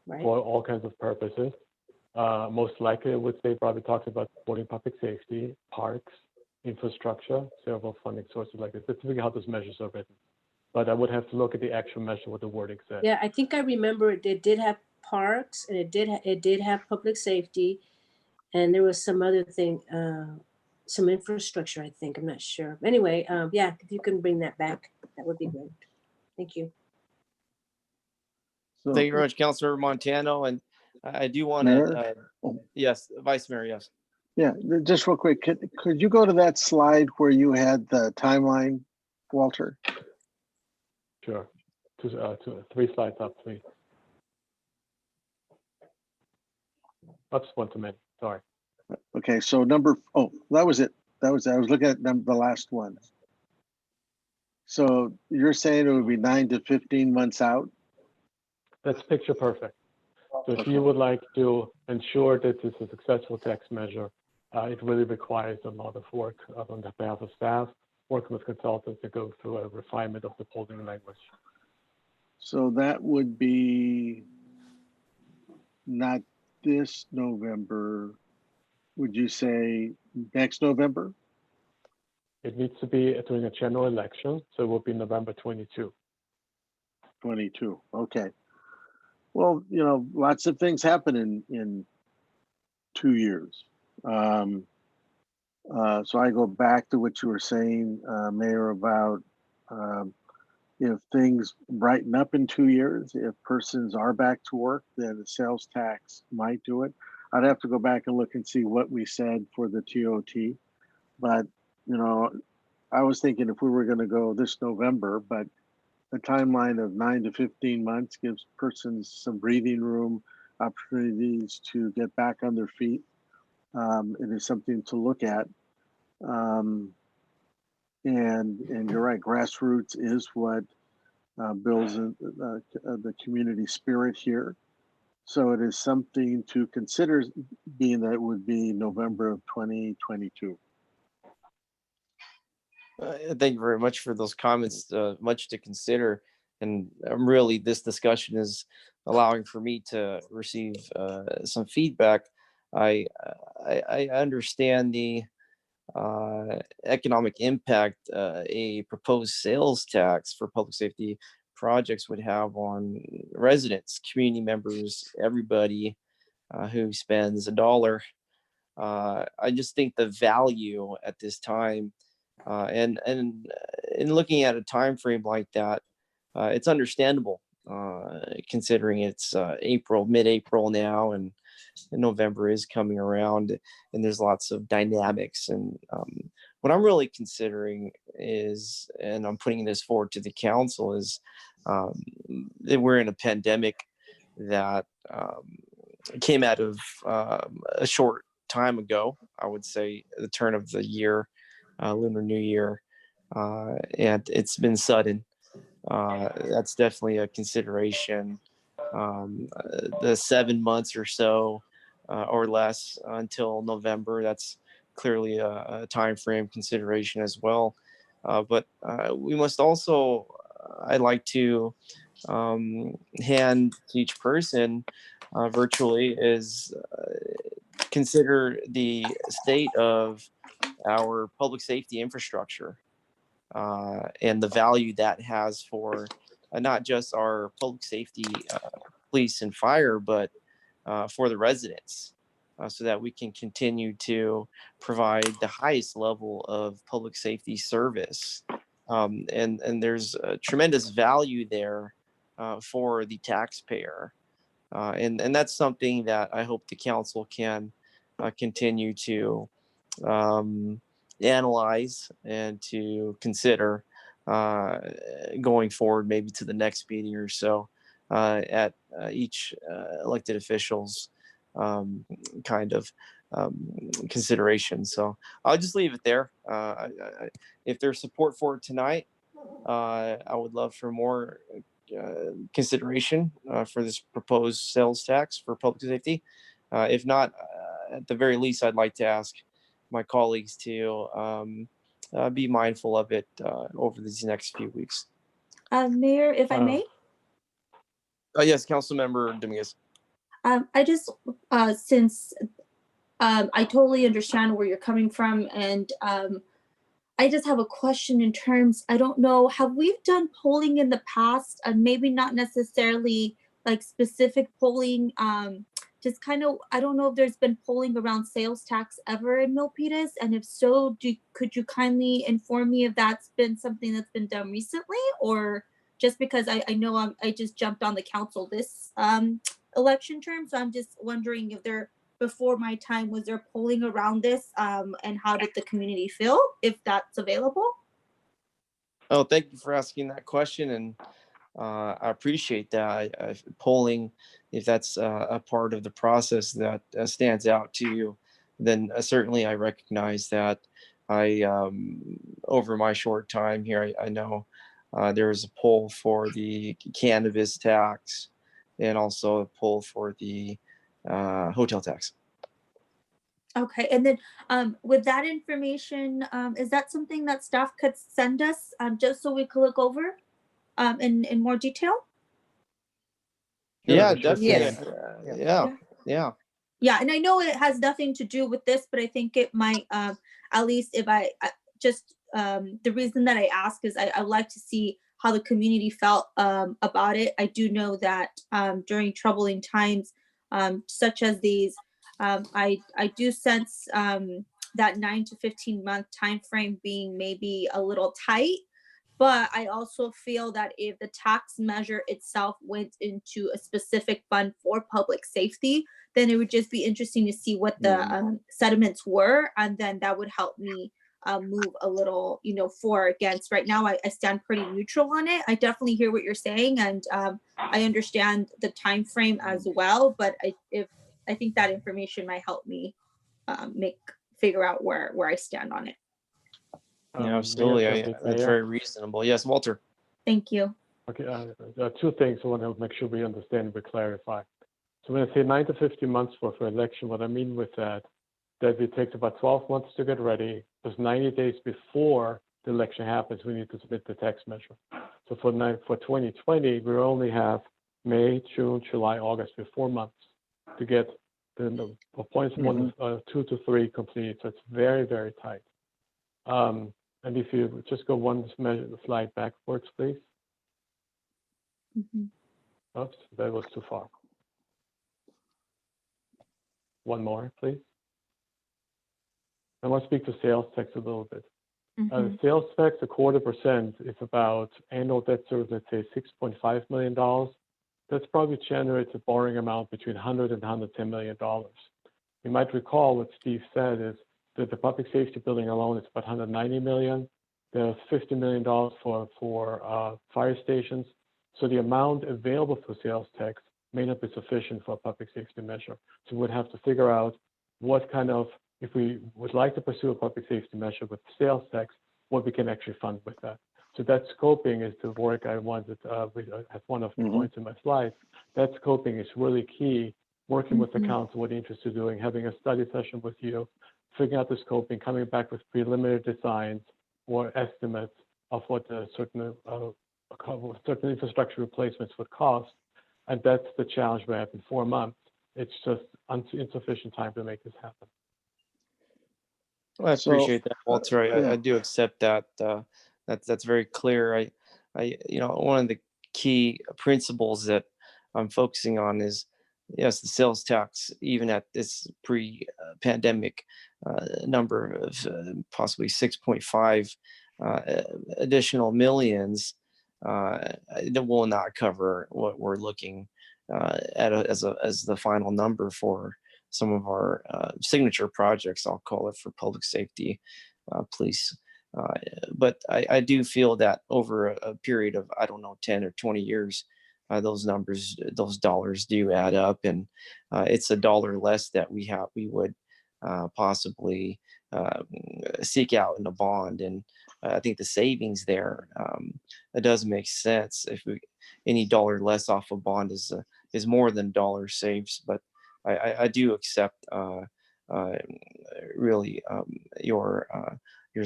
Right. for all kinds of purposes. Most likely, I would say probably talks about supporting public safety, parks, infrastructure, several funding sources like this. That's typically how those measures are written. But I would have to look at the actual measure, what the wording said. Yeah, I think I remember it did have parks and it did have public safety, and there was some other thing, some infrastructure, I think. I'm not sure. Anyway, yeah, if you can bring that back, that would be great. Thank you. So, Thank you very much, Councilor Montano. And I do want to, yes, Vice Mayor, yes. Yeah, just real quick, could you go to that slide where you had the timeline, Walter? Sure. 3 slides up, please. Oops, one too many. Sorry. Okay, so that was it. I was looking at the last one. So you're saying it would be 9 to 15 months out? That's picture perfect. So if you would like to ensure that this is a successful tax measure, it really requires a lot of work on the behalf of staff, working with consultants to go through a refinement of the polling language. So that would be not this November. Would you say next November? It needs to be during a general election, so it will be November 22. 22, okay. Well, lots of things happen in 2 years. So I go back to what you were saying, Mayor, about if things brighten up in 2 years, if persons are back to work, then the sales tax might do it. I'd have to go back and look and see what we said for the TOT. But, I was thinking if we were going to go this November, but a timeline of 9 to 15 months gives persons some breathing room, opportunities to get back on their feet. It is something to look at. And you're right, grassroots is what builds the community spirit here. So it is something to consider, being that it would be November of 2022. Thank you very much for those comments. Much to consider, and really, this discussion is allowing for me to receive some feedback. I understand the economic impact a proposed sales tax for public safety projects would have on residents, community members, everybody who spends $1. I just think the value at this time. And in looking at a time frame like that, it's understandable considering it's mid-April now, and November is coming around, and there's lots of dynamics. And what I'm really considering is, and I'm putting this forward to the council, is that we're in a pandemic that came out of a short time ago. I would say the turn of the year. Lunar New Year, and it's been sudden. That's definitely a consideration. The 7 months or so or less until November, that's clearly a time frame consideration as well. But we must also, I'd like to hand to each person virtually is consider the state of our public safety infrastructure and the value that has for not just our public safety police and fire, but for the residents. so that we can continue to provide the highest level of public safety service. And there's a tremendous value there for the taxpayer. And that's something that I hope the council can continue to analyze and to consider going forward, maybe to the next meeting or so, at each elected official's kind of consideration. So I'll just leave it there. If there's support for it tonight, I would love for more consideration for this proposed sales tax for public safety. If not, at the very least, I'd like to ask my colleagues to be mindful of it over these next few weeks. Mayor, if I may? Yes, Councilmember Dominguez. I just, since I totally understand where you're coming from, and I just have a question in terms, I don't know, have we done polling in the past, and maybe not necessarily like specific polling, just kind of, I don't know if there's been polling around sales tax ever in Milpitas, and if so, could you kindly inform me if that's been something that's been done recently, or just because I know I just jumped on the council this election term, so I'm just wondering if there, before my time, was there polling around this, and how did the community feel, if that's available? Oh, thank you for asking that question, and I appreciate that. Polling, if that's a part of the process that stands out to you, then certainly I recognize that. Over my short time here, I know there was a poll for the cannabis tax, and also a poll for the hotel tax. Okay, and then with that information, is that something that staff could send us, just so we could look over in more detail? Yeah, Sure, definitely. yeah. Yeah. Yeah, and I know it has nothing to do with this, but I think it might, at least if I just, the reason that I ask is I like to see how the community felt about it. I do know that during troubling times such as these, I do sense that 9 to 15 month time frame being maybe a little tight. But I also feel that if the tax measure itself went into a specific fund for public safety, then it would just be interesting to see what the sentiments were, and then that would help me move a little, for or against. Right now, I stand pretty neutral on it. I definitely hear what you're saying, and I understand the time frame as well. But I think that information might help me figure out where I stand on it. Yeah, absolutely. Mayor, That's very reasonable. Yes, Walter. Thank you. Okay, there are two things I want to make sure we understand and we clarify. So when I say 9 to 15 months for election, what I mean with that it takes about 12 months to get ready. There's 90 days before the election happens, we need to submit the tax measure. So for 2020, we only have May, June, July, August, we have 4 months to get the points 1, 2 to 3 complete. So it's very, very tight. And if you just go one slide backwards, please. Oops, that was too far. One more, please. I want to speak to sales tax a little bit. Sales tax, 0.25% is about annual debt service, let's say $6.5 million. That's probably generates a borrowing amount between $100 and $110 million. You might recall what Steve said is that the public safety building alone is about $190 million. There's $50 million for fire stations. So the amount available for sales tax may not be sufficient for a public safety measure. So we'd have to figure out what kind of, if we would like to pursue a public safety measure with sales tax, what we can actually fund with that. So that scoping is the work I wanted, as one of the points in my slides. That scoping is really key, working with the council, what they're interested in doing, having a study session with you, figuring out the scoping, coming back with preliminary designs or estimates of what certain infrastructure replacements would cost. And that's the challenge we have in 4 months. It's just insufficient time to make this happen. Well, I appreciate that, Walter. I do accept that. That's very clear. One of the key principles that I'm focusing on is yes, the sales tax, even at this pre-pandemic number of possibly 6.5 additional millions, it will not cover what we're looking at as the final number for some of our signature projects. I'll call it, for public safety, police. But I do feel that over a period of, I don't know, 10 or 20 years, those numbers, those dollars do add up, and it's $1 less that we would possibly seek out in a bond. And I think the savings there, it does make sense. If any dollar less off a bond is more than $1 saves. But I do accept really your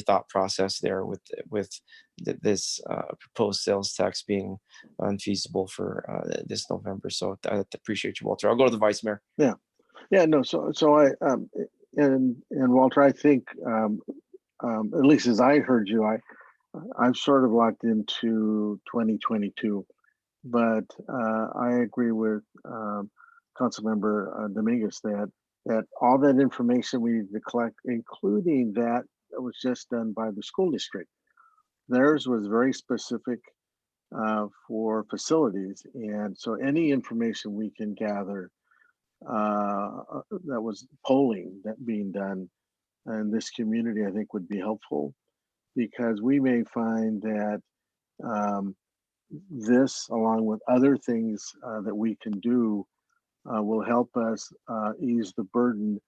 thought process there with this proposed sales tax being unfeasible for this November. So I appreciate you, Walter. I'll go to the Vice Mayor. Yeah, no. So I and Walter, I think at least as I heard you, I'm sort of locked into 2022, but I agree with Councilmember Dominguez that all that information we need to collect, including that was just done by the school district. Theirs was very specific for facilities, and so any information we can gather that was polling that being done in this community, I think would be helpful, because we may find that this, along with other things that we can do, will help us ease the burden,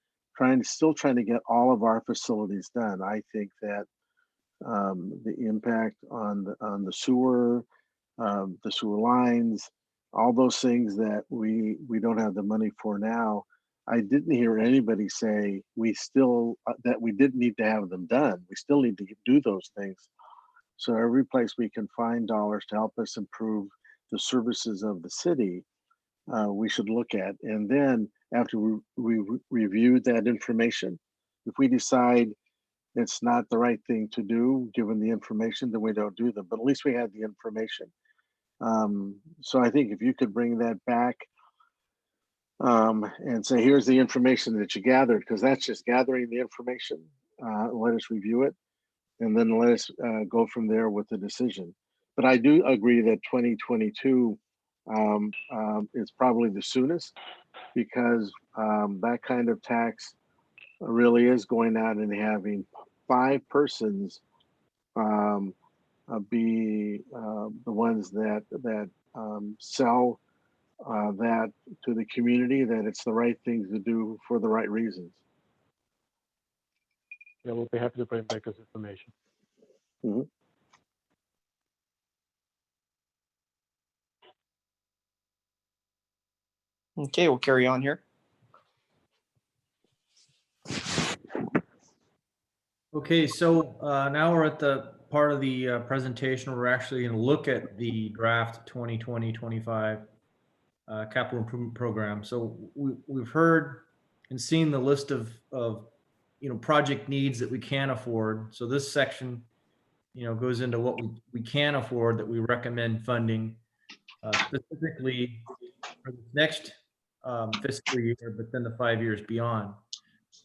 still trying to get all of our facilities done. I think that the impact on the sewer lines, all those things that we don't have the money for now. I didn't hear anybody say that we didn't need to have them done. We still need to do those things. So every place we can find dollars to help us improve the services of the city, we should look at. And then after we reviewed that information, if we decide it's not the right thing to do, given the information, then we don't do them. But at least we had the information. So I think if you could bring that back and say, here's the information that you gathered, because that's just gathering the information. Let us review it, and then let us go from there with the decision. But I do agree that 2022 is probably the soonest, because that kind of tax really is going out and having 5 persons be the ones that sell that to the community, that it's the right thing to do for the right reasons. Yeah, we'll be happy to bring back this information. Mm-hmm. Okay, we'll carry on here. Okay, so now we're at the part of the presentation where we're actually going to look at the draft 2020-25 capital improvement program. So we've heard and seen the list of project needs that we can afford. So this section goes into what we can afford that we recommend funding specifically for the next fiscal year, but then the 5 years beyond.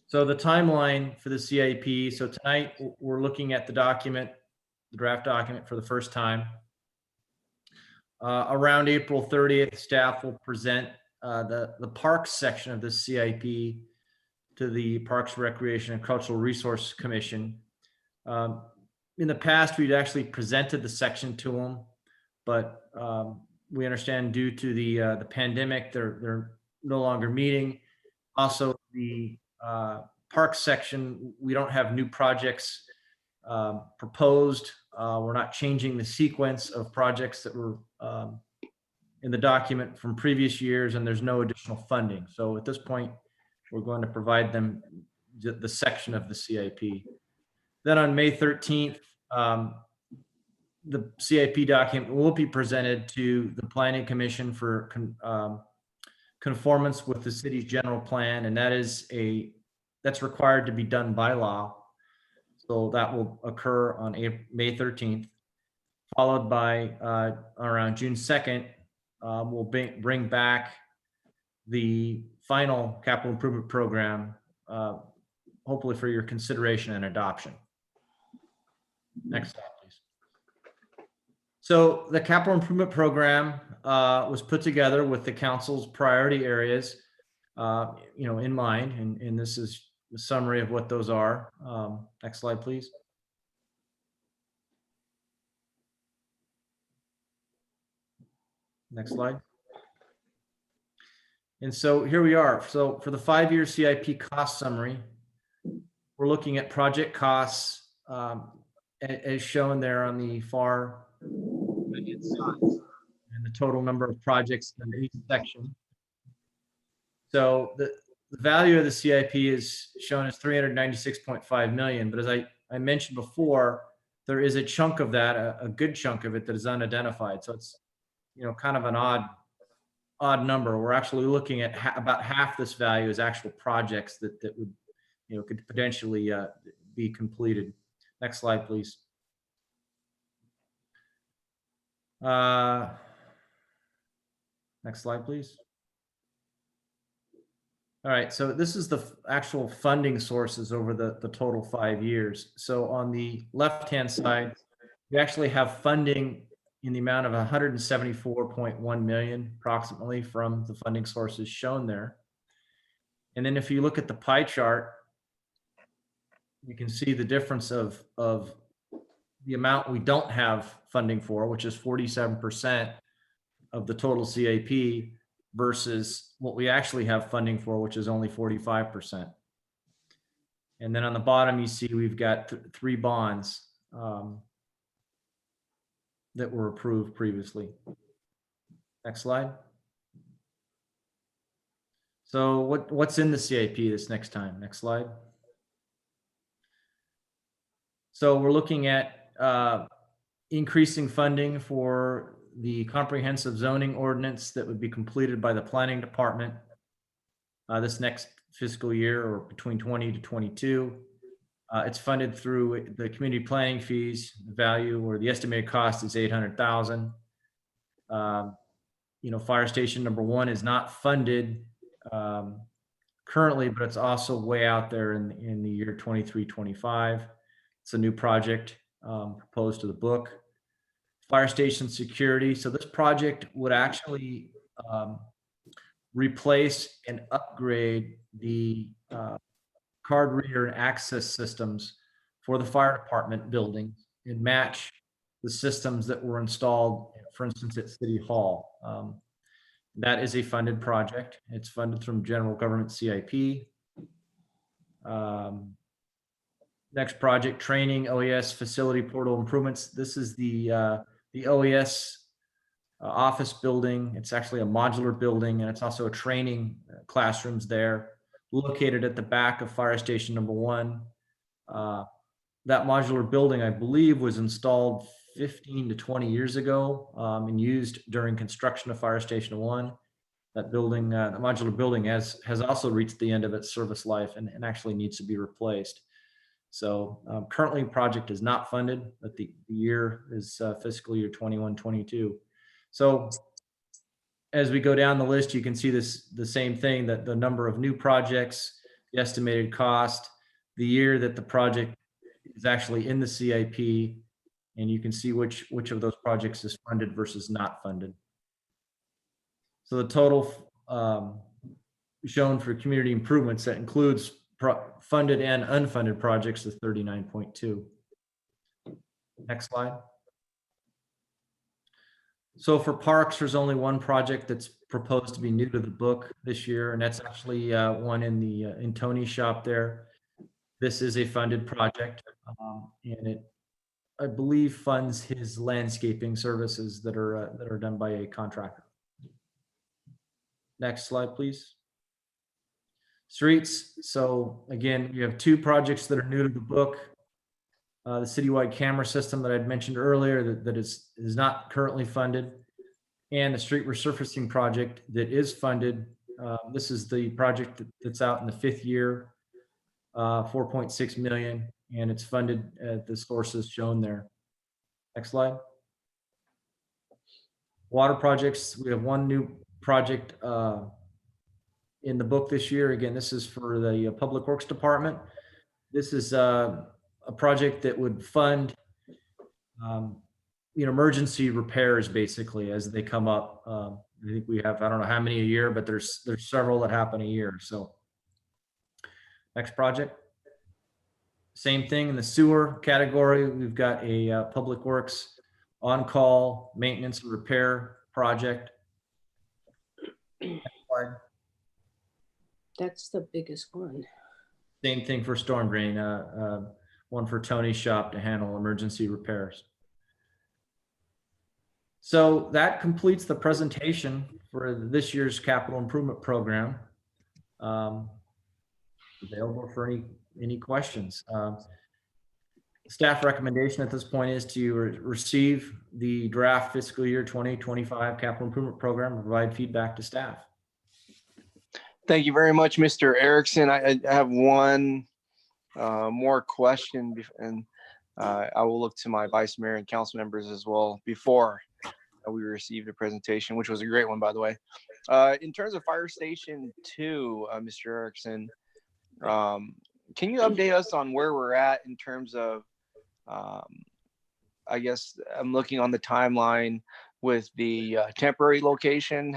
So the timeline for the CIP. So tonight we're looking at the document, the draft document, for the first time. Around April 30th, staff will present the parks section of the CIP to the Parks, Recreation, and Cultural Resource Commission. In the past, we'd actually presented the section to them, but we understand due to the pandemic, they're no longer meeting. Also, the park section, we don't have new projects proposed. We're not changing the sequence of projects that were in the document from previous years, and there's no additional funding. So at this point, we're going to provide them the section of the CIP. Then on May 13th, the CIP document will be presented to the Planning Commission for conformance with the city's general plan, and that's required to be done by law. So that will occur on May 13th, followed by around June 2nd, we'll bring back the final capital improvement program, hopefully for your consideration and adoption. Next slide, please. So the capital improvement program was put together with the council's priority areas, in mind, and this is the summary of what those are. Next slide, please. Next slide. And so here we are. So for the 5-year CIP cost summary, we're looking at project costs as shown there on the far right-hand side, and the total number of projects in each section. So the value of the CIP is shown as 396.5 million, but as I mentioned before, there is a chunk of that, a good chunk of it, that is unidentified. So it's kind of an odd number. We're actually looking at about half this value as actual projects that would could potentially be completed. Next slide, please. Next slide, please. All right, so this is the actual funding sources over the total 5 years. So on the left-hand side, we actually have funding in the amount of 174.1 million approximately from the funding sources shown there. And then if you look at the pie chart, you can see the difference of the amount we don't have funding for, which is 47% of the total CIP, versus what we actually have funding for, which is only 45%. And then on the bottom, you see we've got 3 bonds that were approved previously. Next slide. So what's in the CIP this next time? Next slide. So we're looking at increasing funding for the comprehensive zoning ordinance that would be completed by the planning department this next fiscal year, or between 20 to 22. It's funded through the community planning fees. The value, or the estimated cost, is $800,000. Fire station number 1 is not funded currently, but it's also way out there in the year 23-25. It's a new project proposed to the book. Fire station security. So this project would actually replace and upgrade the card reader and access systems for the fire department building and match the systems that were installed, for instance, at City Hall. That is a funded project. It's funded from general government CIP. Next project, training, OES facility portal improvements. This is the OES office building. It's actually a modular building, and it's also a training classrooms there, located at the back of fire station number 1. That modular building, I believe, was installed 15 to 20 years ago and used during construction of fire station 1. That building, the modular building, has also reached the end of its service life and actually needs to be replaced. So currently the project is not funded, but the year is fiscal year 21-22. So as we go down the list, you can see the same thing, that the number of new projects, the estimated cost, the year that the project is actually in the CIP, and you can see which of those projects is funded versus not funded. So the total shown for community improvements, that includes funded and unfunded projects, is 39.2. Next slide. So for parks, there's only one project that's proposed to be new to the book this year, and that's actually one in Tony's shop there. This is a funded project, and it, I believe, funds his landscaping services that are done by a contractor. Next slide, please. Streets. So again, we have 2 projects that are new to the book. The citywide camera system that I'd mentioned earlier that is not currently funded, and the street resurfacing project that is funded. This is the project that's out in the 5th year, 4.6 million, and it's funded at the sources shown there. Next slide. Water projects. We have one new project in the book this year. Again, this is for the Public Works Department. This is a project that would fund emergency repairs basically as they come up. I think we have, I don't know how many a year, but there's several that happen a year. So next project. Same thing in the sewer category. We've got a Public Works on-call maintenance and repair project. That's the biggest one. Same thing for storm drain, one for Tony's shop to handle emergency repairs. So that completes the presentation for this year's capital improvement program. Available for any questions. Staff recommendation at this point is to receive the draft fiscal year 2025 capital improvement program and provide feedback to staff. Thank you very much, Mr. Erickson. I have one more question, and I will look to my vice mayor and council members as well before we received a presentation, which was a great one, by the way. In terms of Fire Station 2, Mr. Erickson, can you update us on where we're at in terms of, I guess I'm looking on the timeline with the temporary location.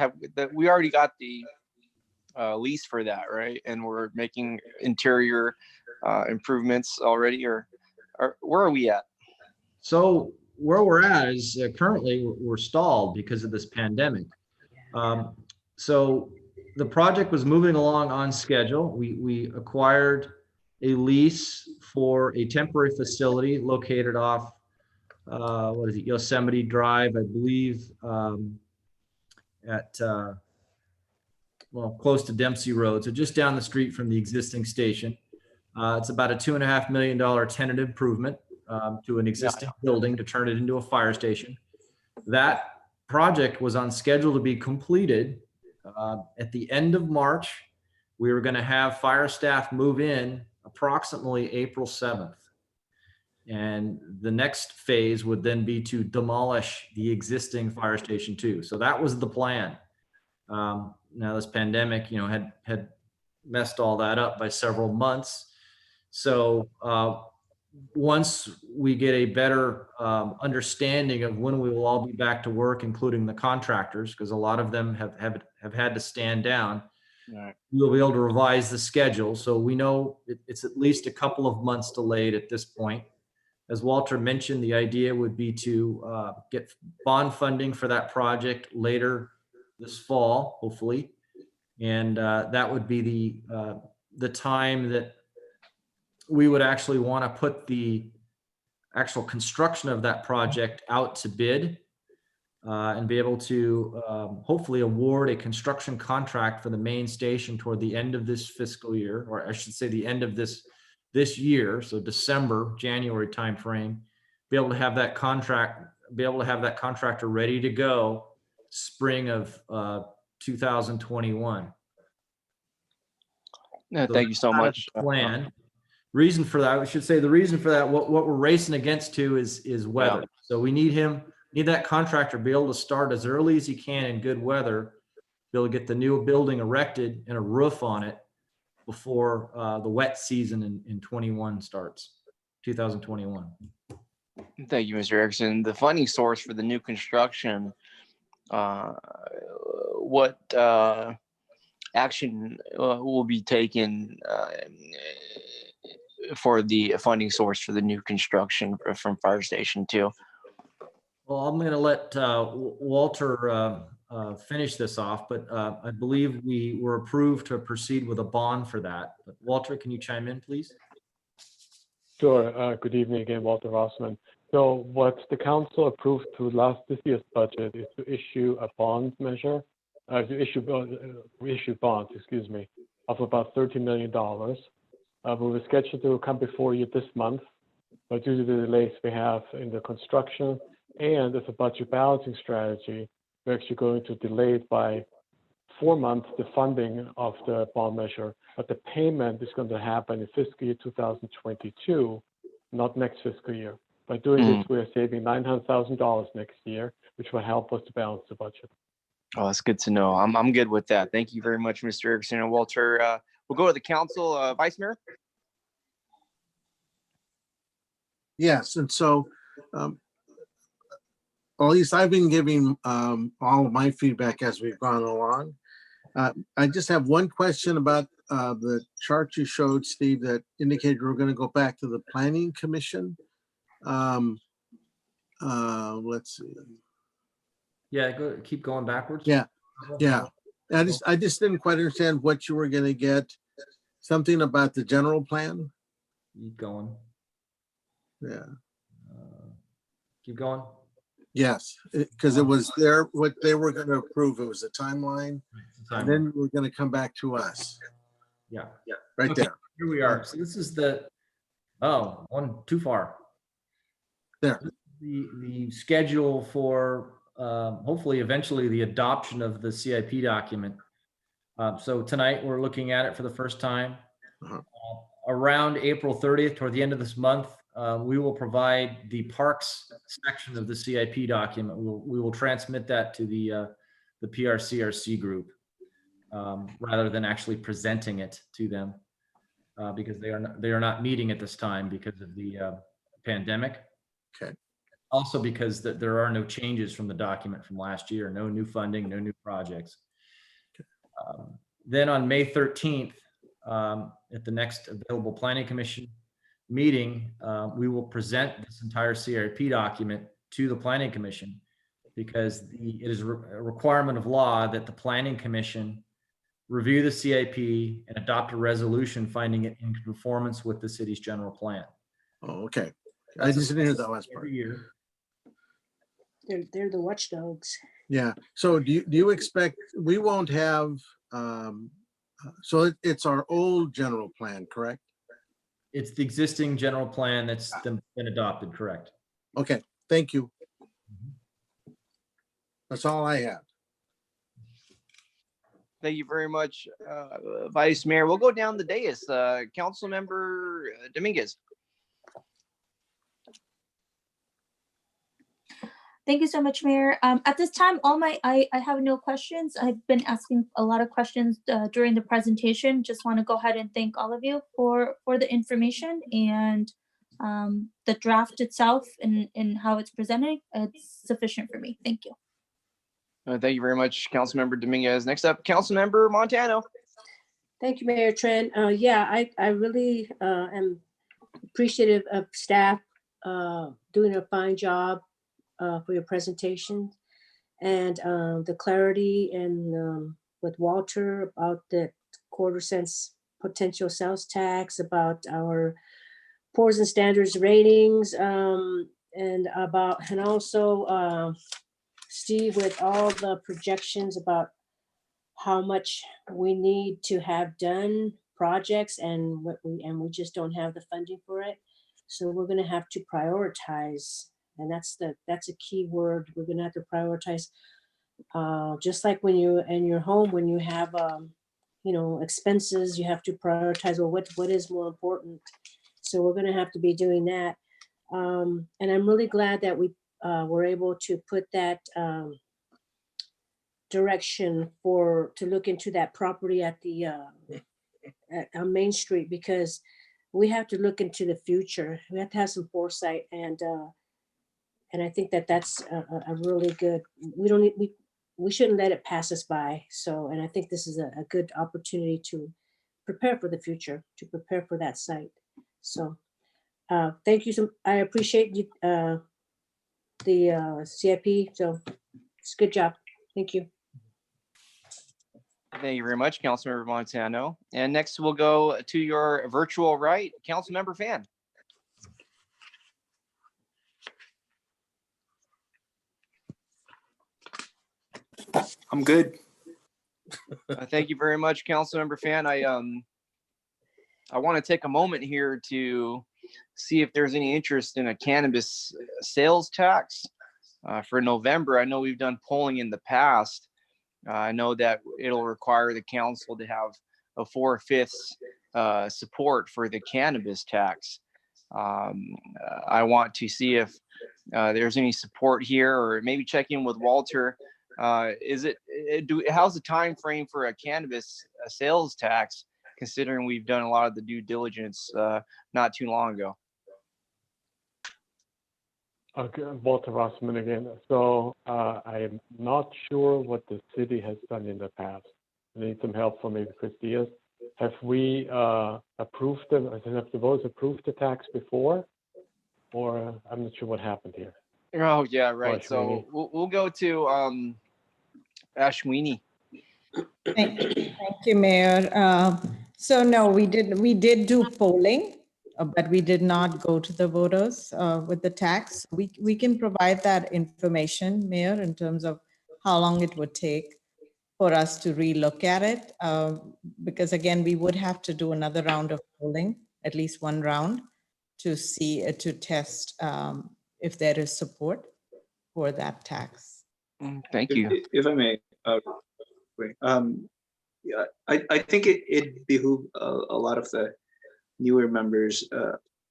We already got the lease for that, right? And we're making interior improvements already, or where are we at? So where we're at is currently we're stalled because of this pandemic. So the project was moving along on schedule. We acquired a lease for a temporary facility located off, what is it, Yosemite Drive, I believe, at, well, close to Dempsey Road. So just down the street from the existing station. It's about a $2.5 million tentative improvement to an existing building to turn it into a fire station. That project was on schedule to be completed at the end of March. We were going to have fire staff move in approximately April 7th. And the next phase would then be to demolish the existing Fire Station 2. So that was the plan. Now this pandemic, had messed all that up by several months. So once we get a better understanding of when we will all be back to work, including the contractors, because a lot of them have had to stand down, we'll be able to revise the schedule. So we know it's at least a couple of months delayed at this point. As Walter mentioned, the idea would be to get bond funding for that project later this fall, hopefully. And that would be the time that we would actually want to put the actual construction of that project out to bid and be able to hopefully award a construction contract for the main station toward the end of this fiscal year, or I should say the end of this year. So December, January timeframe, be able to have that contractor ready to go spring of 2021. No, thank you so much. Plan. Reason for that, I should say the reason for that, what we're racing against too is weather. Yeah. So we need that contractor to be able to start as early as he can in good weather, be able to get the new building erected and a roof on it before the wet season in 2021. Thank you, Mr. Erickson. The funding source for the new construction, what action will be taken for the funding source for the new construction from Fire Station 2? Well, I'm going to let Walter finish this off, but I believe we were approved to proceed with a bond for that. But Walter, can you chime in, please? Sure. Good evening again, Walter Rossman. So what the council approved through this year's budget is to issue a bond measure, to issue bonds, of about $30 million. We were scheduled to come before you this month, but due to the delays we have in the construction and as a budget balancing strategy, we're actually going to delay it by 4 months, the funding of the bond measure, but the payment is going to happen in fiscal year 2022, not next fiscal year. By doing this, we are saving $900,000 next year, which will help us to balance the budget. Oh, that's good to know. I'm good with that. Thank you very much, Mr. Erickson and Walter. We'll go to the council, Vice Mayor. Yes, and so, at least I've been giving all of my feedback as we've gone along. I just have one question about the chart you showed, Steve, that indicated we're going to go back to the Planning Commission. Let's see. Yeah, keep going backwards. Yeah. I just didn't quite understand what you were going to get. Something about the general plan. Keep going. Yeah. Keep going. Yes, because it was what they were going to approve. It was a timeline, and then we're going to come back to us. Yeah. Right Okay, there. here we are. So this is one too far. There. The schedule for hopefully eventually the adoption of the CIP document. So tonight we're looking at it for the first time. Around April 30th, toward the end of this month, we will provide the parks section of the CIP document. We will transmit that to the PRCRC group rather than actually presenting it to them because they are not meeting at this time because of the pandemic. Okay. Also because there are no changes from the document from last year, no new funding, no new projects. Then on May 13th, at the next available Planning Commission meeting, we will present this entire CIP document to the Planning Commission because it is a requirement of law that the Planning Commission review the CIP and adopt a resolution finding it in conformance with the city's general plan. Oh, okay. I just didn't hear that last part. Every year. They're the watchdogs. Yeah. So do you expect we won't have? So it's our old general plan, correct? It's the existing general plan that's been adopted, correct? Okay. Thank you. That's all I have. Thank you very much, Vice Mayor. We'll go down the dais. Council Member Dominguez. Thank you so much, Mayor. At this time, I have no questions. I've been asking a lot of questions during the presentation. Just want to go ahead and thank all of you for the information and the draft itself and how it's presented. It's sufficient for me. Thank you. Thank you very much, Councilmember Dominguez. Next up, Councilmember Montano. Thank you, Mayor Trent. Yeah, I really am appreciative of staff doing a fine job for your presentation and the clarity and with Walter about the quarter-cent potential sales tax, about our poors and standards ratings, and also Steve with all the projections about how much we need to have done projects and we just don't have the funding for it. So we're going to have to prioritize. And that's a key word. We're gonna have to prioritize, just like when you in your home, when you have expenses, you have to prioritize. Well, what is more important? So we're gonna have to be doing that. And I'm really glad that we were able to put that direction to look into that property at the on Main Street, because we have to look into the future. We have to have some foresight and I think that's a really good, we shouldn't let it pass us by. So, and I think this is a good opportunity to prepare for the future, to prepare for that site. So thank you. I appreciate you, the CIP. So it's a good job. Thank you. Thank you very much, Councilmember Montano. And next we'll go to your virtual right, Councilmember Fan. I'm good. Thank you very much, Councilmember Fan. I want to take a moment here to see if there's any interest in a cannabis sales tax for November. I know we've done polling in the past. I know that it'll require the council to have a 4/5 support for the cannabis tax. I want to see if there's any support here, or maybe check in with Walter How's the time frame for a cannabis sales tax, considering we've done a lot of the due diligence not too long ago? Okay, Walter Rossman again. So I am not sure what the city has done in the past. I need some help from maybe Chris Diaz. Have we approved them? Have the voters approved the tax before? Or I'm not sure what happened here. Oh yeah, right. Ashwini. So we'll go to Ashwini. Thank you, Mayor. So no, we did do polling, but we did not go to the voters with the tax. We can provide that information, Mayor, in terms of how long it would take for us to relook at it. Because again, we would have to do another round of polling, at least one round, to see, to test if there is support for that tax. Thank you. If I may, yeah, I think it behooved a lot of the newer members,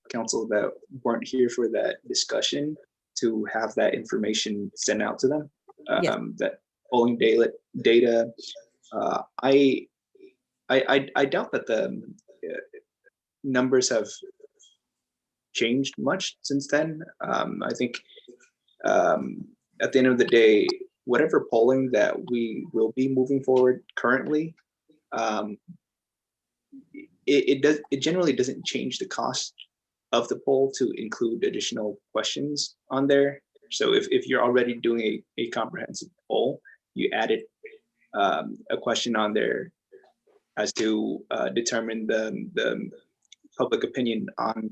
council that weren't here for that discussion to have that information sent out to them. Yeah. That polling data. I doubt that the numbers have changed much since then. I think at the end of the day, whatever polling that we will be moving forward currently, it generally doesn't change the cost of the poll to include additional questions on there. So if you're already doing a comprehensive poll, you added a question on there as to determine the public opinion on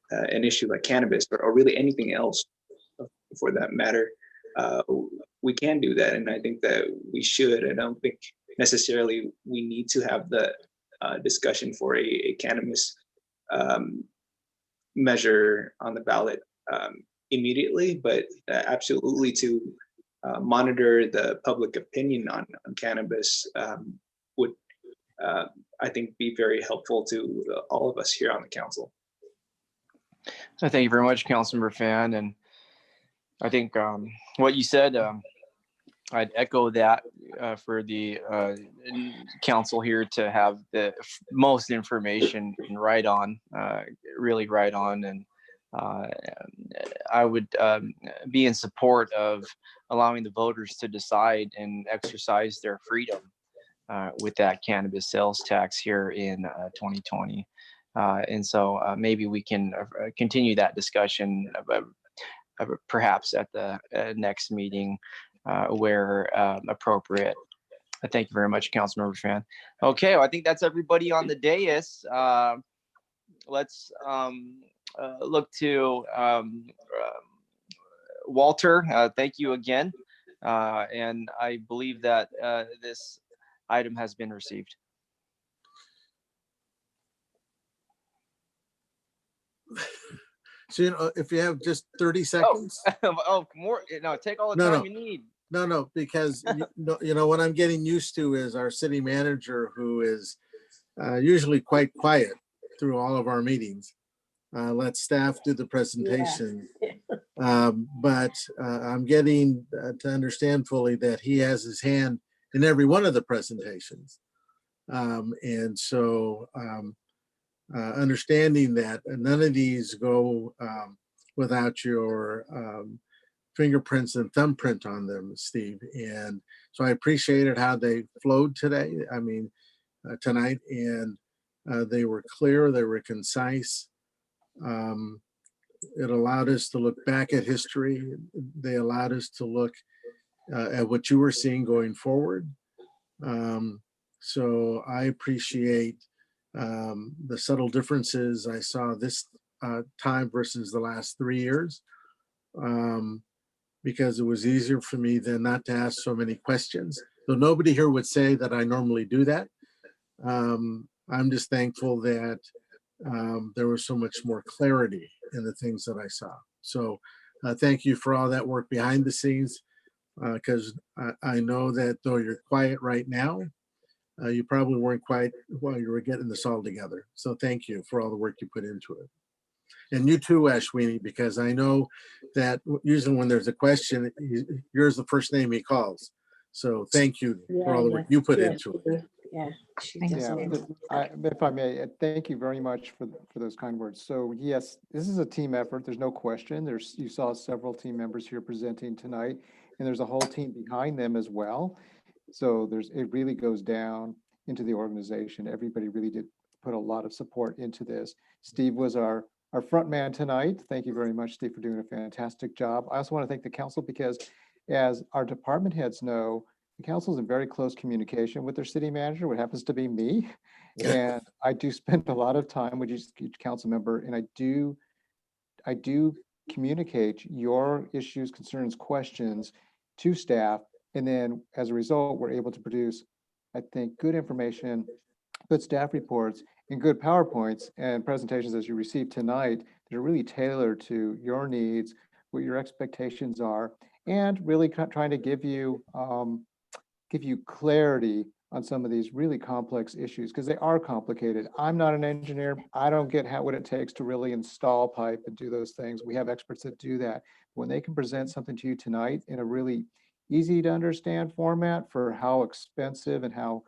an issue like cannabis or really anything else for that matter, we can do that. And I think that we should. I don't think necessarily we need to have the discussion for a cannabis measure on the ballot immediately, but absolutely to monitor the public opinion on cannabis would, I think, be very helpful to all of us here on the council. So thank you very much, Councilmember Fan. And I think what you said, I'd echo that for the council here to have the most information right on, really right on. And I would be in support of allowing the voters to decide and exercise their freedom with that cannabis sales tax here in 2020. And so maybe we can continue that discussion perhaps at the next meeting where appropriate. Thank you very much, Councilmember Fan. Okay, well, I think that's everybody on the dais. Let's look to Walter. Thank you again. And I believe that this item has been received. So, you know, if you have just 30 seconds. Oh, more, no, take all the time you need. No, because you know what I'm getting used to is our city manager, who is usually quite quiet through all of our meetings. Let staff do the presentation. Yeah. But I'm getting to understand fully that he has his hand in every one of the presentations. And so understanding that none of these go without your fingerprints and thumbprint on them, Steve. And so I appreciated how they flowed today. I mean, tonight, and they were clear, they were concise. It allowed us to look back at history. They allowed us to look at what you were seeing going forward. So I appreciate the subtle differences I saw this time versus the last 3 years, because it was easier for me then not to ask so many questions. Though nobody here would say that I normally do that. I'm just thankful that there was so much more clarity in the things that I saw. So thank you for all that work behind the scenes, because I know that though you're quiet right now, you probably weren't quiet while you were getting this all together. So thank you for all the work you put into it. And you too, Ashwini, because I know that usually when there's a question, yours the first name he calls. So thank you for all the work Yeah, you put yeah, into it. Yeah. She Thank does you. it. If I may, thank you very much for those kind words. So yes, this is a team effort. There's no question. You saw several team members here presenting tonight, and there's a whole team behind them as well. So it really goes down into the organization. Everybody really did put a lot of support into this. Steve was our front man tonight. Thank you very much, Steve, for doing a fantastic job. I also want to thank the council because as our department heads know, the council is in very close communication with their city manager, what happens to be me. And I do spend a lot of time with each council member, and I do communicate your issues, concerns, questions to staff. And then as a result, we're able to produce, I think, good information, good staff reports, and good PowerPoints and presentations as you received tonight that are really tailored to your needs, what your expectations are, and really trying to give you clarity on some of these really complex issues because they are complicated. I'm not an engineer. I don't get what it takes to really install pipe and do those things. We have experts that do that. When they can present something to you tonight in a really easy to understand format for how expensive and how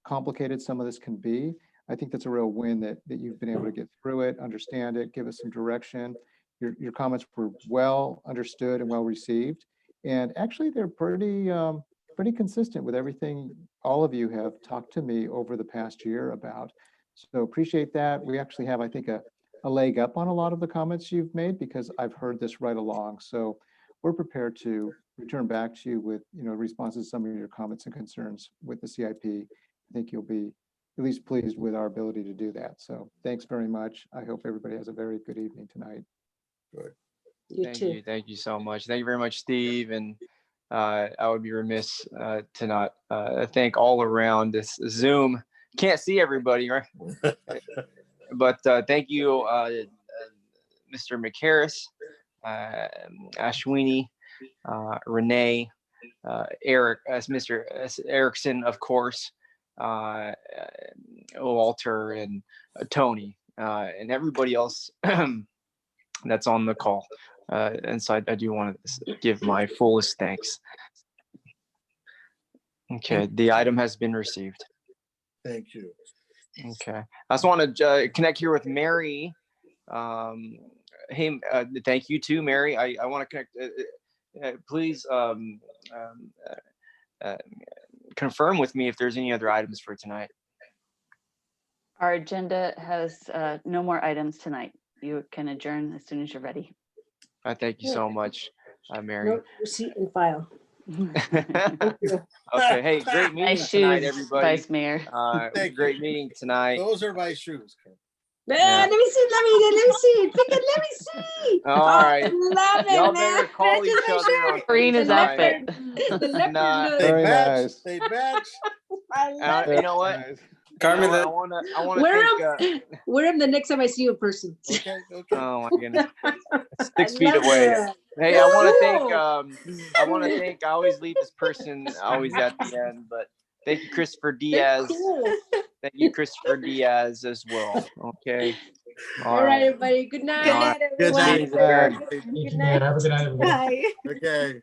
complicated some of this can be, I think that's a real win that you've been able to get through it, understand it, give us some direction. Your comments were well understood and well received. And actually they're pretty consistent with everything all of you have talked to me over the past year about. So appreciate that. We actually have, I think, a leg up on a lot of the comments you've made because I've heard this right along. So we're prepared to return back to you with responses to some of your comments and concerns with the CIP. I think you'll be at least pleased with our ability to do that. So thanks very much. I hope everybody has a very good evening tonight. Good. Thank you so much. Thank you very much, Steve. And I would be remiss to not thank all around this Zoom. Can't see everybody, right? But thank you, Mr. McHarris, Ashwini, Renee, Eric, Mr. Erickson, of course, Walter, and Tony, and everybody else that's on the call. And so I do want to give my fullest thanks. Okay, the item has been received. Thank you. Okay, I just want to connect here with Mary. Hey, thank you too, Mary. I want to connect. Please confirm with me if there's any other items for tonight. Our agenda has no more items tonight. You can adjourn as soon as you're ready. Thank you so much, Mary. Note, receipt and file. Okay, hey, great meeting Nice tonight, shoes, everybody. Vice Mayor. Great meeting tonight. Those are my shoes. Man, let me see. Let me see. Pick it. Let me see. All right. Love it, Y'all man. better call each other on Karina's FaceTime. outfit. The leopard look. They Very match. nice. They match. I love it. You know what? Nice. Carmen, I want to thank. Wear him the next time I see you in person. Okay. Oh my goodness, 6 I feet love away. it. Hey, I want to thank. Woo! I always leave this person always at the end, but thank you, Christopher Diaz. Cool. Thank you, Christopher Diaz, as well. Okay. All right, everybody. Good night. Good night. Everyone. Good night. Good Thank you, night. Mayor. Have a good night, everybody. Bye. Okay.